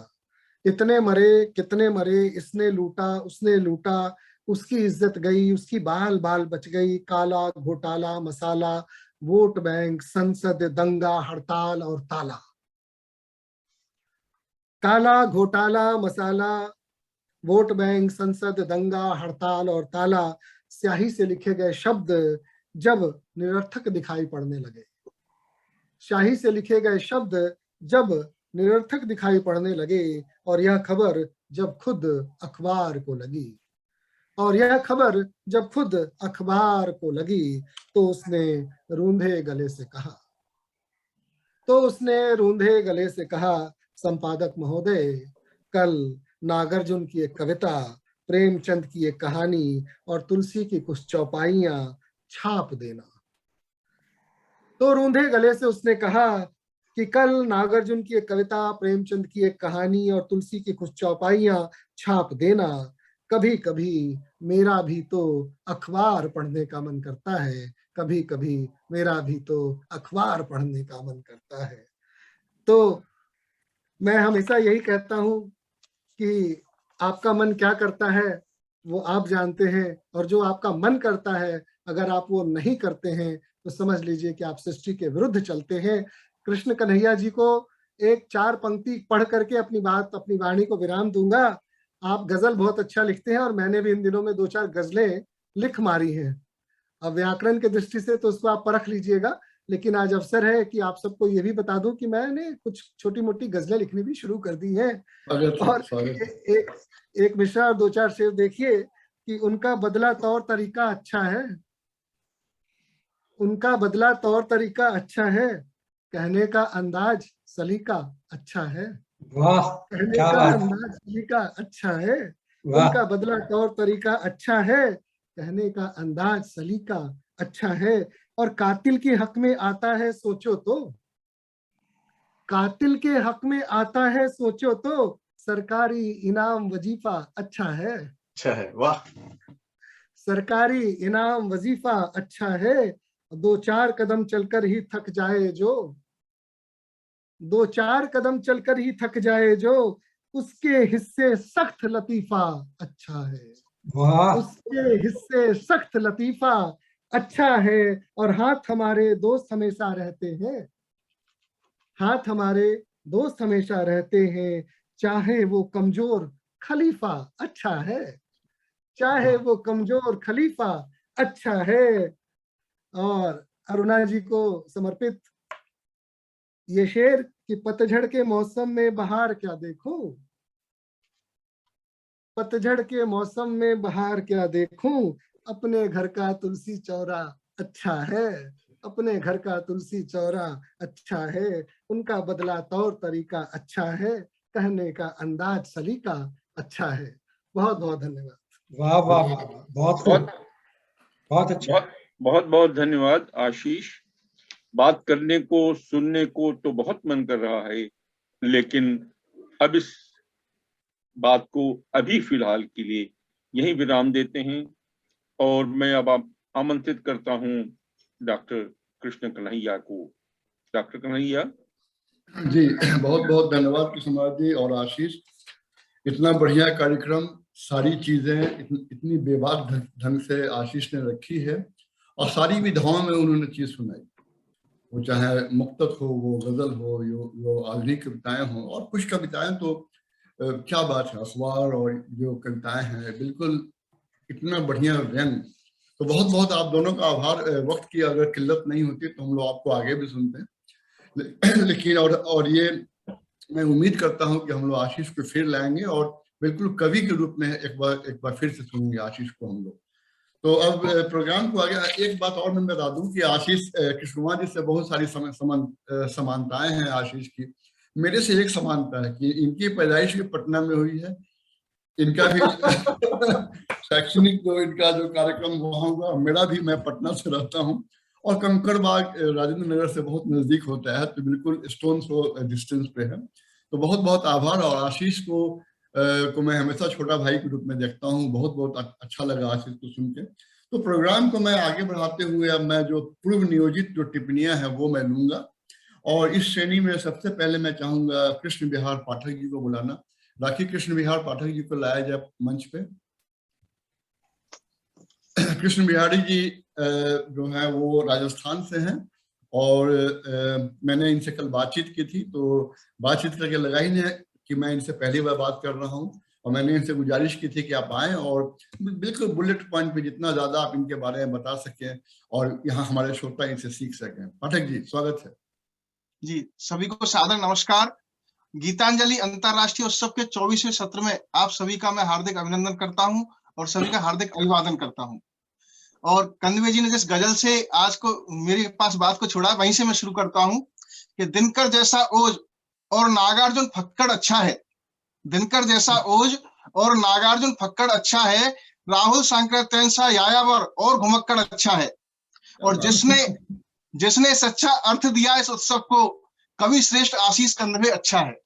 इतने मरे कितने मरे, इसने लूटा उसने लूटा, उसकी इज्जत गई उसकी बाल बाल बच गई, काला घोटाला मसाला, वोट बैंक, संसद, दंगा, हड़ताल और ताला। काला घोटाला मसाला, वोट बैंक, संसद, दंगा, हड़ताल और ताला, स्याही से लिखे गए शब्द जब निरर्थक दिखाई पड़ने लगे। स्याही से लिखे गए शब्द जब निरर्थक दिखाई पड़ने लगे, और यह खबर जब खुद अखबार को लगी, और यह खबर जब खुद अखबार को लगी, तो उसने रूंधे गले से कहा, तो उसने रूंधे गले से कहा, संपादक महोदय, कल नागार्जुन की एक कविता, प्रेमचंद की एक कहानी और तुलसी की कुछ चौपाइयां छाप देना। तो रूंधे गले से उसने कहा कि कल नागार्जुन की एक कविता, प्रेमचंद की एक कहानी और तुलसी की कुछ चौपाइयां छाप देना। कभी कभी मेरा भी तो अखबार पढ़ने का मन करता है, कभी कभी मेरा भी तो अखबार पढ़ने का मन करता है। तो मैं हमेशा यही कहता हूं कि आपका मन क्या करता है वो आप जानते हैं, और जो आपका मन करता है अगर आप वो नहीं करते हैं तो समझ लीजिए कि आप सृष्टि के विरुद्ध चलते हैं। कृष्ण कन्हैया जी को एक 4 पंक्ति पढ़ करके अपनी वाणी को विराम दूंगा। आप गजल बहुत अच्छा लिखते हैं और मैंने भी इन दिनों में 2-4 गजलें लिख मारी हैं। अब व्याकरण के दृष्टि से तो उसको आप परख लीजिएगा, लेकिन आज अवसर है कि आप सबको ये भी बता दूं कि मैंने कुछ छोटी मोटी गजलें लिखनी भी शुरू कर दी हैं। और एक मिसरा और 2-4 शेर देखिए कि उनका बदला तौर तरीका अच्छा है, उनका बदला तौर तरीका अच्छा है, कहने का अंदाज सलीका अच्छा है। वाह, कहने क्या का बात, अंदाज सलीका अच्छा है, वाह, उनका बदला तौर तरीका अच्छा है, कहने का अंदाज सलीका अच्छा है। और कातिल के हक में आता है सोचो तो, कातिल के हक में आता है सोचो तो, सरकारी इनाम वजीफा अच्छा है। अच्छा है, वाह, सरकारी इनाम वजीफा अच्छा है। 2-4 कदम चलकर ही थक जाए जो, 2-4 कदम चलकर ही थक जाए जो, उसके हिस्से सख्त लतीफा अच्छा है। वाह, उसके हिस्से सख्त लतीफा अच्छा है। और हाथ हमारे दोस्त हमेशा रहते हैं, हाथ हमारे दोस्त हमेशा रहते हैं, चाहे वो कमजोर खलीफा अच्छा है, चाहे वो कमजोर खलीफा अच्छा है। और अरुणा जी को समर्पित ये शेर कि पतझड़ के मौसम में बहार क्या देखूं, पतझड़ के मौसम में बहार क्या देखूं, अपने घर का तुलसी चौरा अच्छा है, अपने घर का तुलसी चौरा अच्छा है, उनका बदला तौर तरीका अच्छा है, कहने का अंदाज सलीका अच्छा है। बहुत बहुत धन्यवाद। वाह, वाह, वाह, बहुत खूब, बहुत अच्छा। बहुत बहुत धन्यवाद आशीष। बात करने को, सुनने को तो बहुत मन कर रहा है, लेकिन अब इस बात को अभी फिलहाल के लिए यहीं विराम देते हैं। और मैं अब आमंत्रित करता हूं डॉक्टर कृष्ण कन्हैया को। डॉक्टर कन्हैया जी, बहुत बहुत धन्यवाद कृष्ण जी और आशीष। इतना बढ़िया कार्यक्रम, सारी चीजें इतनी बेबाक ढंग से आशीष ने रखी है, और सारी विधाओं में उन्होंने चीज सुनाई, वो चाहे मुक्तक हो, वो गजल हो, वो आधुनिक कविताएं हो, और कुछ कविताएं तो क्या बात है, अखबार और जो कविताएं हैं बिल्कुल इतना बढ़िया व्यंग। तो बहुत बहुत आप दोनों का आभार। वक्त की अगर किल्लत नहीं होती तो हम लोग आपको आगे भी सुनते हैं, लेकिन और ये मैं उम्मीद करता हूं कि हम लोग आशीष को फिर लाएंगे और बिल्कुल कवि के रूप में एक बार फिर से सुनेंगे आशीष को हम लोग। तो अब प्रोग्राम को आगे एक बात और मैं बता दूं कि आशीष कृष्ण कुमार जी से बहुत सारी समानताएं हैं आशीष की। मेरे से एक समानता है कि इनकी पैदाइश भी पटना में हुई है, इनका भी शैक्षणिक इनका जो कार्यक्रम वहां हुआ, मेरा भी, मैं पटना से रहता हूँ और कंकड़बाग राजेंद्र नगर से बहुत नजदीक होता है, तो बिल्कुल स्टोन थ्रो डिस्टेंस पे है। तो बहुत बहुत आभार। और आशीष को मैं हमेशा छोटा भाई के रूप में देखता हूँ। बहुत बहुत अच्छा लगा आशीष को सुन के। तो प्रोग्राम को मैं आगे बढ़ाते हुए अब मैं जो पूर्व नियोजित जो टिप्पणियां हैं वो मैं लूंगा, और इस श्रेणी में सबसे पहले मैं चाहूंगा कृष्ण बिहार पाठक जी को बुलाना। राखी कृष्ण विहार पाठक जी को लाया जाए मंच पे। कृष्ण बिहारी जी जो है वो राजस्थान से हैं और मैंने इनसे कल बातचीत की थी, तो बातचीत करके लगा ही नहीं कि मैं इनसे पहली बार बात कर रहा हूँ, और मैंने इनसे गुजारिश की थी कि आप आएं और बिल्कुल बुलेट पॉइंट पे जितना ज्यादा आप इनके बारे में बता सकें और यहाँ हमारे श्रोता इनसे सीख सकें। पाठक जी स्वागत है। जी, सभी को सादर नमस्कार। गीतांजलि अंतरराष्ट्रीय उत्सव के 24वें सत्र में आप सभी का मैं हार्दिक अभिनंदन करता हूं और सभी का हार्दिक अभिवादन करता हूं। और कंदवे जी ने जिस गजल से आज को मेरे पास बात को छोड़ा, वहीं से मैं शुरू करता हूं कि दिनकर जैसा ओज और नागार्जुन फक्कड़ अच्छा है, दिनकर जैसा ओज और नागार्जुन फक्कड़ अच्छा है, राहुल सांकृत्य सा यायावर और घुमक्कड़ अच्छा है। और जिसने सच्चा अर्थ दिया इस उत्सव को, कवि श्रेष्ठ आशीष कंदवे अच्छा है।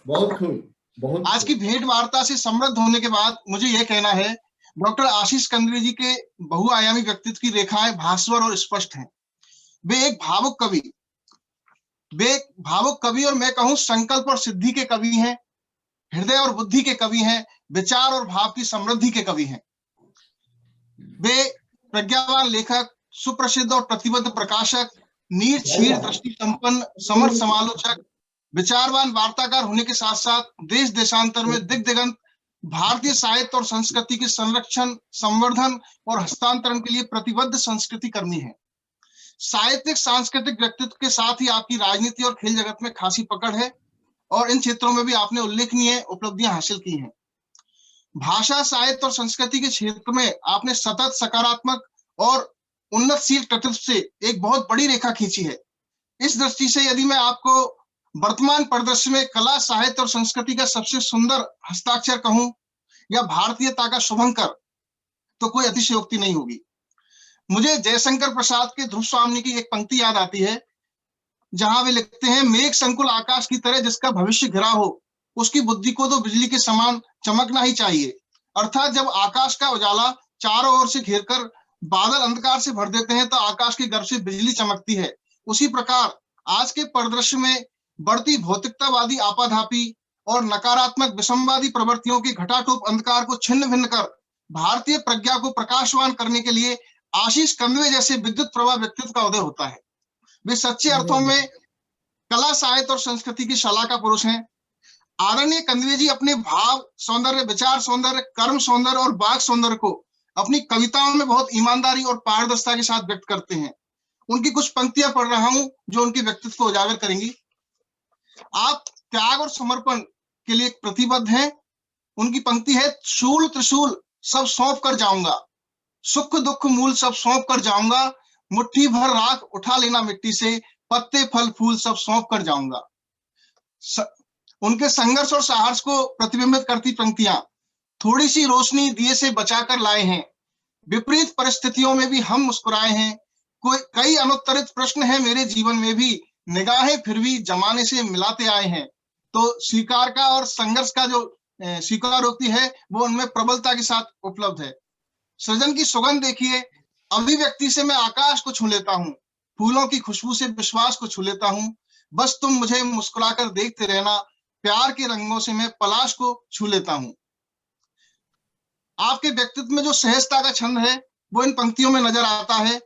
बहुत खूब। आज की भेंट वार्ता से समृद्ध होने के बाद मुझे यह कहना है, डॉक्टर आशीष कंदवे जी के बहुआयामी व्यक्तित्व की रेखाएं भास्वर और स्पष्ट हैं। वे एक भावुक कवि और मैं कहूं संकल्प और सिद्धि के कवि हैं, हृदय और बुद्धि के कवि हैं, विचार और भाव की समृद्धि के कवि हैं। वे प्रज्ञावान लेखक, सुप्रसिद्ध और प्रतिबद्ध प्रकाशक, नीर क्षीर दृष्टि संपन्न समर्थ समालोचक, विचारवान वार्ताकार होने के साथ साथ देश देशांतर में दिग्दिगंत भारतीय साहित्य और संस्कृति के संरक्षण, संवर्धन और हस्तांतरण के लिए प्रतिबद्ध संस्कृति कर्मी है। साहित्यिक सांस्कृतिक व्यक्तित्व के साथ ही आपकी राजनीति और खेल जगत में खासी पकड़ है और इन क्षेत्रों में भी आपने उल्लेखनीय उपलब्धियां हासिल की हैं। भाषा, साहित्य और संस्कृति के क्षेत्र में आपने सतत सकारात्मक और उन्नतशील कृतित्व से एक बहुत बड़ी रेखा खींची है। इस दृष्टि से यदि मैं आपको वर्तमान परिदृश्य में कला, साहित्य और संस्कृति का सबसे सुंदर हस्ताक्षर कहूं या भारतीयता का शुभंकर, तो कोई अतिशयोक्ति नहीं होगी। मुझे जयशंकर प्रसाद के ध्रुव स्वामी की एक पंक्ति याद आती है, जहां वे लिखते हैं, मेघ संकुल आकाश की तरह जिसका भविष्य घिरा हो, उसकी बुद्धि को तो बिजली के समान चमकना ही चाहिए। अर्थात जब आकाश का उजाला चारों ओर से घेरकर बादल अंधकार से भर देते हैं तो आकाश के गर्भ से बिजली चमकती है। उसी प्रकार आज के परिदृश्य में बढ़ती भौतिकतावादी आपाधापी और नकारात्मक विषमवादी प्रवृत्तियों के घटाटोप अंधकार को छिन्न भिन्न कर भारतीय प्रज्ञा को प्रकाशवान करने के लिए आशीष कंदवे जैसे विद्युत प्रवाह व्यक्तित्व का उदय होता है। वे सच्चे अर्थों में कला, साहित्य और संस्कृति की शला का पुरुष हैं। आदरणीय कंदवे जी अपने भाव सौंदर्य, विचार सौंदर्य, कर्म सौंदर्य और वाक सौंदर्य को अपनी कविताओं में बहुत ईमानदारी और पारदर्शिता के साथ व्यक्त करते हैं। उनकी कुछ पंक्तियां पढ़ रहा हूं जो उनके व्यक्तित्व को उजागर करेंगी। आप त्याग और समर्पण के लिए प्रतिबद्ध हैं। उनकी पंक्ति है, शूल त्रिशूल सब सौंप कर जाऊंगा, सुख दुख मूल सब सौंप कर जाऊंगा, मुट्ठी भर राख उठा लेना मिट्टी से, पत्ते फल फूल सब सौंप कर जाऊंगा। उनके संघर्ष और साहस को प्रतिबिंबित करती पंक्तियां, थोड़ी सी रोशनी दिए से बचाकर लाए हैं, विपरीत परिस्थितियों में भी हम मुस्कुराए हैं, कई अनुत्तरित प्रश्न हैं मेरे जीवन में भी, निगाहें फिर भी जमाने से मिलाते आए हैं। तो स्वीकार का और संघर्ष का जो स्वीकारोक्ति है वो उनमें प्रबलता के साथ उपलब्ध है। सृजन की सुगंध देखिए, अभिव्यक्ति से मैं आकाश को छू लेता हूँ, फूलों की खुशबू से विश्वास को छू लेता हूँ, बस तुम मुझे मुस्कुराकर देखते रहना, प्यार के रंगों से मैं पलाश को छू लेता हूँ। आपके व्यक्तित्व में जो सहजता का छंद है वो इन पंक्तियों में नजर आता है।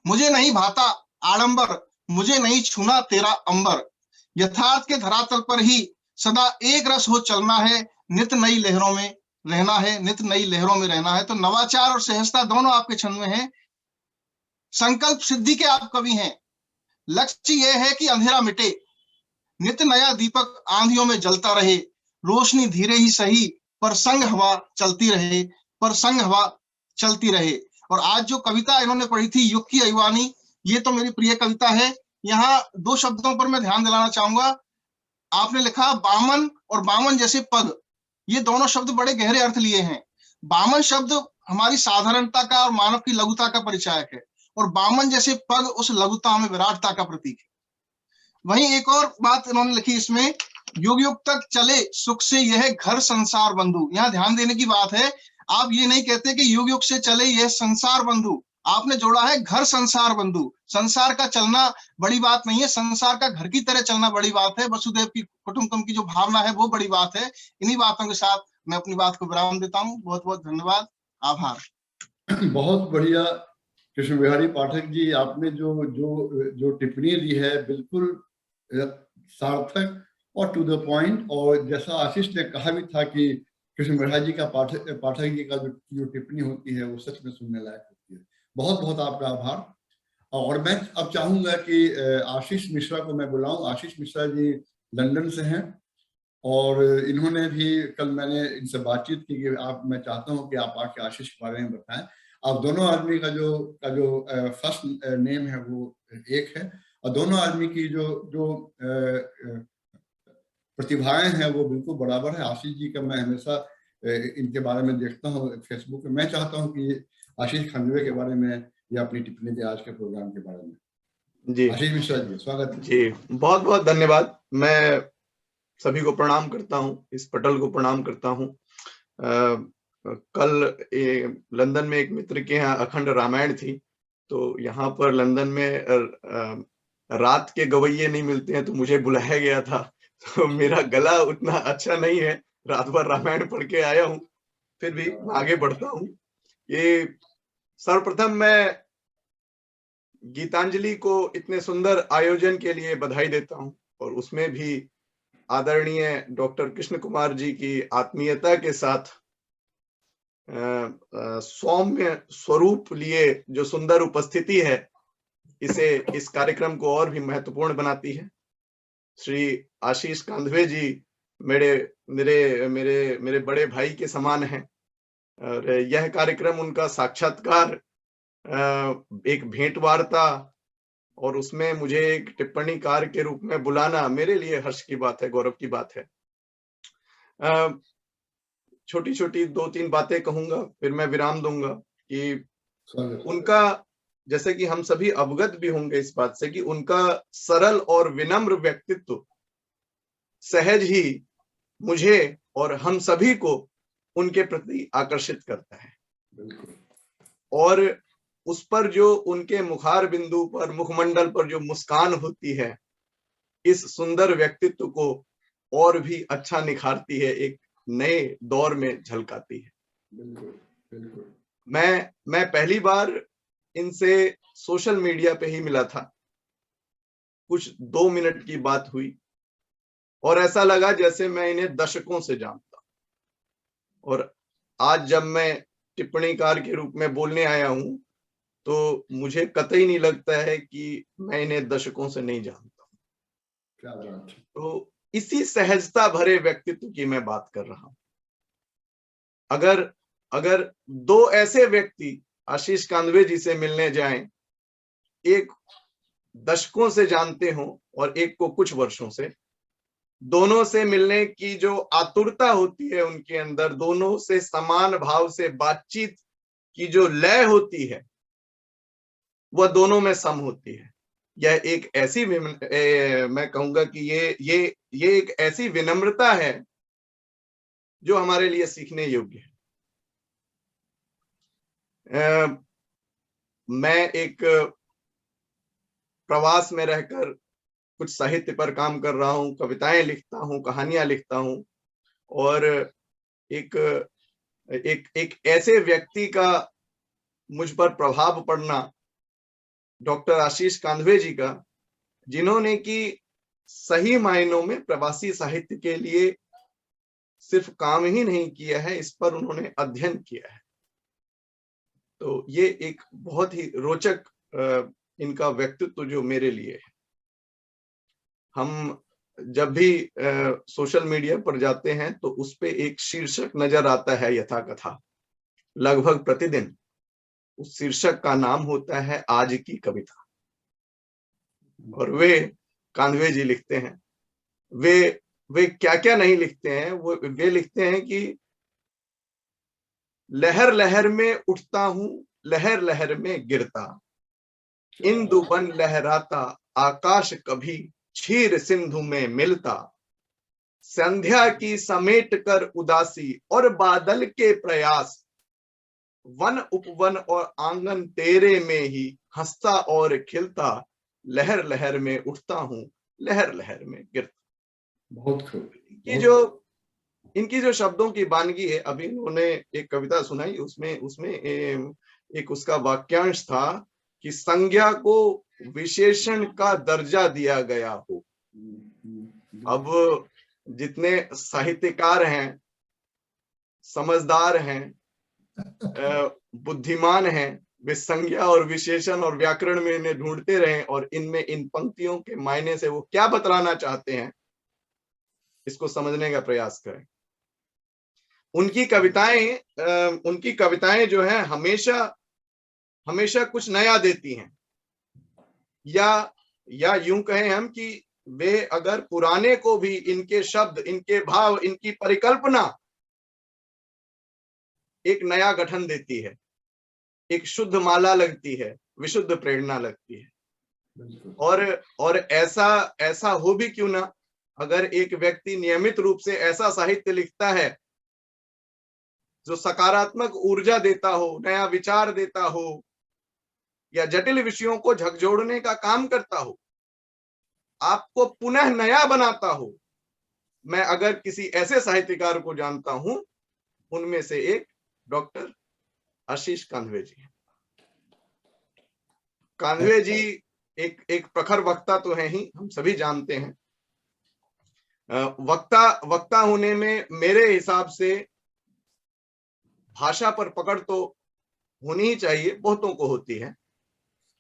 मुझे नहीं भाता आडंबर, मुझे नहीं छूना तेरा अंबर, यथार्थ के धरातल पर ही सदा एक रस हो चलना है, नित नई लहरों में रहना है, नित नई लहरों में रहना है। तो नवाचार और सहजता दोनों आपके छंद में है। संकल्प सिद्धि के आप कवि हैं। लक्ष्य यह है कि अंधेरा मिटे, नित नया दीपक आंधियों में जलता रहे, रोशनी धीरे ही सही पर संग हवा चलती रहे, पर संग हवा चलती रहे। और आज जो कविता इन्होंने पढ़ी थी, युग की अईवानी, ये तो मेरी प्रिय कविता है। यहाँ दो शब्दों पर मैं ध्यान दिलाना चाहूंगा। आपने लिखा बामन और बामन जैसे पग, ये दोनों शब्द बड़े गहरे अर्थ लिए हैं। बामन शब्द हमारी साधारणता का और मानव की लघुता का परिचायक है, और बामन जैसे पग उस लघुता में विराटता का प्रतीक है। वहीं एक और बात इन्होंने लिखी इसमें, युग युग तक चले सुख से यह घर संसार बंधु। यहाँ ध्यान देने की बात है, आप ये नहीं कहते कि युग युग से चले यह संसार बंधु, आपने जोड़ा है घर संसार बंधु। संसार का चलना बड़ी बात नहीं है, संसार का घर की तरह चलना बड़ी बात है। वसुदेव की कुटुंबकम की जो भावना है वो बड़ी बात है। इन्हीं बातों के साथ मैं अपनी बात को विराम देता हूँ। बहुत बहुत धन्यवाद, आभार। बहुत बढ़िया कृष्ण बिहारी पाठक जी, आपने जो जो जो टिप्पणी दी है बिल्कुल सार्थक और टू द पॉइंट। और जैसा आशीष ने कहा भी था कि कृष्ण बिहारी जी का पाठक जी का जो टिप्पणी होती है वो सच में सुनने लायक होती है। बहुत बहुत आपका आभार। और मैं अब चाहूंगा कि आशीष मिश्रा को मैं बुलाऊं। आशीष मिश्रा जी लंदन से हैं और इन्होंने भी, कल मैंने इनसे बातचीत की कि मैं चाहता हूं कि आप आके आशीष के बारे में बताएं। आप दोनों आदमी का जो फर्स्ट नेम है वो एक है और दोनों आदमी की जो प्रतिभाएं हैं वो बिल्कुल बराबर है। आशीष जी का मैं हमेशा इनके बारे में देखता हूँ फेसबुक पे। मैं चाहता हूँ कि आशीष खांडवे के बारे में या अपनी टिप्पणी दे आज के प्रोग्राम के बारे में। जी आशीष मिश्रा जी, स्वागत है। जी, बहुत बहुत धन्यवाद। मैं सभी को प्रणाम करता हूँ, इस पटल को प्रणाम करता हूँ। कल लंदन में एक मित्र के यहाँ अखंड रामायण थी, तो यहाँ पर लंदन में रात के गवैये नहीं मिलते हैं, तो मुझे बुलाया गया था। तो मेरा गला उतना अच्छा नहीं है, रात भर रामायण पढ़ के आया हूँ, फिर भी आगे बढ़ता हूँ। ये सर्वप्रथम मैं गीतांजलि को इतने सुंदर आयोजन के लिए बधाई देता हूँ और उसमें भी आदरणीय डॉक्टर कृष्ण कुमार जी की आत्मीयता के साथ सौम्य स्वरूप लिए जो सुंदर उपस्थिति है, इसे इस कार्यक्रम को और भी महत्वपूर्ण बनाती है। श्री आशीष कांधवे जी मेरे मेरे मेरे मेरे बड़े भाई के समान हैं और यह कार्यक्रम उनका साक्षात्कार, एक भेंट वार्ता और उसमें मुझे एक टिप्पणीकार के रूप में बुलाना मेरे लिए हर्ष की बात है, गौरव की बात है। छोटी छोटी 2-3 बातें कहूंगा, फिर मैं विराम दूंगा कि उनका, जैसे कि हम सभी अवगत भी होंगे इस बात से कि उनका सरल और विनम्र व्यक्तित्व सहज ही मुझे और हम सभी को उनके प्रति आकर्षित करता है। और उस पर जो उनके मुखार बिंदु पर, मुखमंडल पर जो मुस्कान होती है, इस सुंदर व्यक्तित्व को और भी अच्छा निखारती है, एक नए दौर में झलकाती है। बिल्कुल बिल्कुल। मैं पहली बार इनसे सोशल मीडिया पे ही मिला था, कुछ 2 मिनट की बात हुई और ऐसा लगा जैसे मैं इन्हें दशकों से जानता। और आज जब मैं टिप्पणीकार के रूप में बोलने आया हूं तो मुझे कतई नहीं लगता है कि मैं इन्हें दशकों से नहीं जानता। क्या बात है। तो इसी सहजता भरे व्यक्तित्व की मैं बात कर रहा हूं। अगर 2 ऐसे व्यक्ति आशीष कांधवे जी से मिलने जाएं, एक दशकों से जानते हों और एक को कुछ वर्षों से, दोनों से मिलने की जो आतुरता होती है उनके अंदर, दोनों से समान भाव से बातचीत की जो लय होती है वह दोनों में सम होती है। यह एक ऐसी मैं कहूंगा कि ये एक ऐसी विनम्रता है जो हमारे लिए सीखने योग्य है। मैं एक प्रवास में रहकर कुछ साहित्य पर काम कर रहा हूँ, कविताएं लिखता हूँ, कहानियां लिखता हूँ और एक ऐसे व्यक्ति का मुझ पर प्रभाव पड़ना, डॉक्टर आशीष कांधवे जी का, जिन्होंने कि सही मायनों में प्रवासी साहित्य के लिए सिर्फ काम ही नहीं किया है, इस पर उन्होंने अध्ययन किया है। तो ये एक बहुत ही रोचक इनका व्यक्तित्व जो मेरे लिए है। हम जब भी सोशल मीडिया पर जाते हैं तो उस पे एक शीर्षक नजर आता है यथा कथा, लगभग प्रतिदिन। उस शीर्षक का नाम होता है आज की कविता और वे कांधवे जी लिखते हैं। वे क्या क्या नहीं लिखते हैं, वे लिखते हैं कि लहर लहर में उठता हूं, लहर लहर में गिरता, इंदु बन लहराता, आकाश कभी क्षीर सिंधु में मिलता, संध्या की समेट कर उदासी और बादल के प्रयास, वन उपवन और आंगन तेरे में ही हंसता और खिलता, लहर लहर में उठता हूँ, लहर लहर में गिरता। बहुत खूब। इनकी जो शब्दों की वानगी है, अभी उन्होंने एक कविता सुनाई, उसमें एक उसका वाक्यांश था कि संज्ञा को विशेषण का दर्जा दिया गया हो। अब जितने साहित्यकार हैं, समझदार हैं, बुद्धिमान हैं, वे संज्ञा और विशेषण और व्याकरण में इन्हें ढूंढते रहें और इनमें इन पंक्तियों के मायने से वो क्या बतलाना चाहते हैं इसको समझने का प्रयास करें। उनकी कविताएं जो हैं हमेशा कुछ नया देती हैं, या यूं कहें हम कि वे अगर पुराने को भी इनके शब्द, इनके भाव, इनकी परिकल्पना एक नया गठन देती है, एक शुद्ध माला लगती है, विशुद्ध प्रेरणा लगती है। और ऐसा हो भी क्यों ना, अगर एक व्यक्ति नियमित रूप से ऐसा साहित्य लिखता है जो सकारात्मक ऊर्जा देता हो, नया विचार देता हो, या जटिल विषयों को झकझोड़ने का काम करता हो, आपको पुनः नया बनाता हो। मैं अगर किसी ऐसे साहित्यकार को जानता हूं, उनमें से एक डॉक्टर आशीष कांधवे जी हैं। कांधवे जी एक प्रखर वक्ता तो है ही, हम सभी जानते हैं। वक्ता होने में मेरे हिसाब से भाषा पर पकड़ तो होनी ही चाहिए, बहुतों को होती है,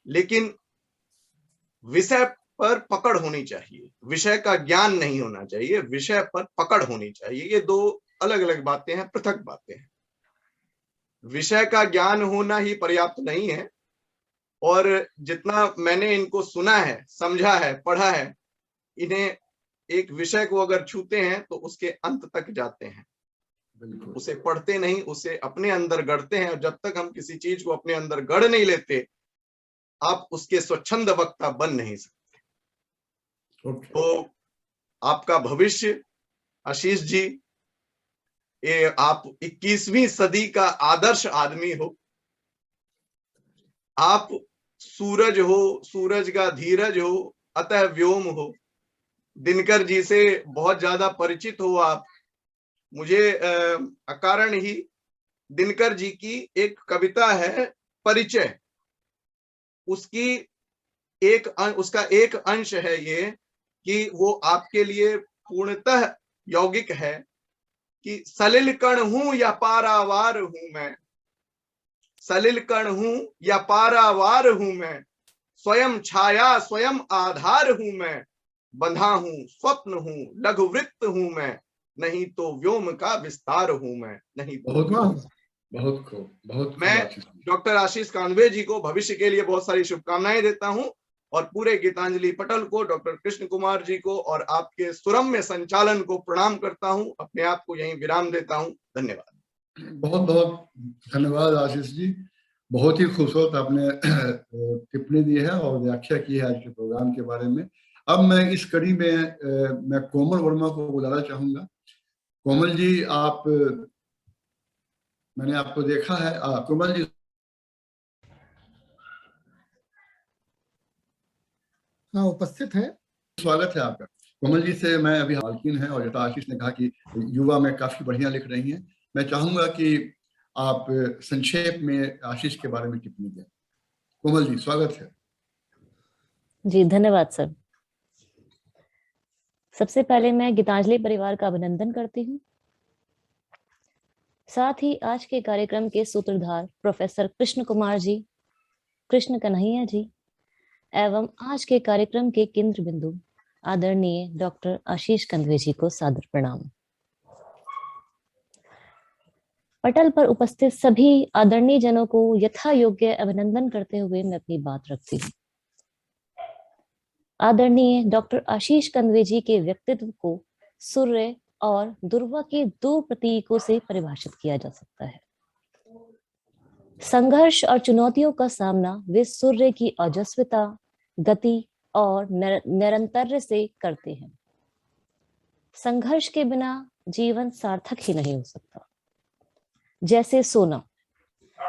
लेकिन विषय पर पकड़ होनी चाहिए। विषय का ज्ञान नहीं होना चाहिए, विषय पर पकड़ होनी चाहिए। ये दो अलग अलग बातें हैं, पृथक बातें हैं। विषय का ज्ञान होना ही पर्याप्त नहीं है, और जितना मैंने इनको सुना है, समझा है, पढ़ा है, इन्हें एक विषय को अगर छूते हैं तो उसके अंत तक जाते हैं, उसे पढ़ते नहीं, उसे अपने अंदर गढ़ते हैं। और जब तक हम किसी चीज को अपने अंदर गढ़ नहीं लेते, आप उसके स्वच्छंद वक्ता बन नहीं सकते। तो आपका भविष्य आशीष जी, ये आप 21वीं सदी का आदर्श आदमी हो। आप सूरज हो, सूरज का धीरज हो, अतः व्योम हो। दिनकर जी से बहुत ज्यादा परिचित हो आप। मुझे अकारण ही दिनकर जी की एक कविता है परिचय, उसका एक अंश है ये कि वो आपके लिए पूर्णतः यौगिक है कि सलिल कण हूं या पारावार हूं मैं, सलिल कण हूं या पारावार हूं मैं, स्वयं छाया स्वयं आधार हूं मैं, बंधा हूं स्वप्न हूं लघुवृत्त हूं मैं, नहीं तो व्योम का विस्तार हूं मैं, नहीं तो बहुत खूब। मैं डॉक्टर आशीष कांधवे जी को भविष्य के लिए बहुत सारी शुभकामनाएं देता हूं, और पूरे गीतांजलि पटल को, डॉक्टर कृष्ण कुमार जी को और आपके सुरम्य संचालन को प्रणाम करता हूं। अपने आप को यहीं विराम देता हूं। धन्यवाद। बहुत बहुत धन्यवाद आशीष जी। बहुत ही खूबसूरत आपने टिप्पणी दी है और व्याख्या की है आज के प्रोग्राम के बारे में। अब मैं इस कड़ी में मैं कोमल वर्मा को बुलाना चाहूंगा। कोमल जी, आप, मैंने आपको देखा है। कोमल जी हाँ, उपस्थित है। स्वागत है आपका। कोमल जी से मैं अभी मालकिन है, और जैसा आशीष ने कहा कि युवा में काफी बढ़िया लिख रही हैं, मैं चाहूंगा कि आप संक्षेप में आशीष के बारे में टिप्पणी दें। कोमल जी, स्वागत है। जी धन्यवाद सर। सबसे पहले मैं गीतांजलि परिवार का अभिनंदन करती हूँ। साथ ही आज के कार्यक्रम के सूत्रधार प्रोफेसर कृष्ण कुमार जी, कृष्ण कन्हैया जी, एवं आज के कार्यक्रम के केंद्र बिंदु आदरणीय डॉक्टर आशीष कांधवे जी को सादर प्रणाम। पटल पर उपस्थित सभी आदरणीय जनों को यथा योग्य अभिनंदन करते हुए मैं अपनी बात रखती हूँ। आदरणीय डॉक्टर आशीष कांधवे जी के व्यक्तित्व को सूर्य और दुर्वा के दो प्रतीकों से परिभाषित किया जा सकता है। संघर्ष और चुनौतियों का सामना वे सूर्य की ओजस्विता, गति और निरंतर्य से करते हैं। संघर्ष के बिना जीवन सार्थक ही नहीं हो सकता। जैसे सोना,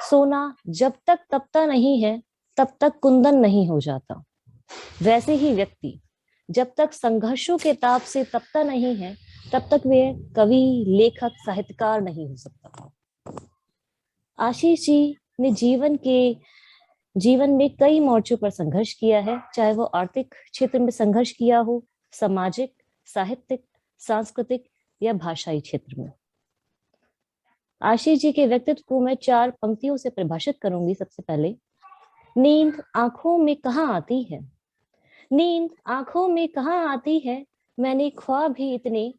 सोना जब तक तपता नहीं है तब तक कुंदन नहीं हो जाता। वैसे ही व्यक्ति जब तक संघर्षों के ताप से तपता नहीं है तब तक वह कवि, लेखक, साहित्यकार नहीं हो सकता। आशीष जी ने जीवन में कई मोर्चों पर संघर्ष किया है, चाहे वो आर्थिक क्षेत्र में संघर्ष किया हो, सामाजिक, साहित्यिक, सांस्कृतिक या भाषाई क्षेत्र में। आशीष जी के व्यक्तित्व को मैं 4 पंक्तियों से परिभाषित करूंगी। सबसे पहले, नींद आंखों में कहाँ आती है, नींद आंखों में कहाँ आती है, मैंने ख्वाब भी इतने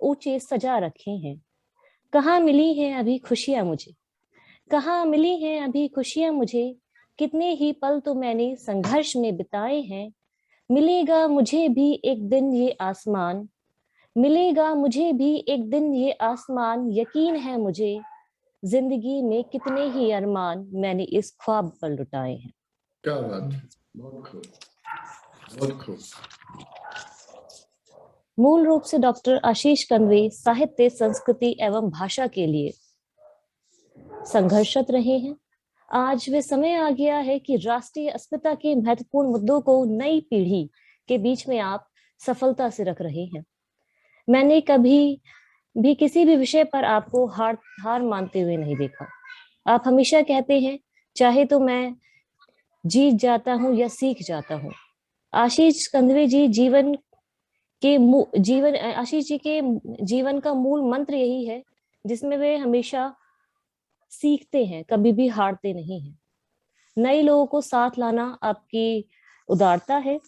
ऊंचे सजा रखे हैं। कहाँ मिली हैं अभी खुशियां मुझे, कहाँ मिली हैं अभी खुशियां मुझे, कितने ही पल तो मैंने संघर्ष में बिताए हैं। मिलेगा मुझे भी एक दिन ये आसमान, मिलेगा मुझे भी एक दिन ये आसमान, यकीन है मुझे जिंदगी में कितने ही अरमान मैंने इस ख्वाब पर लुटाए हैं। क्या बात है, बहुत खूब, बहुत खूब। मूल रूप से डॉक्टर आशीष कंदवे साहित्य, संस्कृति एवं भाषा के लिए संघर्षरत रहे हैं। आज वे समय आ गया है कि राष्ट्रीय अस्मिता के महत्वपूर्ण मुद्दों को नई पीढ़ी के बीच में आप सफलता से रख रहे हैं। मैंने कभी भी किसी भी विषय पर आपको हार मानते हुए नहीं देखा। आप हमेशा कहते हैं, चाहे तो मैं जीत जाता हूं या सीख जाता हूं। आशीष कंदवे जी आशीष जी के जीवन का मूल मंत्र यही है, जिसमें वे हमेशा सीखते हैं, कभी भी हारते नहीं हैं। नए लोगों को साथ लाना आपकी उदारता है।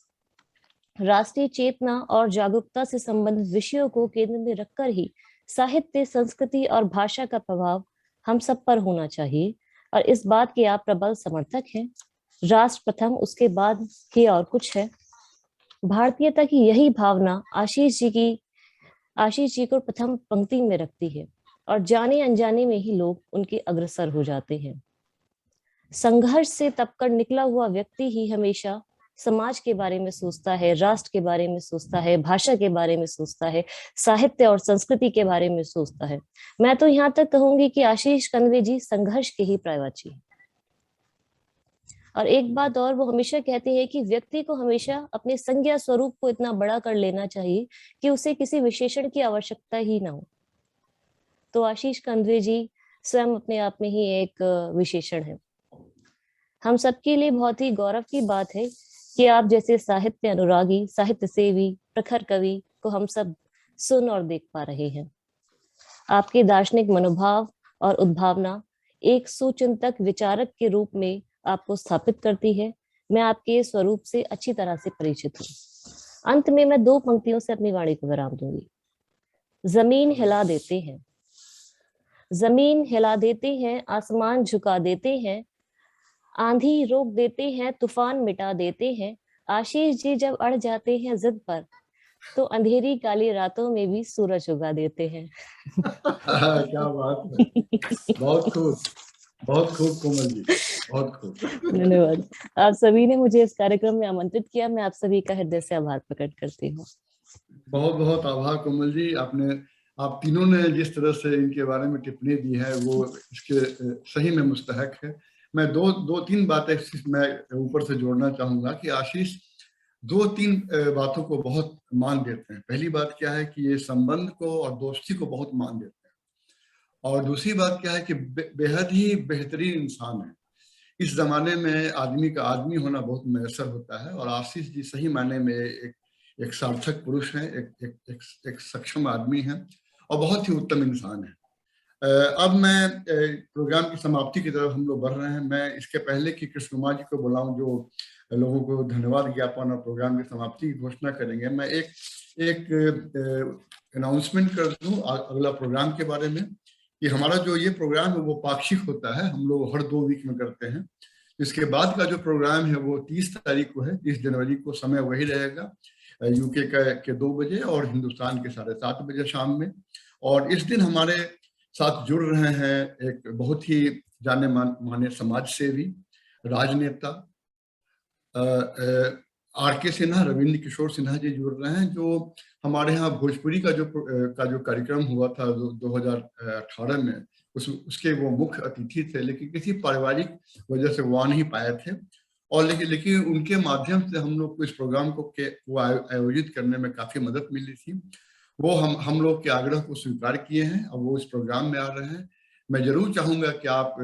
राष्ट्रीय चेतना और जागरूकता से संबंधित विषयों को केंद्र में रखकर ही साहित्य, संस्कृति और भाषा का प्रभाव हम सब पर होना चाहिए, और इस बात के आप प्रबल समर्थक हैं। राष्ट्र प्रथम, उसके बाद ही और कुछ है। भारतीयता की यही भावना आशीष जी को प्रथम पंक्ति में रखती है, और जाने अनजाने में ही लोग उनके अग्रसर हो जाते हैं। संघर्ष से तपकर निकला हुआ व्यक्ति ही हमेशा समाज के बारे में सोचता है, राष्ट्र के बारे में सोचता है, भाषा के बारे में सोचता है, साहित्य और संस्कृति के बारे में सोचता है। मैं तो यहाँ तक कहूंगी कि आशीष कंदवे जी संघर्ष के ही पर्यायवाची हैं। और एक बात और, वो हमेशा कहते हैं कि व्यक्ति को हमेशा अपने संज्ञा स्वरूप को इतना बड़ा कर लेना चाहिए कि उसे किसी विशेषण की आवश्यकता ही ना हो। तो आशीष कंदवे जी स्वयं अपने आप में ही एक विशेषण है। हम सबके लिए बहुत ही गौरव की बात है कि आप जैसे साहित्य अनुरागी, साहित्य सेवी, प्रखर कवि को हम सब सुन और देख पा रहे हैं। आपके दार्शनिक मनोभाव और उद्भावना एक सुचिंतक, विचारक के रूप में आपको स्थापित करती है। मैं आपके स्वरूप से अच्छी तरह से परिचित हूँ। अंत में मैं 2 पंक्तियों से अपनी वाणी को विराम दूंगी। जमीन हिला देते हैं, जमीन हिला देते हैं, आसमान झुका देते हैं, आंधी रोक देते हैं, तूफान मिटा देते हैं। आशीष जी जब अड़ जाते हैं जिद पर, तो अंधेरी काली रातों में भी सूरज उगा देते हैं। क्या बात है, बहुत खूब, बहुत खूब कोमल जी, बहुत खूब। धन्यवाद। आप सभी ने मुझे इस कार्यक्रम में आमंत्रित किया, मैं आप सभी का हृदय से आभार प्रकट करती हूँ। बहुत बहुत आभार कोमल जी। आप तीनों ने जिस तरह से इनके बारे में टिप्पणी दी है वो इसके सही में मुस्तहक है। मैं दो तीन बातें मैं ऊपर से जोड़ना चाहूंगा कि आशीष 2-3 बातों को बहुत मान देते हैं। पहली बात क्या है कि ये संबंध को और दोस्ती को बहुत मान देते हैं, और दूसरी बात क्या है कि बेहद ही बेहतरीन इंसान है। इस जमाने में आदमी का आदमी होना बहुत मैसर होता है, और आशीष जी सही मायने में एक सार्थक पुरुष हैं, एक सक्षम आदमी हैं और बहुत ही उत्तम इंसान है। अब मैं प्रोग्राम की समाप्ति की तरफ हम लोग बढ़ रहे हैं। मैं इसके पहले कि कृष्ण कुमार जी को बुलाऊं जो लोगों को धन्यवाद ज्ञापन और प्रोग्राम की समाप्ति की घोषणा करेंगे, मैं एक अनाउंसमेंट कर दूं अगला प्रोग्राम के बारे में कि हमारा जो ये प्रोग्राम है वो पाक्षिक होता है, हम लोग हर 2 वीक में करते हैं। इसके बाद का जो प्रोग्राम है वो 30 तारीख को है, 30 जनवरी को। समय वही रहेगा, यूके के 2 बजे और हिंदुस्तान के 7:30 बजे शाम में। और इस दिन हमारे साथ जुड़ रहे हैं एक बहुत ही जाने माने समाज सेवी, राजनेता, आर के सिन्हा, रविंद्र किशोर सिन्हा जी जुड़ रहे हैं, जो हमारे यहाँ भोजपुरी का जो कार्यक्रम हुआ था 2018 में, उसके वो मुख्य अतिथि थे, लेकिन किसी पारिवारिक वजह से वो आ नहीं पाए थे। और लेकिन उनके माध्यम से हम लोग को इस प्रोग्राम को आयोजित करने में काफी मदद मिली थी। वो हम लोग के आग्रह को स्वीकार किए हैं और वो इस प्रोग्राम में आ रहे हैं। मैं जरूर चाहूंगा कि आप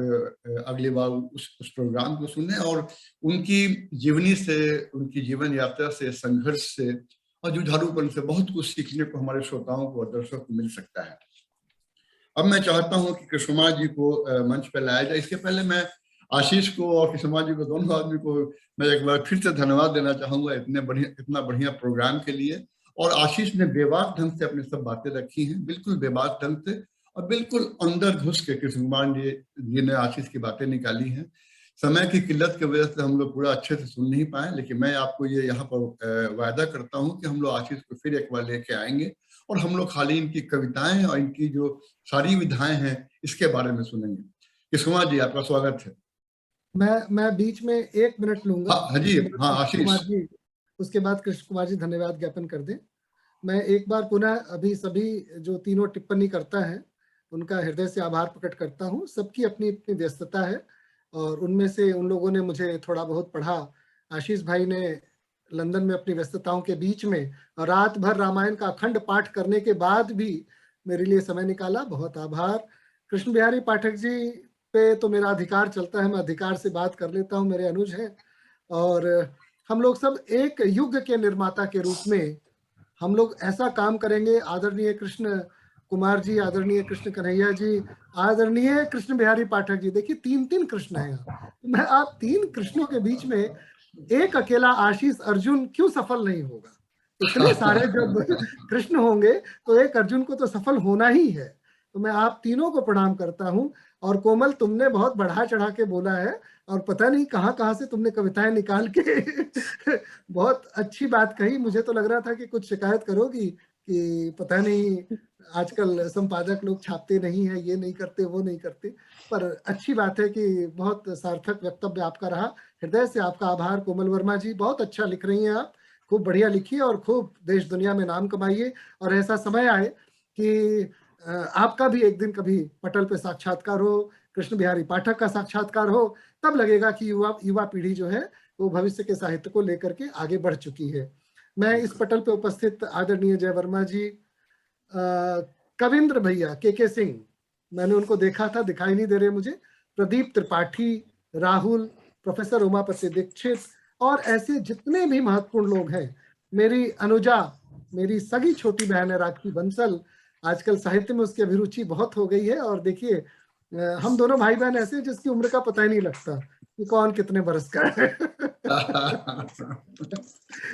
अगली बार उस प्रोग्राम को सुने और उनकी जीवनी से, उनकी जीवन यात्रा से, संघर्ष से और जुझारूपन से बहुत कुछ सीखने को हमारे श्रोताओं को और दर्शकों को मिल सकता है। अब मैं चाहता हूं कि कृष्ण कुमार जी को मंच पर लाया जाए। इसके पहले मैं आशीष को और कृष्ण कुमार जी को, दोनों आदमी को मैं एक बार फिर से धन्यवाद देना चाहूंगा इतना बढ़िया प्रोग्राम के लिए। और आशीष ने बेबाक ढंग से अपनी सब बातें रखी हैं, बिल्कुल बेबाक ढंग से, और बिल्कुल अंदर घुस के कृष्ण कुमार जी ने आशीष की बातें निकाली हैं। समय की किल्लत की वजह से हम लोग पूरा अच्छे से सुन नहीं पाए, लेकिन मैं आपको ये यहाँ पर वायदा करता हूँ कि हम लोग आशीष को फिर एक बार लेके आएंगे और हम लोग खाली इनकी कविताएं और इनकी जो सारी विधाएं हैं इसके बारे में सुनेंगे। कृष्ण कुमार जी, आपका स्वागत है। मैं बीच में 1 मिनट लूंगा। हाँ जी, हाँ आशीष। उसके बाद कृष्ण कुमार जी धन्यवाद ज्ञापन कर दें। मैं एक बार पुनः अभी सभी जो तीनों टिप्पणी करता है उनका हृदय से आभार प्रकट करता हूँ। सबकी अपनी अपनी व्यस्तता है और उनमें से उन लोगों ने मुझे थोड़ा बहुत पढ़ा। आशीष भाई ने लंदन में अपनी व्यस्तताओं के बीच में रात भर रामायण का अखंड पाठ करने के बाद भी मेरे लिए समय निकाला, बहुत आभार। कृष्ण बिहारी पाठक जी पे तो मेरा अधिकार चलता है, मैं अधिकार से बात कर लेता हूँ, मेरे अनुज हैं। और हम लोग सब एक युग के निर्माता के रूप में हम लोग ऐसा काम करेंगे। आदरणीय कृष्ण कुमार जी, आदरणीय कृष्ण कन्हैया जी, आदरणीय कृष्ण बिहारी पाठक जी, देखिए 3 कृष्ण हैं यहाँ। मैं आप 3 कृष्णों के बीच में एक अकेला आशीष अर्जुन क्यों सफल नहीं होगा? इतने सारे जब कृष्ण होंगे तो एक अर्जुन को तो सफल होना ही है। तो मैं आप तीनों को प्रणाम करता हूँ। और कोमल, तुमने बहुत बढ़ा चढ़ा के बोला है और पता नहीं कहाँ से तुमने कविताएं निकाल के बहुत अच्छी बात कही। मुझे तो लग रहा था कि कुछ शिकायत करोगी कि पता नहीं आजकल संपादक लोग छापते नहीं है, ये नहीं करते, वो नहीं करते। पर अच्छी बात है कि बहुत सार्थक वक्तव्य आपका रहा। हृदय से आपका आभार। कोमल वर्मा जी, बहुत अच्छा लिख रही हैं आप, खूब बढ़िया लिखिए और खूब देश दुनिया में नाम कमाइए। और ऐसा समय आए कि आपका भी एक दिन कभी पटल पे साक्षात्कार हो, कृष्ण बिहारी पाठक का साक्षात्कार हो, तब लगेगा कि युवा पीढ़ी जो है वो भविष्य के साहित्य को लेकर के आगे बढ़ चुकी है। मैं इस पटल पे उपस्थित आदरणीय जय वर्मा जी, कविंद्र भैया, के सिंह, मैंने उनको देखा था, दिखाई नहीं दे रहे मुझे, प्रदीप त्रिपाठी, राहुल, प्रोफेसर उमापति दीक्षित और ऐसे जितने भी महत्वपूर्ण लोग हैं। मेरी अनुजा, मेरी सगी छोटी बहन है राखी बंसल, आजकल साहित्य में उसकी अभिरुचि बहुत हो गई है। और देखिए हम दोनों भाई बहन ऐसे जिसकी उम्र का पता ही नहीं लगता कि कौन कितने बरस का है।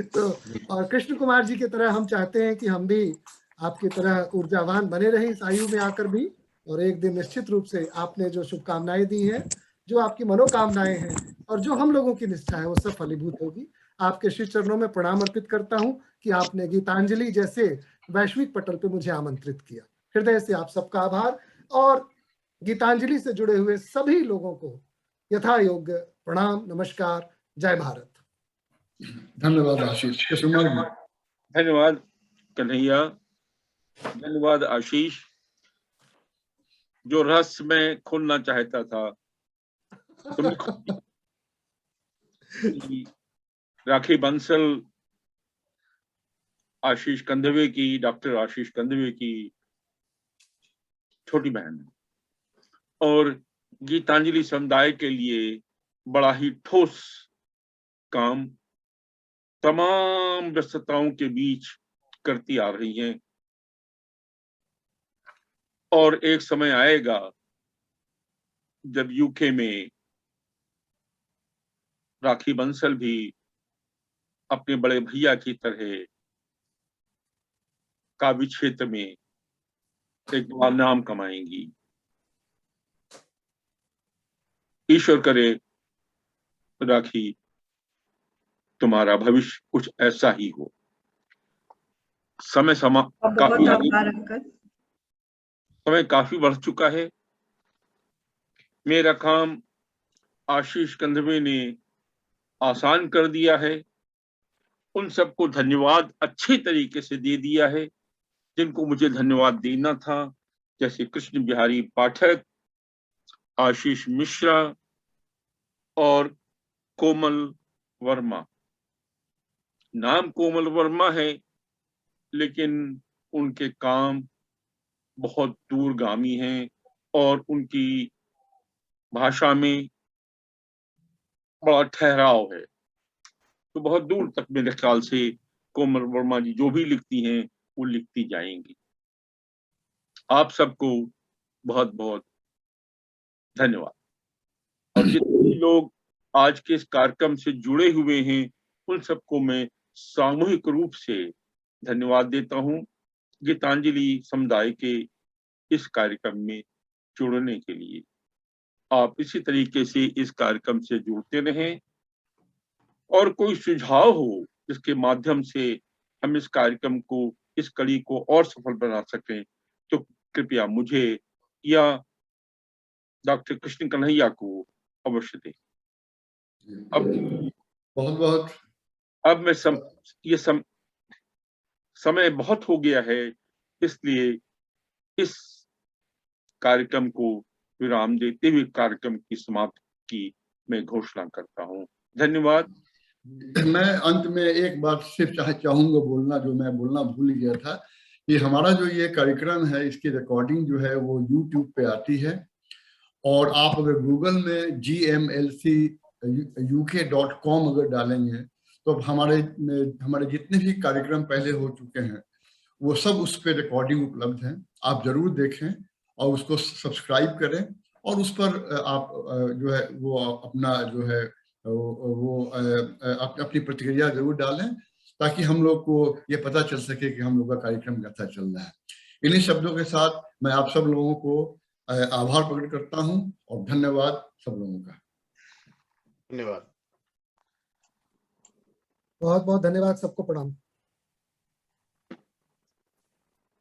तो और कृष्ण कुमार जी की तरह हम चाहते हैं कि हम भी आपकी तरह ऊर्जावान बने रहें इस आयु में आकर भी। और एक दिन निश्चित रूप से आपने जो शुभकामनाएं दी हैं, जो आपकी मनोकामनाएं हैं और जो हम लोगों की निष्ठा है, वो सब फलीभूत होगी। आपके श्री चरणों में प्रणाम अर्पित करता हूं कि आपने गीतांजलि जैसे वैश्विक पटल पे मुझे आमंत्रित किया। हृदय से आप सबका आभार और गीतांजलि से जुड़े हुए सभी लोगों को यथा योग्य प्रणाम, नमस्कार, जय भारत। धन्यवाद आशीष। धन्यवाद कन्हैया, धन्यवाद आशीष। जो रहस्य में खोलना चाहता था तुमने राखी बंसल आशीष कंदवे की, डॉक्टर आशीष कंदवे की छोटी बहन है और गीतांजलि समुदाय के लिए बड़ा ही ठोस काम तमाम व्यस्तताओं के बीच करती आ रही हैं। और एक समय आएगा जब यूके में राखी बंसल भी अपने बड़े भैया की तरह काव्य क्षेत्र में एक बड़ा नाम कमाएंगी। ईश्वर करे राखी तुम्हारा भविष्य कुछ ऐसा ही हो। समय काफी बढ़ चुका है। मेरा काम आशीष कंदवे ने आसान कर दिया है। उन सबको धन्यवाद अच्छे तरीके से दे दिया है जिनको मुझे धन्यवाद देना था, जैसे कृष्ण बिहारी पाठक, आशीष मिश्रा और कोमल वर्मा। नाम कोमल वर्मा है लेकिन उनके काम बहुत दूरगामी हैं और उनकी भाषा में बड़ा ठहराव है, तो बहुत दूर तक मेरे ख्याल से कोमल वर्मा जी जो भी लिखती हैं वो लिखती जाएंगी। आप सबको बहुत बहुत धन्यवाद। और जितने भी लोग आज के इस कार्यक्रम से जुड़े हुए हैं उन सबको मैं सामूहिक रूप से धन्यवाद देता हूं गीतांजलि समुदाय के इस कार्यक्रम में जुड़ने के लिए। आप इसी तरीके से इस कार्यक्रम से जुड़ते रहें और कोई सुझाव हो जिसके माध्यम से हम इस कार्यक्रम को, इस कड़ी को और सफल बना सकें तो कृपया मुझे या डॉक्टर कृष्ण कन्हैया को अवश्य दें। अब बहुत बहुत अब मैं समय बहुत हो गया है, इसलिए इस कार्यक्रम को विराम देते हुए कार्यक्रम की समाप्ति की मैं घोषणा करता हूं। धन्यवाद। मैं अंत में एक बात सिर्फ चाहूंगा बोलना, जो मैं बोलना भूल गया था, कि हमारा जो ये कार्यक्रम है इसकी रिकॉर्डिंग जो है वो YouTube पे आती है, और आप अगर गूगल में gmlcuk.com अगर डालेंगे तो हमारे जितने भी कार्यक्रम पहले हो चुके हैं वो सब उस पर रिकॉर्डिंग उपलब्ध है। आप जरूर देखें और उसको सब्सक्राइब करें और उस पर आप जो है वो अपना जो है वो अपनी प्रतिक्रिया जरूर डालें, ताकि हम लोग को ये पता चल सके कि हम लोग का कार्यक्रम कैसा चल रहा है। इन्हीं शब्दों के साथ मैं आप सब लोगों को आभार प्रकट करता हूं और धन्यवाद सब लोगों का। धन्यवाद। बहुत बहुत धन्यवाद, सबको प्रणाम।